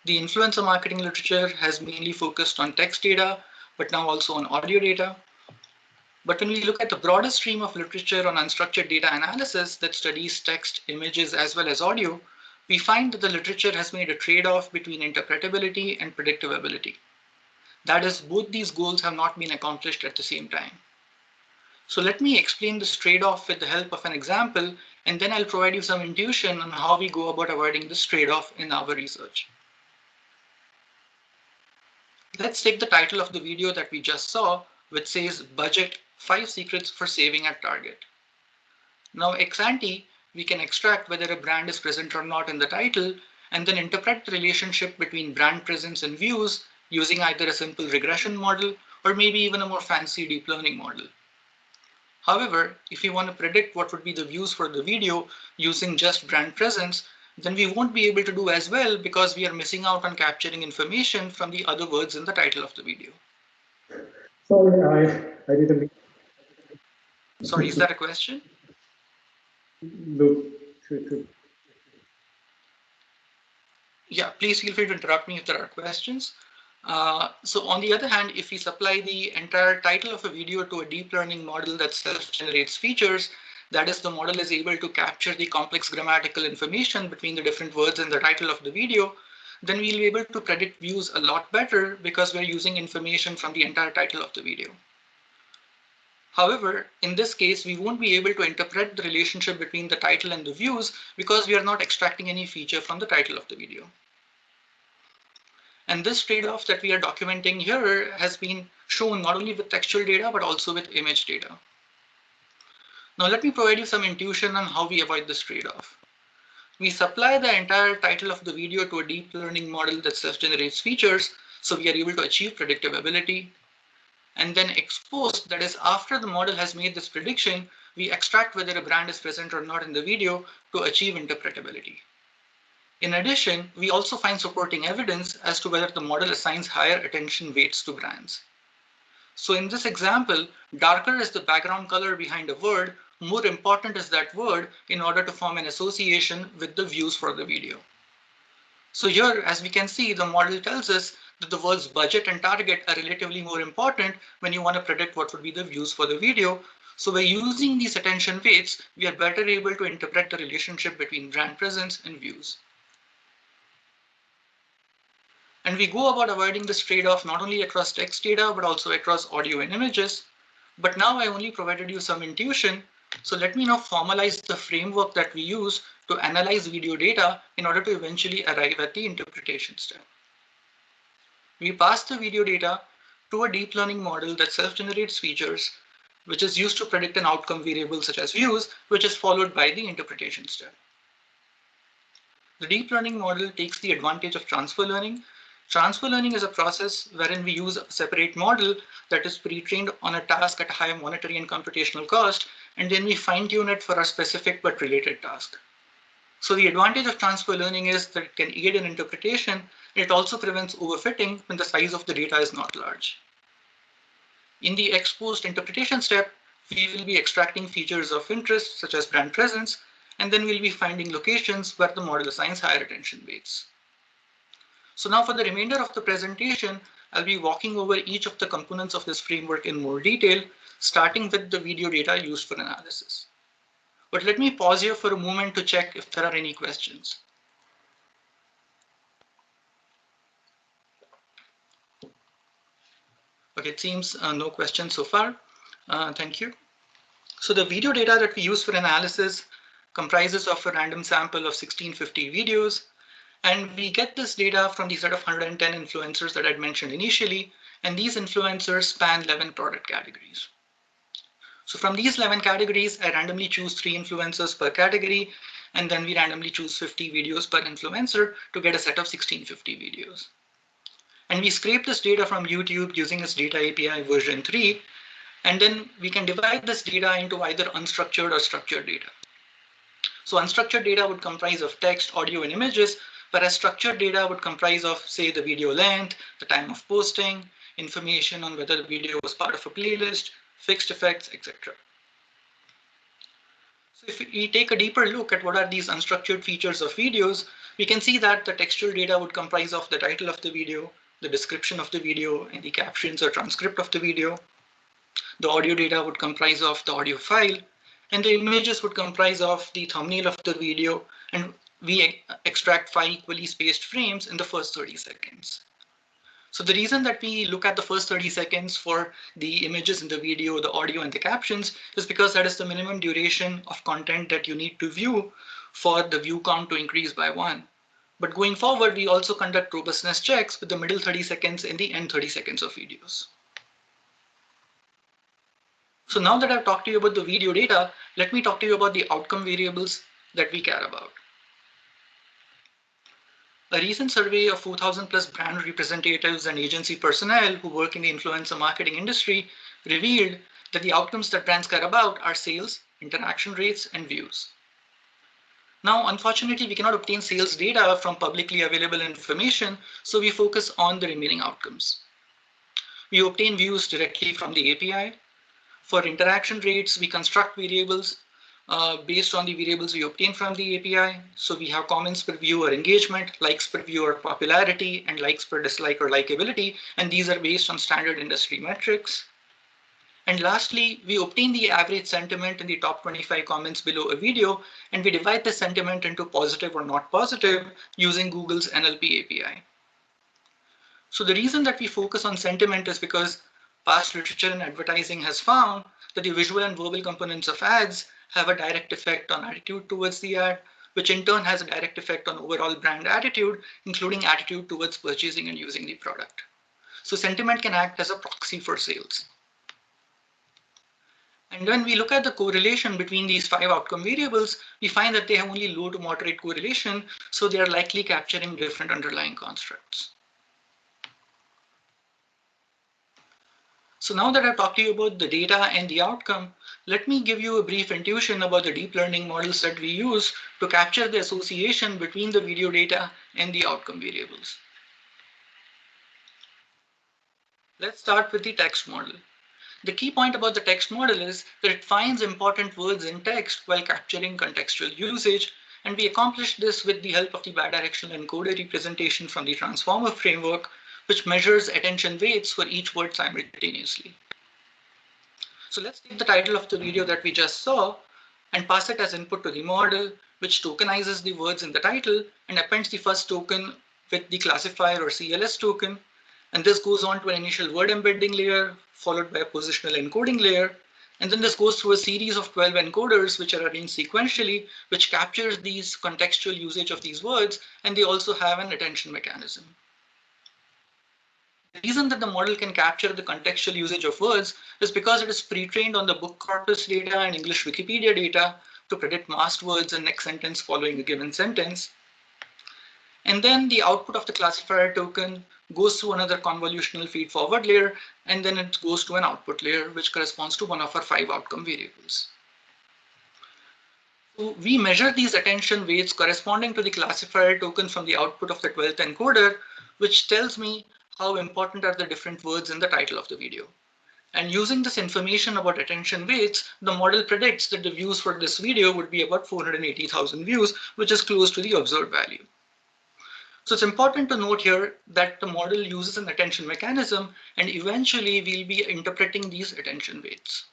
The influencer marketing literature has mainly focused on text data, but now also on audio data. But when we look at the broader stream of literature on unstructured data analysis that studies text, images, as well as audio, we find that the literature has made a trade-off between interpretability and predictability. That is, both these goals have not been accomplished at the same time. So let me explain this trade-off with the help of an example, and then I'll provide you some intuition on how we go about avoiding this trade-off in our research. Let's take the title of the video that we just saw, which says Budget 5 Secrets for Saving at Target. Now ex ante, we can extract whether a brand is present or not in the title, and then interpret the relationship between brand presence and views using either a simple regression model or maybe even a more fancy deep learning model. However, if we want to predict what would be the views for the video using just brand presence, then we won't be able to do as well because we are missing out on capturing information from the other words in the title of the video. Sorry, I didn't. Sorry, is that a question? No. Yeah, please feel free to interrupt me if there are questions. So on the other hand, if we supply the entire title of a video to a deep learning model that self-generates features, that is, the model is able to capture the complex grammatical information between the different words in the title of the video, then we'll be able to predict views a lot better because we're using information from the entire title of the video. However, in this case, we won't be able to interpret the relationship between the title and the views because we are not extracting any feature from the title of the video. And this trade-off that we are documenting here has been shown not only with textual data, but also with image data. Now let me provide you some intuition on how we avoid this trade-off. We supply the entire title of the video to a deep learning model that self-generates features, so we are able to achieve predictability. And then ex post, that is, after the model has made this prediction, we extract whether a brand is present or not in the video to achieve interpretability. In addition, we also find supporting evidence as to whether the model assigns higher attention weights to brands. So in this example, darker is the background color behind a word, more important is that word in order to form an association with the views for the video. So here, as we can see, the model tells us that the words budget and target are relatively more important when you want to predict what would be the views for the video. So by using these attention weights, we are better able to interpret the relationship between brand presence and views. And we go about avoiding this trade-off not only across text data, but also across audio and images. But now I only provided you some intuition. So let me now formalize the framework that we use to analyze video data in order to eventually arrive at the interpretation step. We pass the video data to a deep learning model that self-generates features, which is used to predict an outcome variable such as views, which is followed by the interpretation step. The deep learning model takes the advantage of transfer learning. Transfer learning is a process wherein we use a separate model that is pre-trained on a task at a high monetary and computational cost, and then we fine-tune it for a specific but related task. So the advantage of transfer learning is that it can aid in interpretation, and it also prevents overfitting when the size of the data is not large. In the ex-post interpretation step, we will be extracting features of interest, such as brand presence, and then we'll be finding locations where the model assigns higher attention weights. So now for the remainder of the presentation, I'll be walking over each of the components of this framework in more detail, starting with the video data used for analysis. But let me pause here for a moment to check if there are any questions. Okay, it seems no questions so far. Thank you. So the video data that we use for analysis comprises of a random sample of 1650 videos. And we get this data from the set of 110 influencers that I'd mentioned initially. And these influencers span 11 product categories. So from these 11 categories, I randomly choose 3 influencers per category. And then we randomly choose 50 videos per influencer to get a set of 1650 videos. And we scrape this data from YouTube using its data API version 3. And then we can divide this data into either unstructured or structured data. So unstructured data would comprise of text, audio, and images, whereas structured data would comprise of, say, the video length, the time of posting, information on whether the video was part of a playlist, fixed effects, etc. So if we take a deeper look at what are these unstructured features of videos, we can see that the textual data would comprise of the title of the video, the description of the video, and the captions or transcript of the video. The audio data would comprise of the audio file, and the images would comprise of the thumbnail of the video, and we extract 5 equally spaced frames in the first 30 seconds. So the reason that we look at the first 30 seconds for the images in the video, the audio, and the captions is because that is the minimum duration of content that you need to view for the view count to increase by 1. But going forward, we also conduct robustness checks with the middle 30 seconds and the end 30 seconds of videos. So now that I've talked to you about the video data, let me talk to you about the outcome variables that we care about. A recent survey of 4,000 plus brand representatives and agency personnel who work in the influencer marketing industry revealed that the outcomes that brands care about are sales, interaction rates, and views. Now, unfortunately, we cannot obtain sales data from publicly available information, so we focus on the remaining outcomes. We obtain views directly from the API. For interaction rates, we construct variables based on the variables we obtain from the API. So we have comments per view or engagement, likes per view or popularity, and likes per dislike or likability. And these are based on standard industry metrics. And lastly, we obtain the average sentiment in the top 25 comments below a video, and we divide the sentiment into positive or not positive using Google's NLP API. So the reason that we focus on sentiment is because past literature in advertising has found that the visual and verbal components of ads have a direct effect on attitude towards the ad, which in turn has a direct effect on overall brand attitude, including attitude towards purchasing and using the product. So sentiment can act as a proxy for sales. And when we look at the correlation between these 5 outcome variables, we find that they have only low to moderate correlation, so they are likely capturing different underlying constructs. So now that I've talked to you about the data and the outcome, let me give you a brief intuition about the deep learning models that we use to capture the association between the video data and the outcome variables. Let's start with the text model. The key point about the text model is that it finds important words in text while capturing contextual usage, and we accomplish this with the help of the bidirectional encoder representation from the transformer framework, which measures attention weights for each word simultaneously. So let's take the title of the video that we just saw and pass it as input to the model, which tokenizes the words in the title and appends the first token with the classifier or CLS token. And this goes on to an initial word embedding layer, followed by a positional encoding layer. And then this goes through a series of 12 encoders, which are arranged sequentially, which captures these contextual usage of these words, and they also have an attention mechanism. The reason that the model can capture the contextual usage of words is because it is pre-trained on the book corpus data and English Wikipedia data to predict masked words and next sentence following a given sentence. And then the output of the classifier token goes through another convolutional feed-forward layer, and then it goes to an output layer, which corresponds to one of our 5 outcome variables. So we measure these attention weights corresponding to the classifier token from the output of the 12th encoder, which tells me how important are the different words in the title of the video. And using this information about attention weights, the model predicts that the views for this video would be about 480,000 views, which is close to the observed value. So it's important to note here that the model uses an attention mechanism, and eventually we'll be interpreting these attention weights.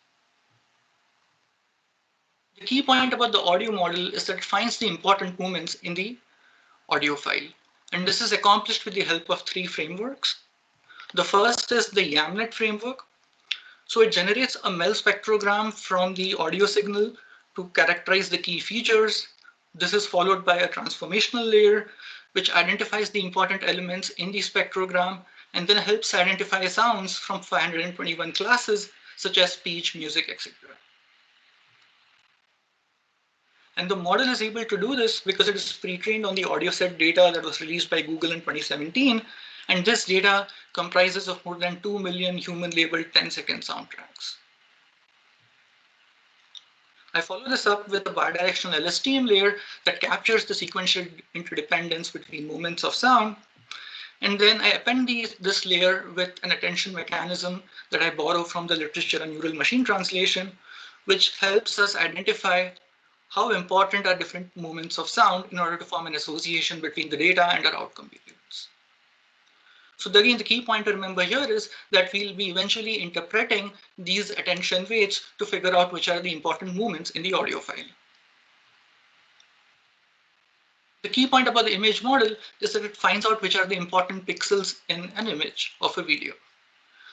The key point about the audio model is that it finds the important moments in the audio file. And this is accomplished with the help of 3 frameworks. The first is the YAMLet framework. So it generates a MEL spectrogram from the audio signal to characterize the key features. This is followed by a transformational layer, which identifies the important elements in the spectrogram and then helps identify sounds from 521 classes, such as speech, music, etc. And the model is able to do this because it is pre-trained on the audio set data that was released by Google in 2017. And this data comprises of more than 2 million human-labeled 10-second soundtracks. I follow this up with a bidirectional LSTM layer that captures the sequential interdependence between moments of sound. And then I append this layer with an attention mechanism that I borrow from the literature on neural machine translation, which helps us identify how important are different moments of sound in order to form an association between the data and our outcome variables. So again, the key point to remember here is that we'll be eventually interpreting these attention weights to figure out which are the important movements in the audio file. The key point about the image model is that it finds out which are the important pixels in an image of a video.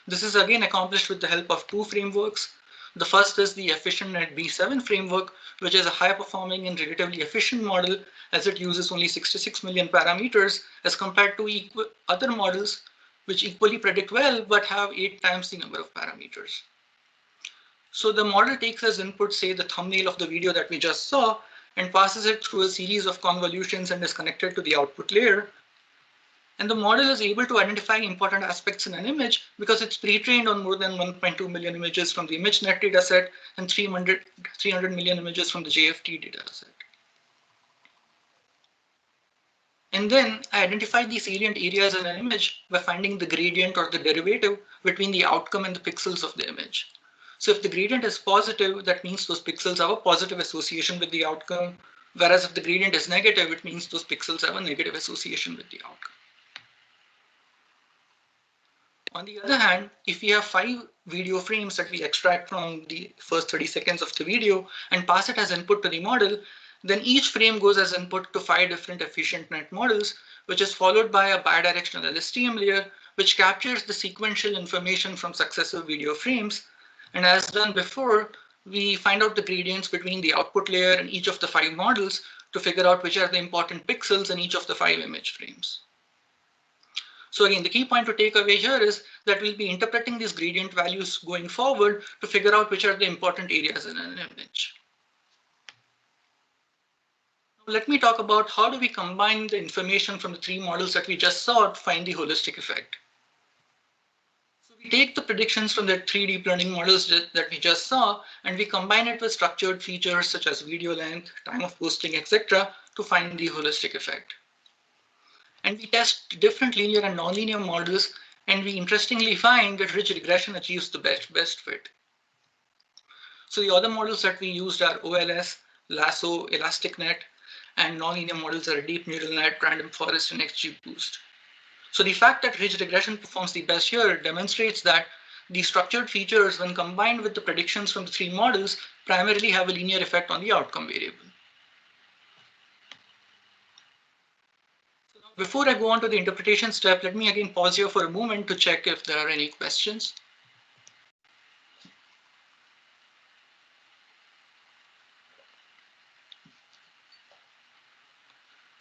This is again accomplished with the help of 2 frameworks. The first is the EfficientNet B7 framework, which is a high-performing and relatively efficient model as it uses only 66 million parameters as compared to other models which equally predict well but have 8 times the number of parameters. So the model takes as input, say, the thumbnail of the video that we just saw and passes it through a series of convolutions and is connected to the output layer. And the model is able to identify important aspects in an image because it's pre-trained on more than 1.2 million images from the ImageNet dataset and 300 million images from the JFT dataset. And then I identify the salient areas in an image by finding the gradient or the derivative between the outcome and the pixels of the image. So if the gradient is positive, that means those pixels have a positive association with the outcome, whereas if the gradient is negative, it means those pixels have a negative association with the outcome. On the other hand, if we have 5 video frames that we extract from the first 30 seconds of the video and pass it as input to the model, then each frame goes as input to 5 different EfficientNet models, which is followed by a bidirectional LSTM layer, which captures the sequential information from successive video frames. And as done before, we find out the gradients between the output layer and each of the 5 models to figure out which are the important pixels in each of the 5 image frames. So again, the key point to take away here is that we'll be interpreting these gradient values going forward to figure out which are the important areas in an image. Now, let me talk about how do we combine the information from the 3 models that we just saw to find the holistic effect. So we take the predictions from the 3 deep learning models that we just saw, and we combine it with structured features such as video length, time of posting, etc. to find the holistic effect. And we test different linear and nonlinear models, and we interestingly find that rich regression achieves the best fit. So the other models that we used are OLS, Lasso, ElasticNet, and nonlinear models are deep neural net, random forest, and XGBoost. So the fact that rich regression performs the best here demonstrates that the structured features, when combined with the predictions from the 3 models, primarily have a linear effect on the outcome variable. Before I go on to the interpretation step, let me again pause here for a moment to check if there are any questions.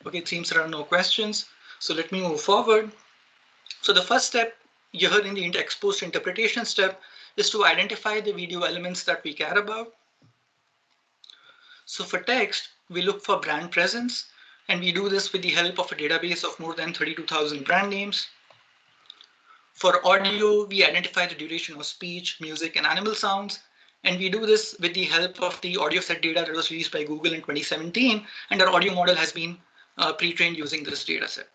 Okay, it seems there are no questions. So let me move forward. So the first step here in the ex-post interpretation step is to identify the video elements that we care about. So for text, we look for brand presence, and we do this with the help of a database of more than 32,000 brand names. For audio, we identify the duration of speech, music, and animal sounds. And we do this with the help of the audio set data that was released by Google in 2017. And our audio model has been pre-trained using this data set.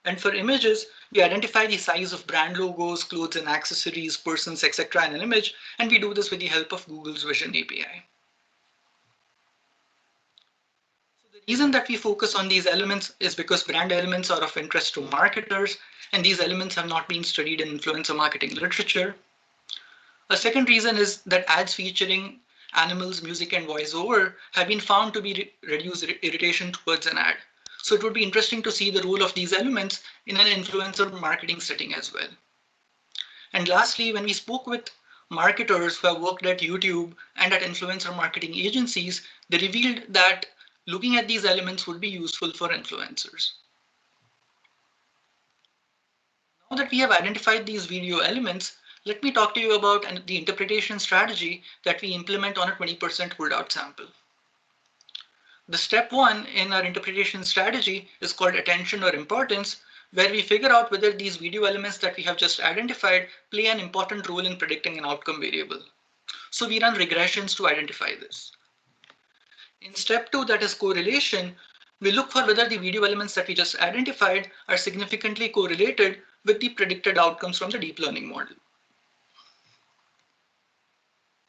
And for images, we identify the size of brand logos, clothes and accessories, persons, etc. in an image. And we do this with the help of Google's Vision API. The reason that we focus on these elements is because brand elements are of interest to marketers, and these elements have not been studied in influencer marketing literature. A second reason is that ads featuring animals, music, and voiceover have been found to reduce irritation towards an ad. So it would be interesting to see the role of these elements in an influencer marketing setting as well. And lastly, when we spoke with marketers who have worked at YouTube and at influencer marketing agencies, they revealed that looking at these elements would be useful for influencers. Now that we have identified these video elements, let me talk to you about the interpretation strategy that we implement on a 20% pulled-out sample. The step one in our interpretation strategy is called attention or importance, where we figure out whether these video elements that we have just identified play an important role in predicting an outcome variable. So we run regressions to identify this. In step two, that is correlation, we look for whether the video elements that we just identified are significantly correlated with the predicted outcomes from the deep learning model.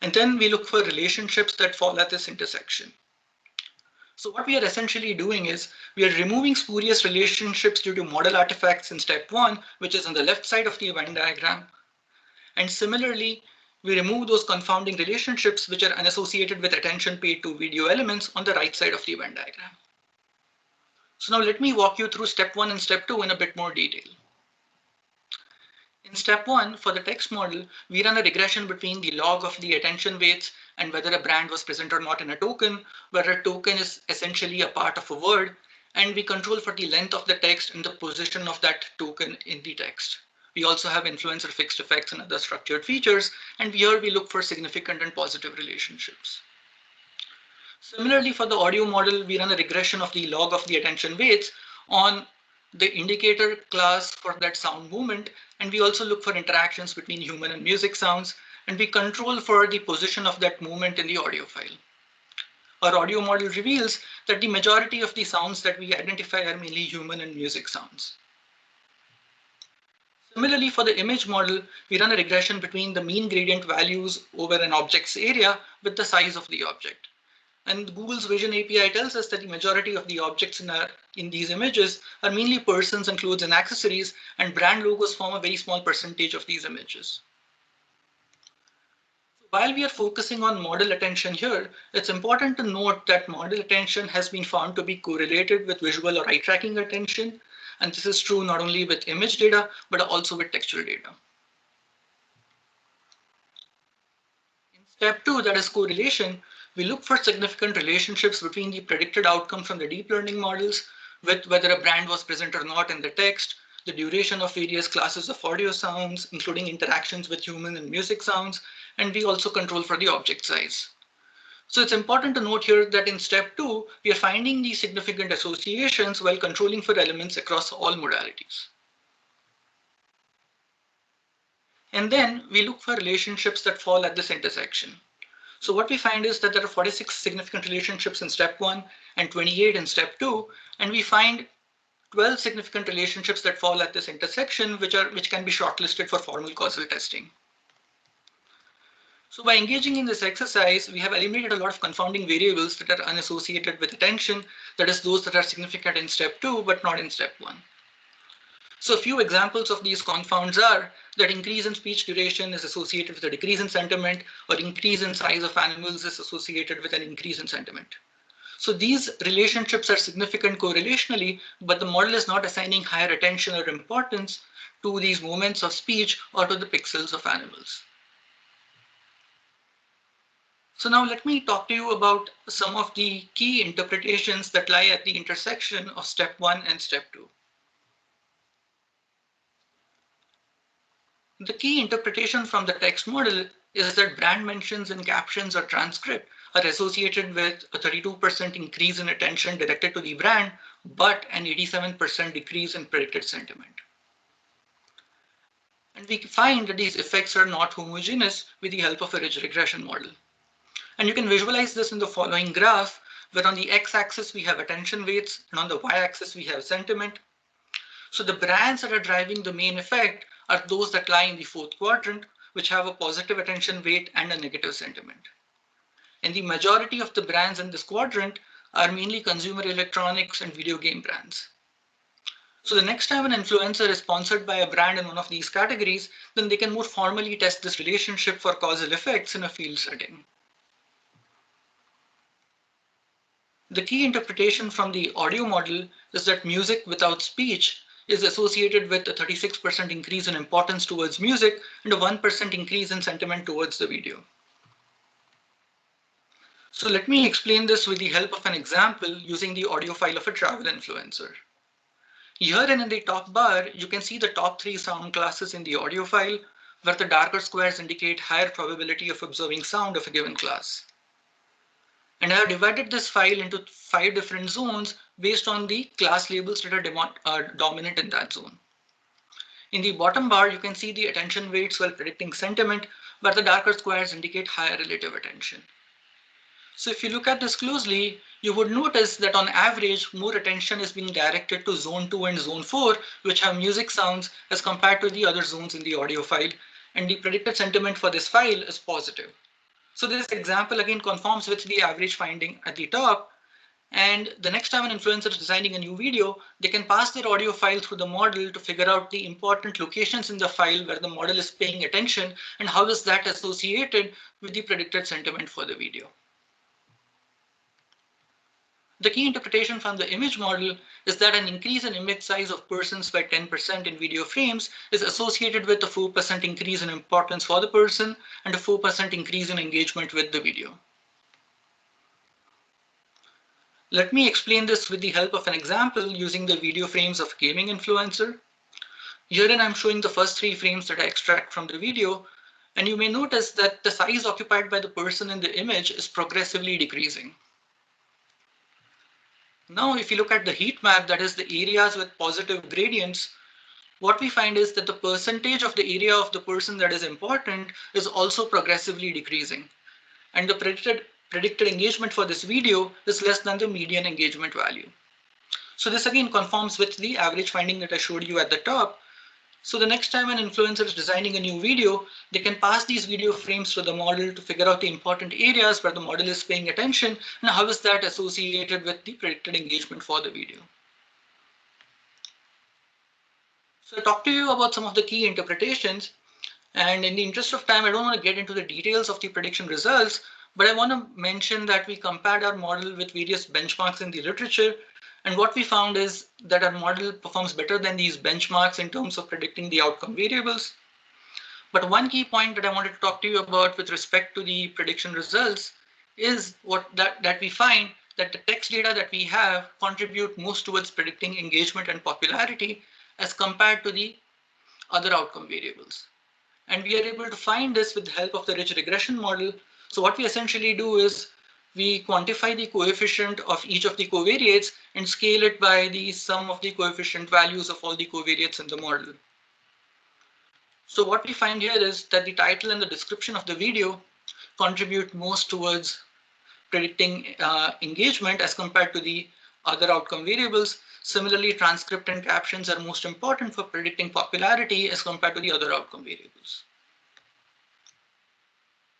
And then we look for relationships that fall at this intersection. So what we are essentially doing is we are removing spurious relationships due to model artifacts in step one, which is on the left side of the Venn diagram. And similarly, we remove those confounding relationships which are unassociated with attention paid to video elements on the right side of the Venn diagram. So now let me walk you through step one and step two in a bit more detail. In step one, for the text model, we run a regression between the log of the attention weights and whether a brand was present or not in a token, where a token is essentially a part of a word, and we control for the length of the text and the position of that token in the text. We also have influencer fixed effects and other structured features, and here we look for significant and positive relationships. Similarly, for the audio model, we run a regression of the log of the attention weights on the indicator class for that sound movement, and we also look for interactions between human and music sounds, and we control for the position of that movement in the audio file. Our audio model reveals that the majority of the sounds that we identify are mainly human and music sounds. Similarly, for the image model, we run a regression between the mean gradient values over an object's area with the size of the object. And Google's Vision API tells us that the majority of the objects in these images are mainly persons and clothes and accessories, and brand logos form a very small percentage of these images. While we are focusing on model attention here, it's important to note that model attention has been found to be correlated with visual or eye tracking attention. And this is true not only with image data, but also with textual data. In step two, that is correlation, we look for significant relationships between the predicted outcome from the deep learning models with whether a brand was present or not in the text, the duration of various classes of audio sounds, including interactions with human and music sounds, and we also control for the object size. So it's important to note here that in step two, we are finding these significant associations while controlling for elements across all modalities. And then we look for relationships that fall at this intersection. So what we find is that there are 46 significant relationships in step one and 28 in step two, and we find 12 significant relationships that fall at this intersection, which can be shortlisted for formal causal testing. So by engaging in this exercise, we have eliminated a lot of confounding variables that are unassociated with attention, that is those that are significant in step two, but not in step one. So a few examples of these confounds are that increase in speech duration is associated with a decrease in sentiment, or increase in size of animals is associated with an increase in sentiment. So these relationships are significant correlationally, but the model is not assigning higher attention or importance to these moments of speech or to the pixels of animals. So now let me talk to you about some of the key interpretations that lie at the intersection of step 1 and step 2. The key interpretation from the text model is that brand mentions and captions or transcript are associated with a 32% increase in attention directed to the brand, but an 87% decrease in predicted sentiment. And we find that these effects are not homogeneous with the help of a ridge regression model. And you can visualize this in the following graph, where on the x-axis we have attention weights, and on the y-axis we have sentiment. So the brands that are driving the main effect are those that lie in the fourth quadrant, which have a positive attention weight and a negative sentiment. And the majority of the brands in this quadrant are mainly consumer electronics and video game brands. So the next time an influencer is sponsored by a brand in one of these categories, then they can more formally test this relationship for causal effects in a field setting. The key interpretation from the audio model is that music without speech is associated with a 36% increase in importance towards music and a 1% increase in sentiment towards the video. So let me explain this with the help of an example using the audio file of a travel influencer. Here and in the top bar, you can see the top 3 sound classes in the audio file, where the darker squares indicate higher probability of observing sound of a given class. And I have divided this file into 5 different zones based on the class labels that are dominant in that zone. In the bottom bar, you can see the attention weights while predicting sentiment, where the darker squares indicate higher relative attention. So if you look at this closely, you would notice that on average, more attention is being directed to zone 2 and zone 4, which have music sounds as compared to the other zones in the audio file. And the predicted sentiment for this file is positive. So this example again conforms with the average finding at the top. And the next time an influencer is designing a new video, they can pass their audio file through the model to figure out the important locations in the file where the model is paying attention and how is that associated with the predicted sentiment for the video. The key interpretation from the image model is that an increase in image size of persons by 10% in video frames is associated with a 4% increase in importance for the person and a 4% increase in engagement with the video. Let me explain this with the help of an example using the video frames of a gaming influencer. Herein I'm showing the first 3 frames that I extract from the video, and you may notice that the size occupied by the person in the image is progressively decreasing. Now, if you look at the heat map, that is the areas with positive gradients, what we find is that the percentage of the area of the person that is important is also progressively decreasing. And the predicted engagement for this video is less than the median engagement value. So this again conforms with the average finding that I showed you at the top. So the next time an influencer is designing a new video, they can pass these video frames to the model to figure out the important areas where the model is paying attention and how is that associated with the predicted engagement for the video. So I talked to you about some of the key interpretations, and in the interest of time, I don't want to get into the details of the prediction results, but I want to mention that we compared our model with various benchmarks in the literature. And what we found is that our model performs better than these benchmarks in terms of predicting the outcome variables. But one key point that I wanted to talk to you about with respect to the prediction results is that we find that the text data that we have contribute most towards predicting engagement and popularity as compared to the other outcome variables. And we are able to find this with the help of the ridge regression model. So what we essentially do is we quantify the coefficient of each of the covariates and scale it by the sum of the coefficient values of all the covariates in the model. So what we find here is that the title and the description of the video contribute most towards predicting engagement as compared to the other outcome variables. Similarly, transcript and captions are most important for predicting popularity as compared to the other outcome variables.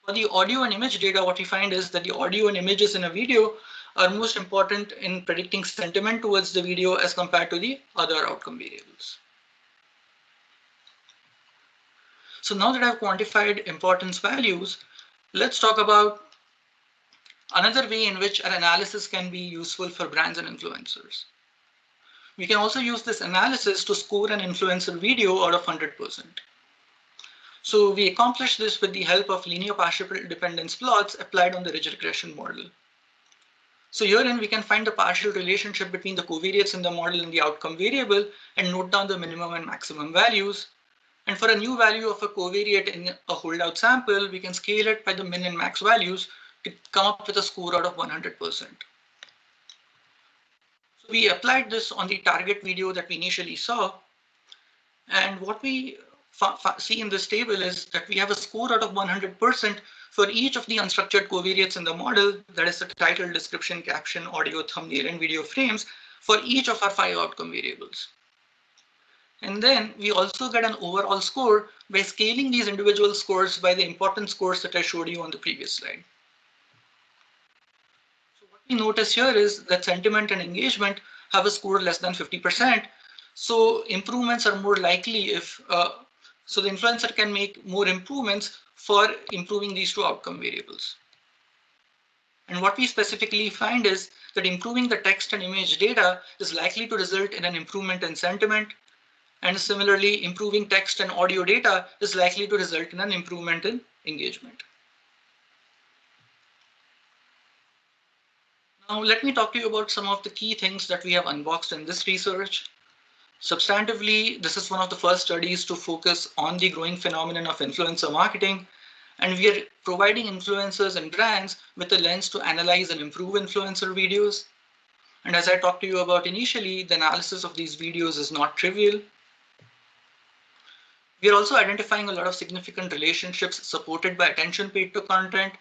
For the audio and image data, what we find is that the audio and images in a video are most important in predicting sentiment towards the video as compared to the other outcome variables. So now that I've quantified importance values, let's talk about another way in which an analysis can be useful for brands and influencers. We can also use this analysis to score an influencer video out of 100%. So we accomplished this with the help of linear partial dependence plots applied on the ridge regression model. So herein we can find the partial relationship between the covariates in the model and the outcome variable and note down the minimum and maximum values. And for a new value of a covariate in a holdout sample, we can scale it by the min and max values to come up with a score out of 100%. So we applied this on the target video that we initially saw. And what we see in this table is that we have a score out of 100% for each of the unstructured covariates in the model, that is the title, description, caption, audio, thumbnail, and video frames for each of our 5 outcome variables. And then we also get an overall score by scaling these individual scores by the importance scores that I showed you on the previous slide. So what we notice here is that sentiment and engagement have a score less than 50%. So improvements are more likely if, so the influencer can make more improvements for improving these 2 outcome variables. And what we specifically find is that improving the text and image data is likely to result in an improvement in sentiment. And similarly, improving text and audio data is likely to result in an improvement in engagement. Now, let me talk to you about some of the key things that we have unboxed in this research. Substantively, this is one of the first studies to focus on the growing phenomenon of influencer marketing. And we are providing influencers and brands with a lens to analyze and improve influencer videos. And as I talked to you about initially, the analysis of these videos is not trivial. We are also identifying a lot of significant relationships supported by attention paid to content.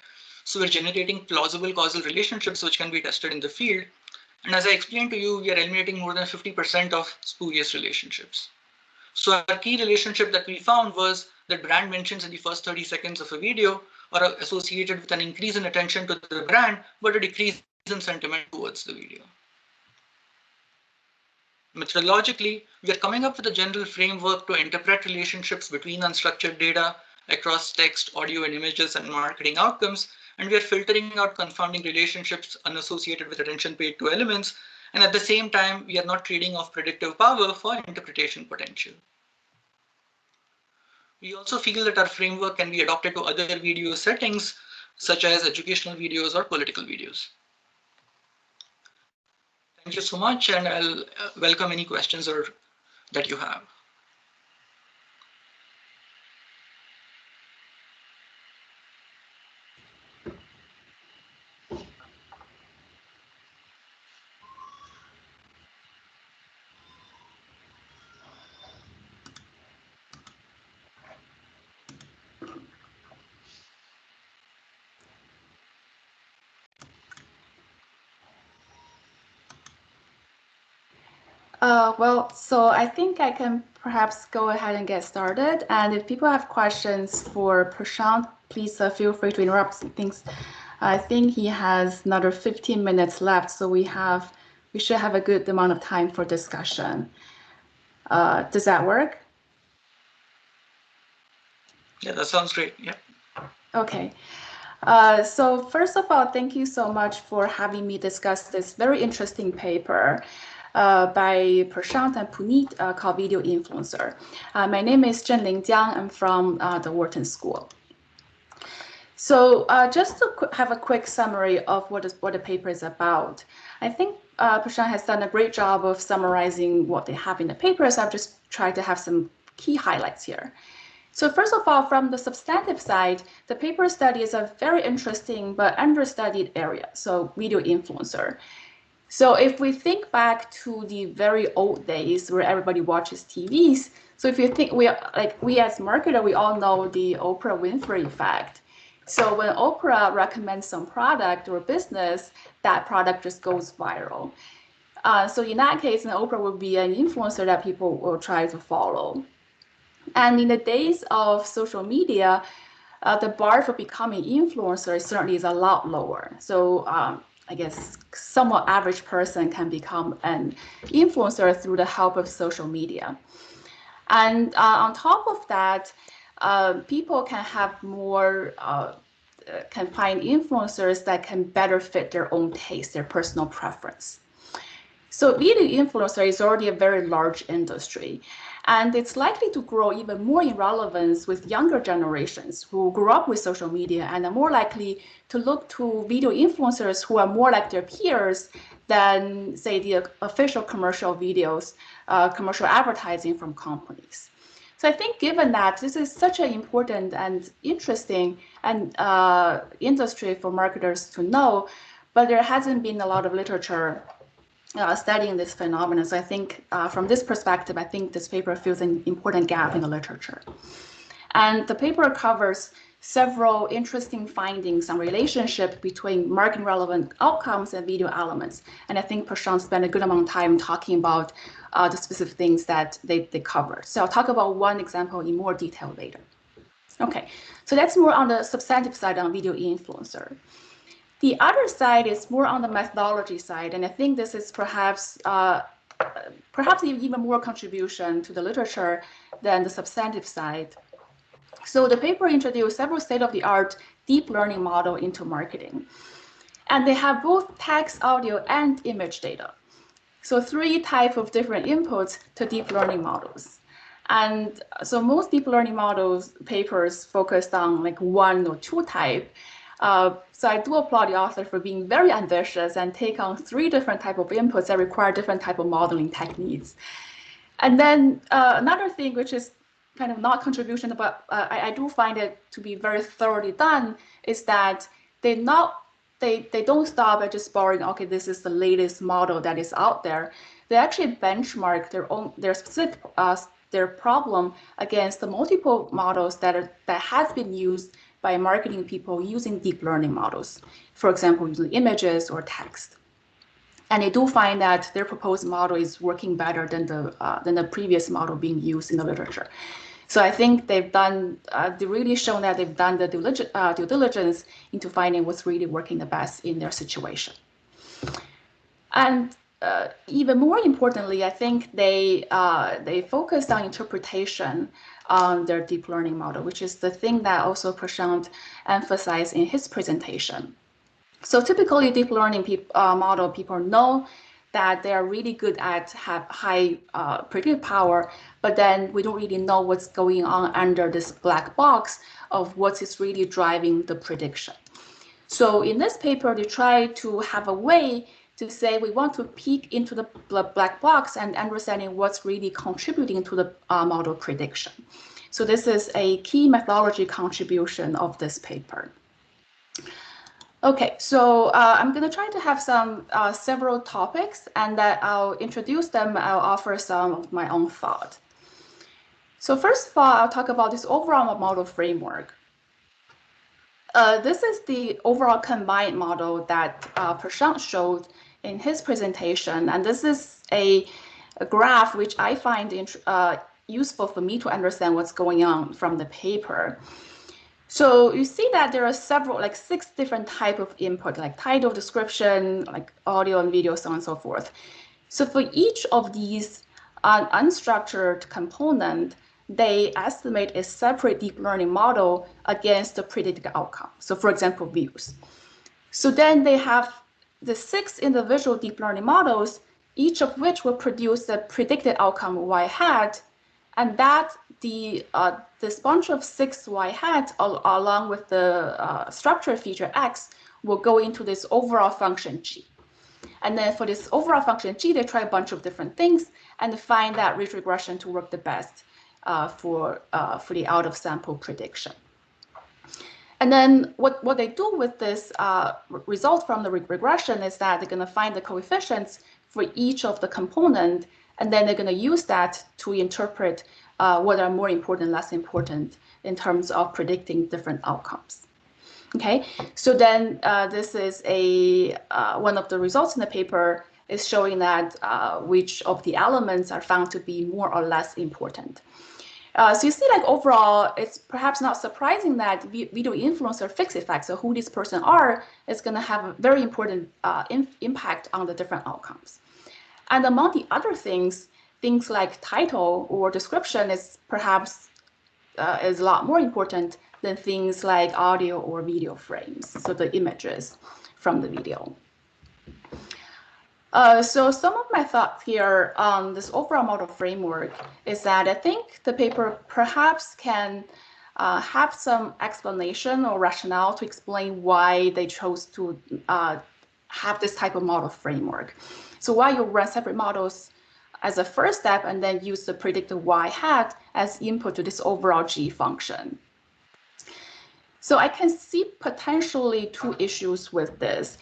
So we're generating plausible causal relationships which can be tested in the field. And as I explained to you, we are eliminating more than 50% of spurious relationships. So our key relationship that we found was that brand mentions in the first 30 seconds of a video are associated with an increase in attention to the brand, but a decrease in sentiment towards the video. Methodologically, we are coming up with a general framework to interpret relationships between unstructured data across text, audio, and images and marketing outcomes, and we are filtering out confounding relationships unassociated with attention paid to elements, and at the same time, we are not trading off predictive power for interpretation potential. We also feel that our framework can be adopted to other video settings, such as educational videos or political videos. Thank you so much, and I'll welcome any questions that you have. So I think I can perhaps go ahead and get started. And if people have questions for Prashant, please feel free to interrupt things. I think he has another 15 minutes left, so we should have a good amount of time for discussion. Does that work? Yeah, that sounds great. Yeah. Okay. So first of all, thank you so much for having me discuss this very interesting paper by Prashant and Puneet called Video Influencer. My name is Zhenling Jiang. I'm from the Wharton School. So just to have a quick summary of what the paper is about, I think Prashant has done a great job of summarizing what they have in the paper, so I've just tried to have some key highlights here. So first of all, from the substantive side, the paper studies a very interesting but understudied area, so video influencer. So if we think back to the very old days where everybody watches TVs, so if you think we as marketer, we all know the Oprah Winfrey effect. So when Oprah recommends some product or business, that product just goes viral. So in that case, Oprah will be an influencer that people will try to follow. And in the days of social media, the bar for becoming influencer certainly is a lot lower. So I guess somewhat average person can become an influencer through the help of social media. And on top of that, people can have more, can find influencers that can better fit their own taste, their personal preference. So video influencer is already a very large industry. And it's likely to grow even more in relevance with younger generations who grew up with social media and are more likely to look to video influencers who are more like their peers than, say, the official commercial videos, commercial advertising from companies. So I think given that this is such an important and interesting industry for marketers to know, but there hasn't been a lot of literature studying this phenomenon. So I think from this perspective, I think this paper fills an important gap in the literature. And the paper covers several interesting findings on relationship between marketing relevant outcomes and video elements. And I think Prashant spent a good amount of time talking about the specific things that they covered. So I'll talk about one example in more detail later. Okay, so that's more on the substantive side on video influencer. The other side is more on the methodology side, and I think this is perhaps even more contribution to the literature than the substantive side. So the paper introduced several state-of-the-art deep learning model into marketing, and they have both text, audio, and image data. So 3 types of different inputs to deep learning models. And so most deep learning models papers focused on like 1 or 2 type. So I do applaud the author for being very ambitious and take on 3 different types of inputs that require different type of modeling techniques. And then another thing, which is kind of not contribution, but I do find it to be very thoroughly done, is that they don't stop at just borrowing, okay, this is the latest model that is out there. They actually benchmark their specific their problem against the multiple models that has been used by marketing people using deep learning models, for example, using images or text. And they do find that their proposed model is working better than the previous model being used in the literature. So I think they've really shown that they've done the due diligence into finding what's really working the best in their situation. And even more importantly, I think they focused on interpretation on their deep learning model, which is the thing that also Prashant emphasized in his presentation. So typically, deep learning model people know that they are really good at have high predictive power, but then we don't really know what's going on under this black box of what is really driving the prediction. So in this paper, they try to have a way to say we want to peek into the black box and understanding what's really contributing to the model prediction. So this is a key methodology contribution of this paper. Okay, so I'm going to try to have several topics, and that I'll introduce them. I'll offer some of my own thought. So first of all, I'll talk about this overall model framework. This is the overall combined model that Prashant showed in his presentation, and this is a graph which I find useful for me to understand what's going on from the paper. So you see that there are several, like 6 different types of input, like title, description, like audio and video, so on and so forth. So for each of these unstructured component, they estimate a separate deep learning model against the predicted outcome. So for example, views. So then they have the 6 individual deep learning models, each of which will produce the predicted outcome y hat, and that this bunch of 6 y hats along with the structure feature x will go into this overall function g. And then for this overall function g, they try a bunch of different things and find that ridge regression to work the best for the out of sample prediction. And then what they do with this result from the regression is that they're going to find the coefficients for each of the component, and then they're going to use that to interpret what are more important, less important in terms of predicting different outcomes. Okay, so then this is one of the results in the paper is showing that which of the elements are found to be more or less important. So you see, like overall, it's perhaps not surprising that video influencer fixed effects, so who this person are, is going to have a very important impact on the different outcomes. And among the other things like title or description is perhaps is a lot more important than things like audio or video frames, so the images from the video. So some of my thoughts here on this overall model framework is that I think the paper perhaps can have some explanation or rationale to explain why they chose to have this type of model framework. So why you run separate models as a first step and then use the predicted y hat as input to this overall G function. So I can see potentially two issues with this.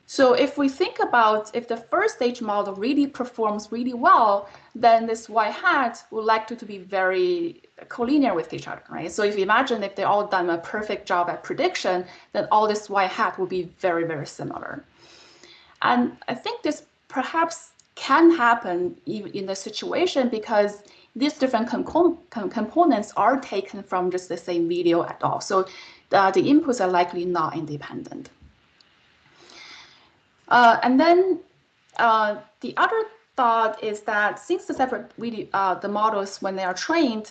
So if we think about if the first stage model really performs really well, then this y hat would likely to be very collinear with each other, right? So if you imagine if they all done a perfect job at prediction, then all this y hat will be very, very similar. And I think this perhaps can happen even in the situation because these different components are taken from just the same video at all. So the inputs are likely not independent. And then the other thought is that since the separate video, the models, when they're trained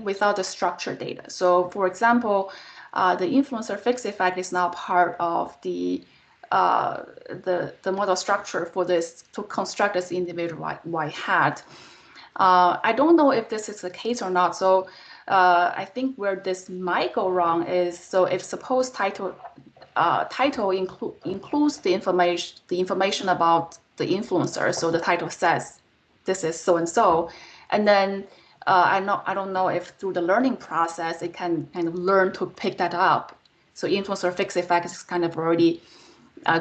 without the structured data. So for example, the influencer fixed effect is now part of the model structure for this to construct this individual y hat. I don't know if this is the case or not. So I think where this might go wrong is, so if suppose title includes the information about the influencer. So the title says this is so and so, and then I don't know if through the learning process it can kind of learn to pick that up. So influencer fixed effect is kind of already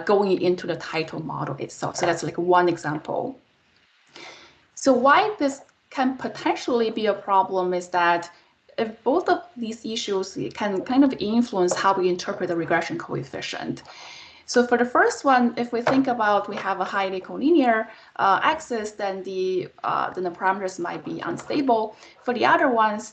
going into the title model itself. So that's like one example. So why this can potentially be a problem is that if both of these issues can kind of influence how we interpret the regression coefficient. So for the first one, if we think about we have a highly collinear axis, then the parameters might be unstable. For the other ones,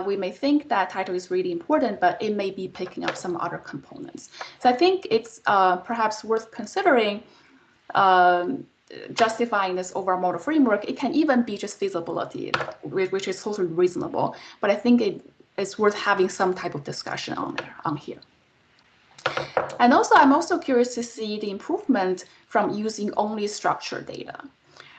we may think that title is really important, but it may be picking up some other components. So I think it's perhaps worth considering justifying this overall model framework. It can even be just feasibility, which is totally reasonable. But I think it's worth having some type of discussion on here. And also, I'm also curious to see the improvement from using only structured data.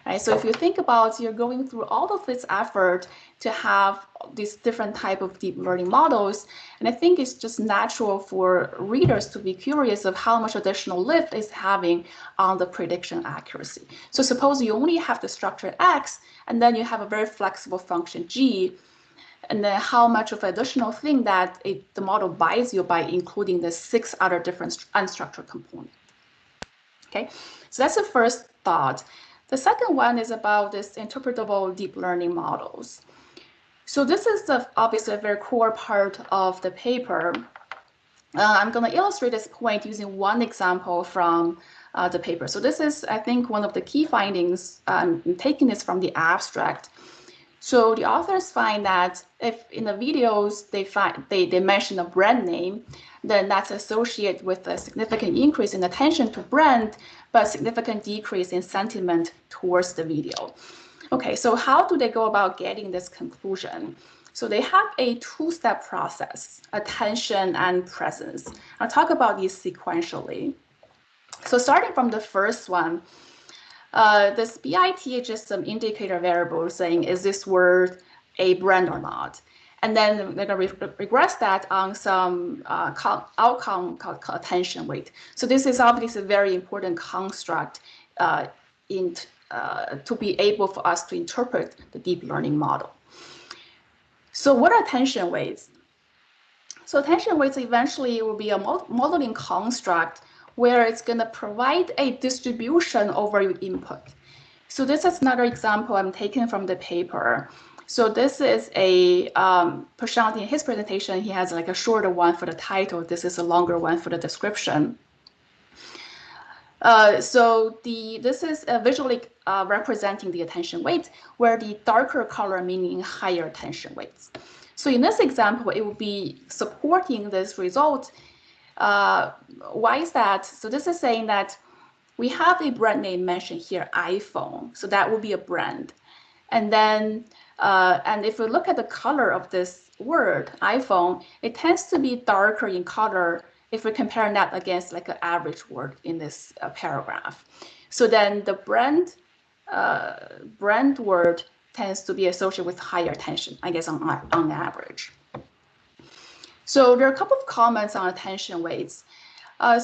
Right? So if you think about you're going through all of this effort to have these different type of deep learning models, and I think it's just natural for readers to be curious of how much additional lift is having on the prediction accuracy. So suppose you only have the structure X, and then you have a very flexible function G, and then how much of additional thing that the model buys you by including the 6 other different unstructured components. Okay, so that's the first thought. The second one is about this interpretable deep learning models. So this is obviously a very core part of the paper. I'm going to illustrate this point using one example from the paper. So this is, I think, one of the key findings. I'm taking this from the abstract. So the authors find that if in the videos they mention a brand name, then that's associated with a significant increase in attention to brand, but significant decrease in sentiment towards the video. Okay, so how do they go about getting this conclusion? So they have a 2-step process, attention and presence. I'll talk about these sequentially. So starting from the first one, this BIT is just some indicator variable saying, is this word a brand or not? And then they're going to regress that on some outcome called attention weight. So this is obviously a very important construct to be able for us to interpret the deep learning model. So what are attention weights? So attention weights eventually will be a modeling construct where it's going to provide a distribution over your input. So this is another example I'm taking from the paper. So this is a Prashant in his presentation. He has like a shorter one for the title. This is a longer one for the description. So this is visually representing the attention weight, where the darker color meaning higher attention weights. So in this example, it will be supporting this result. Why is that? So this is saying that we have a brand name mentioned here, iPhone. So that will be a brand. And then, and if we look at the color of this word, iPhone, it tends to be darker in color if we compare that against like an average word in this paragraph. So then the brand word tends to be associated with higher attention, I guess, on average. So there are a couple of comments on attention weights.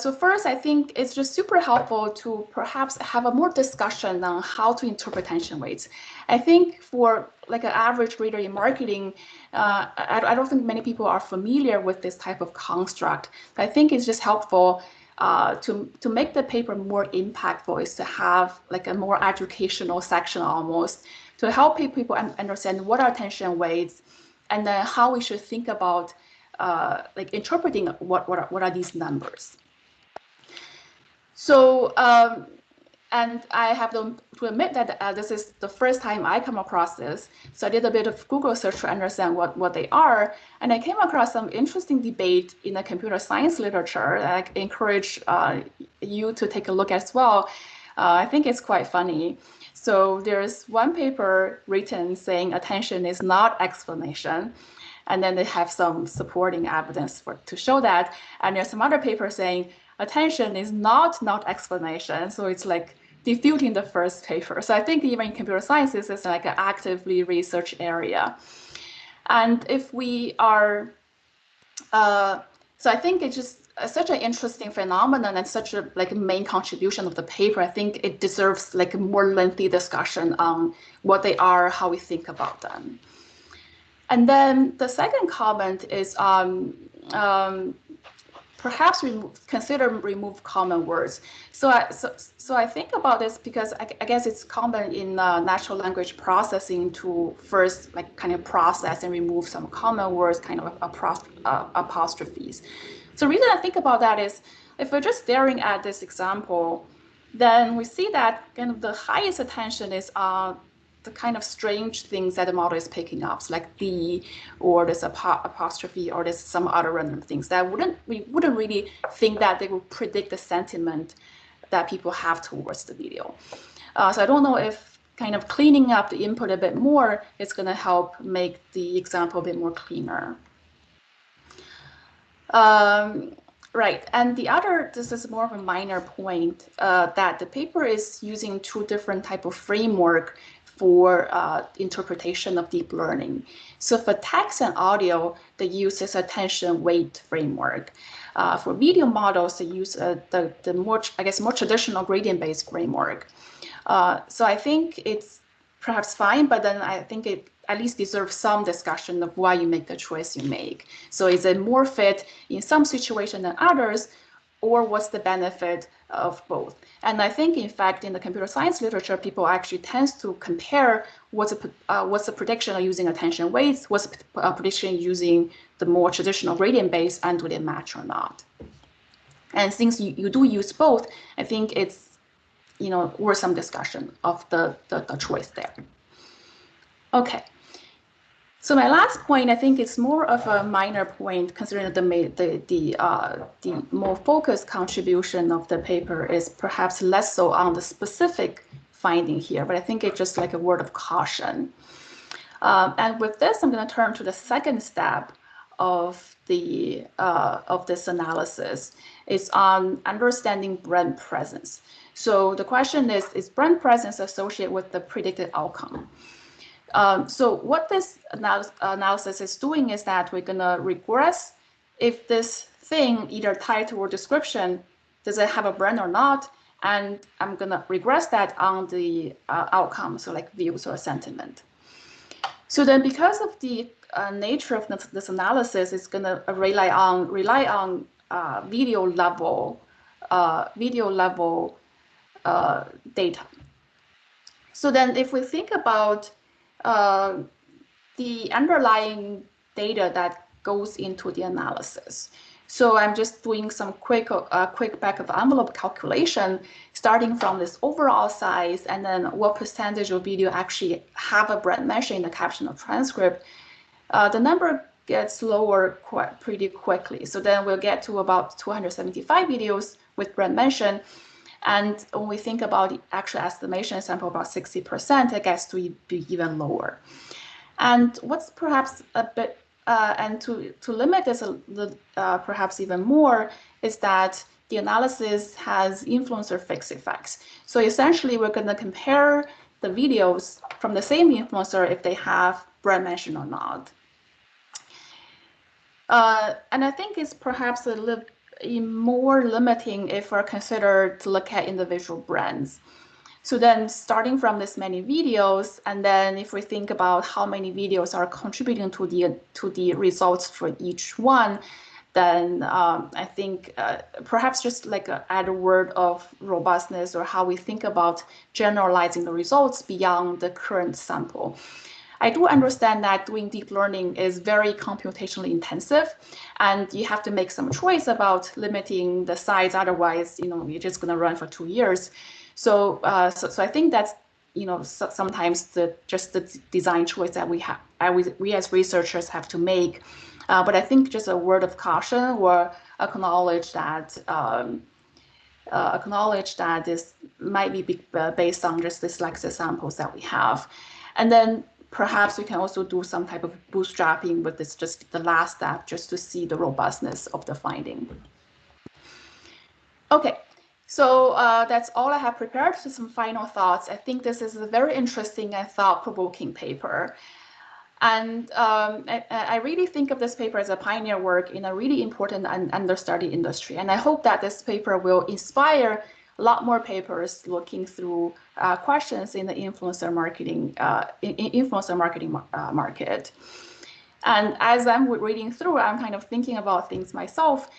So first, I think it's just super helpful to perhaps have a more discussion on how to interpret attention weights. I think for like an average reader in marketing, I don't think many people are familiar with this type of construct. I think it's just helpful to make the paper more impactful is to have like a more educational section almost to help people understand what are attention weights and then how we should think about like interpreting what are these numbers. So, and I have to admit that this is the first time I come across this. So I did a bit of Google search to understand what they are. And I came across some interesting debate in the computer science literature that I encourage you to take a look at as well. I think it's quite funny. So there's one paper written saying attention is not explanation. And then they have some supporting evidence to show that. And there's some other paper saying attention is not explanation. So it's like refuting the first paper. So I think even in computer sciences, it's like an actively researched area. And if we are, so I think it's just such an interesting phenomenon and such a like main contribution of the paper. I think it deserves like a more lengthy discussion on what they are, how we think about them. And then the second comment is perhaps consider remove common words. So I think about this because I guess it's common in natural language processing to first like kind of process and remove some common words, kind of apostrophes. So the reason I think about that is if we're just staring at this example, then we see that kind of the highest attention is the kind of strange things that the model is picking up, so like the, or this apostrophe, or there's some other random things that we wouldn't really think that they will predict the sentiment that people have towards the video. So I don't know if kind of cleaning up the input a bit more is going to help make the example a bit more cleaner. Right, and the other, this is more of a minor point, that the paper is using two different type of framework for interpretation of deep learning. So for text and audio, they use this attention weight framework. For video models, they use the more, I guess, more traditional gradient-based framework. So I think it's perhaps fine, but then I think it at least deserves some discussion of why you make the choice you make. So is it more fit in some situation than others, or what's the benefit of both? And I think, in fact, in the computer science literature, people actually tend to compare what's the prediction of using attention weights, what's the prediction using the more traditional gradient base, and do they match or not? And since you do use both, I think it's worth some discussion of the choice there. Okay. So my last point, I think it's more of a minor point, considering the more focused contribution of the paper is perhaps less so on the specific finding here, but I think it's just like a word of caution. And with this, I'm going to turn to the second step of this analysis. It's on understanding brand presence. So the question is brand presence associated with the predicted outcome? So what this analysis is doing is that we're going to regress if this thing, either title or description, does it have a brand or not, and I'm going to regress that on the outcome, so like views or sentiment. So then because of the nature of this analysis, it's going to rely on video level data. So then if we think about the underlying data that goes into the analysis. So I'm just doing some quick back of envelope calculation, starting from this overall size and then what percentage of video actually have a brand mention in the caption or transcript. The number gets lower pretty quickly. So then we'll get to about 275 videos with brand mention. And when we think about the actual estimation sample, about 60%, it gets to be even lower. And what's perhaps a bit And to limit this perhaps even more is that the analysis has influencer fixed effects. So essentially, we're going to compare the videos from the same influencer if they have brand mention or not. And I think it's perhaps a little more limiting if we're considered to look at individual brands. So then starting from this many videos, and then if we think about how many videos are contributing to the results for each one, then I think perhaps just like add a word of robustness or how we think about generalizing the results beyond the current sample. I do understand that doing deep learning is very computationally intensive, and you have to make some choice about limiting the size. Otherwise, you're just going to run for 2 years. So I think that's sometimes just the design choice that we as researchers have to make. But I think just a word of caution or acknowledge that this might be based on just the selected samples that we have, and then perhaps we can also do some type of bootstrapping with this, just the last step, just to see the robustness of the finding. Okay. So that's all I have prepared. So some final thoughts. I think this is a very interesting and thought-provoking paper. And I really think of this paper as a pioneer work in a really important and understudied industry. And I hope that this paper will inspire a lot more papers looking through questions in the influencer marketing market. And as I'm reading through, I'm kind of thinking about things myself.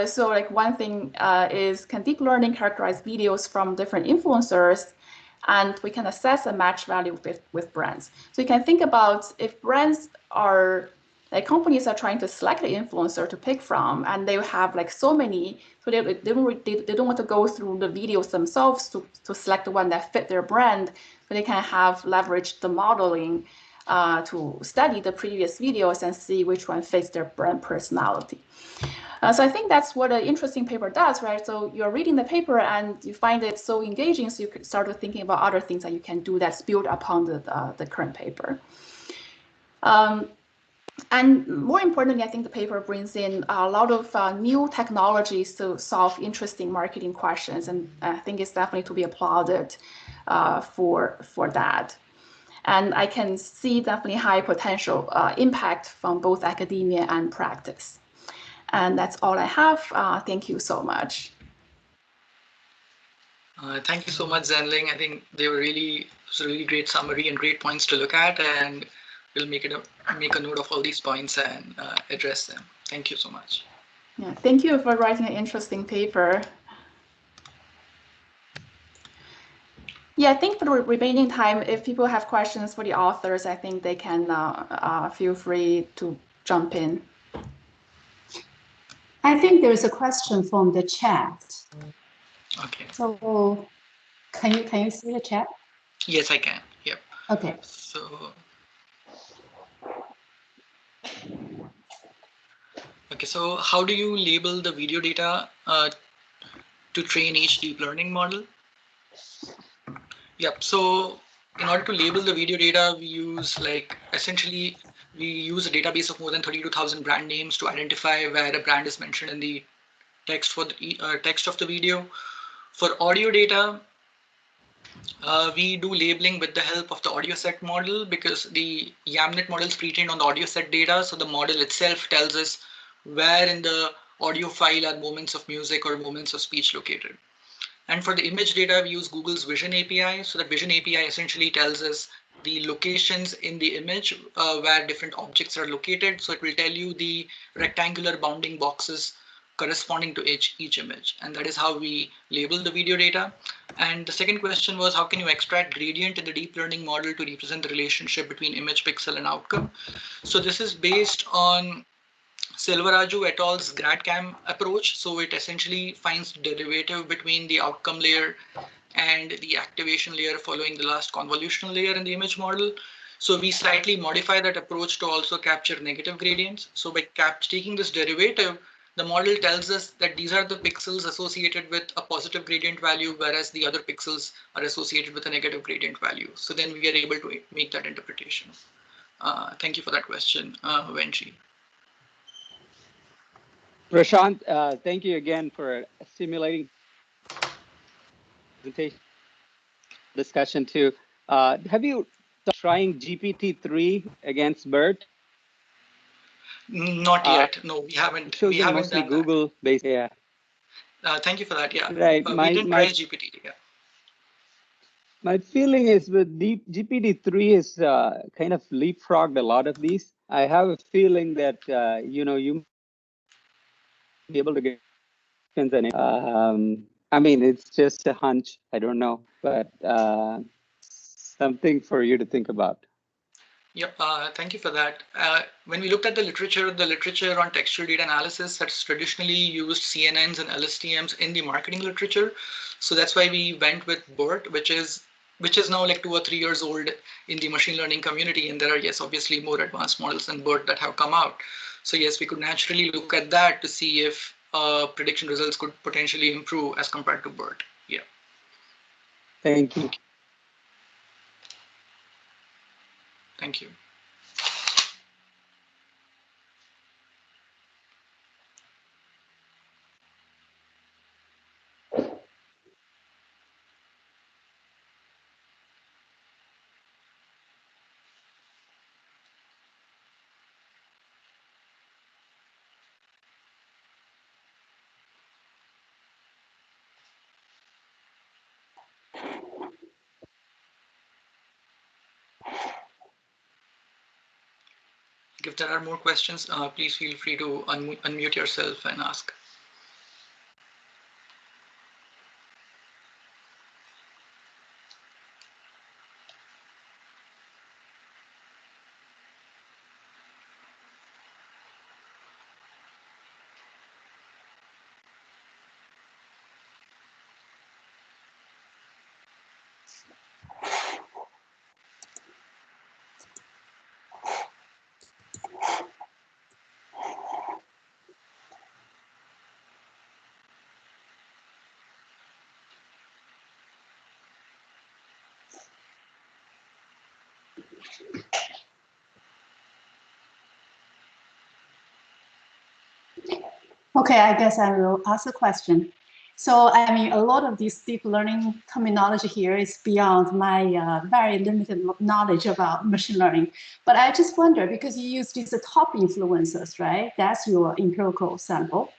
So like one thing is, can deep learning characterize videos from different influencers? And we can assess a match value with brands. So you can think about if brands are, like companies are trying to select the influencer to pick from, and they have like so many, so they don't want to go through the videos themselves to select the one that fit their brand, so they can have leveraged the modeling to study the previous videos and see which one fits their brand personality. So I think that's what an interesting paper does, right? So you're reading the paper and you find it so engaging, so you could start thinking about other things that you can do that's built upon the current paper. And more importantly, I think the paper brings in a lot of new technologies to solve interesting marketing questions, and I think it's definitely to be applauded for that. And I can see definitely high potential impact from both academia and practice. And that's all I have. Thank you so much. Thank you so much, Zhenling. I think it was a really great summary and great points to look at, and we'll make a note of all these points and address them. Thank you so much. Yeah, thank you for writing an interesting paper. Yeah, I think for the remaining time, if people have questions for the authors, I think they can feel free to jump in. I think there is a question from the chat. Okay. So can you see the chat? Yes, I can. Yep. Okay. So how do you label the video data to train each deep learning model? Yep. So in order to label the video data, we use we use a database of more than 32,000 brand names to identify where a brand is mentioned in the text for the text of the video. For audio data, we do labeling with the help of the audio set model, because the YAMNet model is pre-trained on the audio set data. So the model itself tells us where in the audio file are moments of music or moments of speech located. And for the image data, we use Google's Vision API. So the Vision API essentially tells us the locations in the image where different objects are located. So it will tell you the rectangular bounding boxes corresponding to each image. And that is how we label the video data. And the second question was, how can you extract gradient in the deep learning model to represent the relationship between image pixel and outcome? So this is based on Selvaraju et al.'s GradCam approach. So it essentially finds derivative between the outcome layer and the activation layer following the last convolutional layer in the image model. So we slightly modify that approach to also capture negative gradients. So by taking this derivative, the model tells us that these are the pixels associated with a positive gradient value, whereas the other pixels are associated with a negative gradient value. So then we are able to make that interpretation. Thank you for that question, Wenji. Prashant, thank you again for stimulating presentation discussion too. Have you trying GPT-3 against BERT? Not yet. No, we haven't. Shows We haven't mostly done Google based. Yeah. Thank you for that. Yeah. Right. We didn't try GPT. Yeah. My feeling is with GPT-3 is kind of leapfrogged a lot of these. I have a feeling that you know, you be able to get I mean, it's just a hunch. I don't know, but something for you to think about. Yep, thank you for that. When we looked at the literature on textual data analysis has traditionally used CNNs and LSTMs in the marketing literature. So that's why we went with BERT, which is now like 2 or 3 years old in the machine learning community. And there are, yes, obviously more advanced models than BERT that have come out. So yes, we could naturally look at that to see if prediction results could potentially improve as compared to BERT. Yeah. Thank you. Thank you. If there are more questions, please feel free to unmute yourself and ask. Okay, I guess I will ask a question. So, I mean, a lot of this deep learning terminology here is beyond my very limited knowledge about machine learning. But I just wonder, because you use these top influencers, right? That's your empirical sample.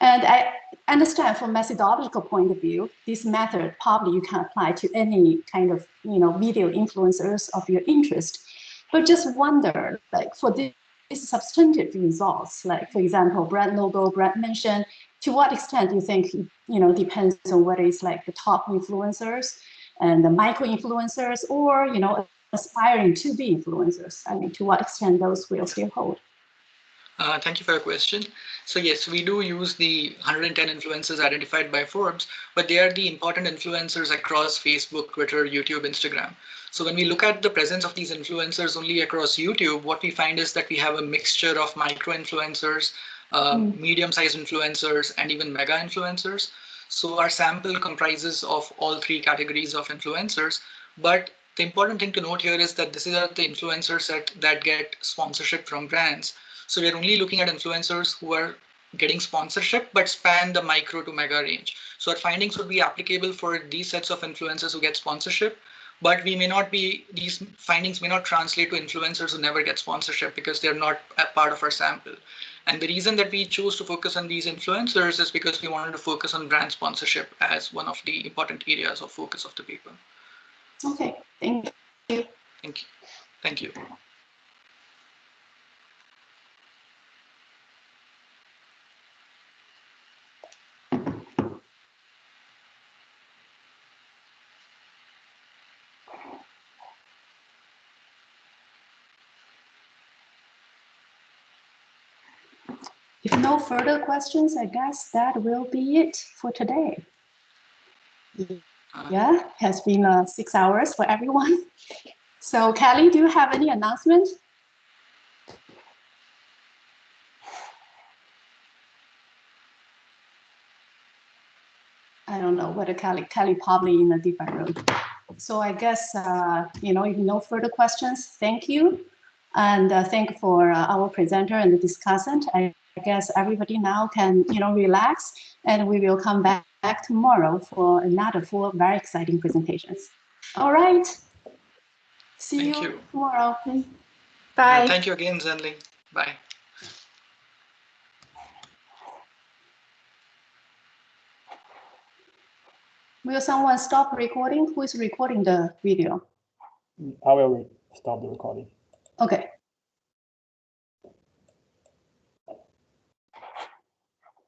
And I understand from methodological point of view, this method probably you can apply to any kind of, you know, video influencers of your interest. But just wonder, like for these substantive results, like for example, brand logo, brand mention, to what extent do you think, you know, depends on whether it's like the top influencers and the micro influencers, or, you know, aspiring to be influencers? I mean, to what extent those will still hold? Thank you for your question. So yes, we do use the 110 influencers identified by Forbes, but they are the important influencers across Facebook, Twitter, YouTube, Instagram. So when we look at the presence of these influencers only across YouTube, what we find is that we have a mixture of micro influencers, medium-sized influencers, and even mega influencers. So our sample comprises of all three categories of influencers, but the important thing to note here is that this is the influencers that get sponsorship from brands. So we're only looking at influencers who are getting sponsorship, but span the micro to mega range. So our findings would be applicable for these sets of influencers who get sponsorship, but these findings may not translate to influencers who never get sponsorship because they're not a part of our sample. And the reason that we chose to focus on these influencers is because we wanted to focus on brand sponsorship as one of the important areas of focus of the paper. Okay, thank you. Thank you. Thank you. If no further questions, I guess that will be it for today. Yeah, has been 6 hours for everyone. So Kelly, do you have any announcement? I don't know whether Kelly probably in a different room. So I guess, you know, if no further questions, thank you And thank for our presenter and the discussant. I guess everybody now can, relax, and we will come back tomorrow for another 4 very exciting presentations. All right. See you tomorrow. Bye. Thank you again, Zenling. Bye. Will someone stop recording? Who is recording the video? I will stop the recording. Okay.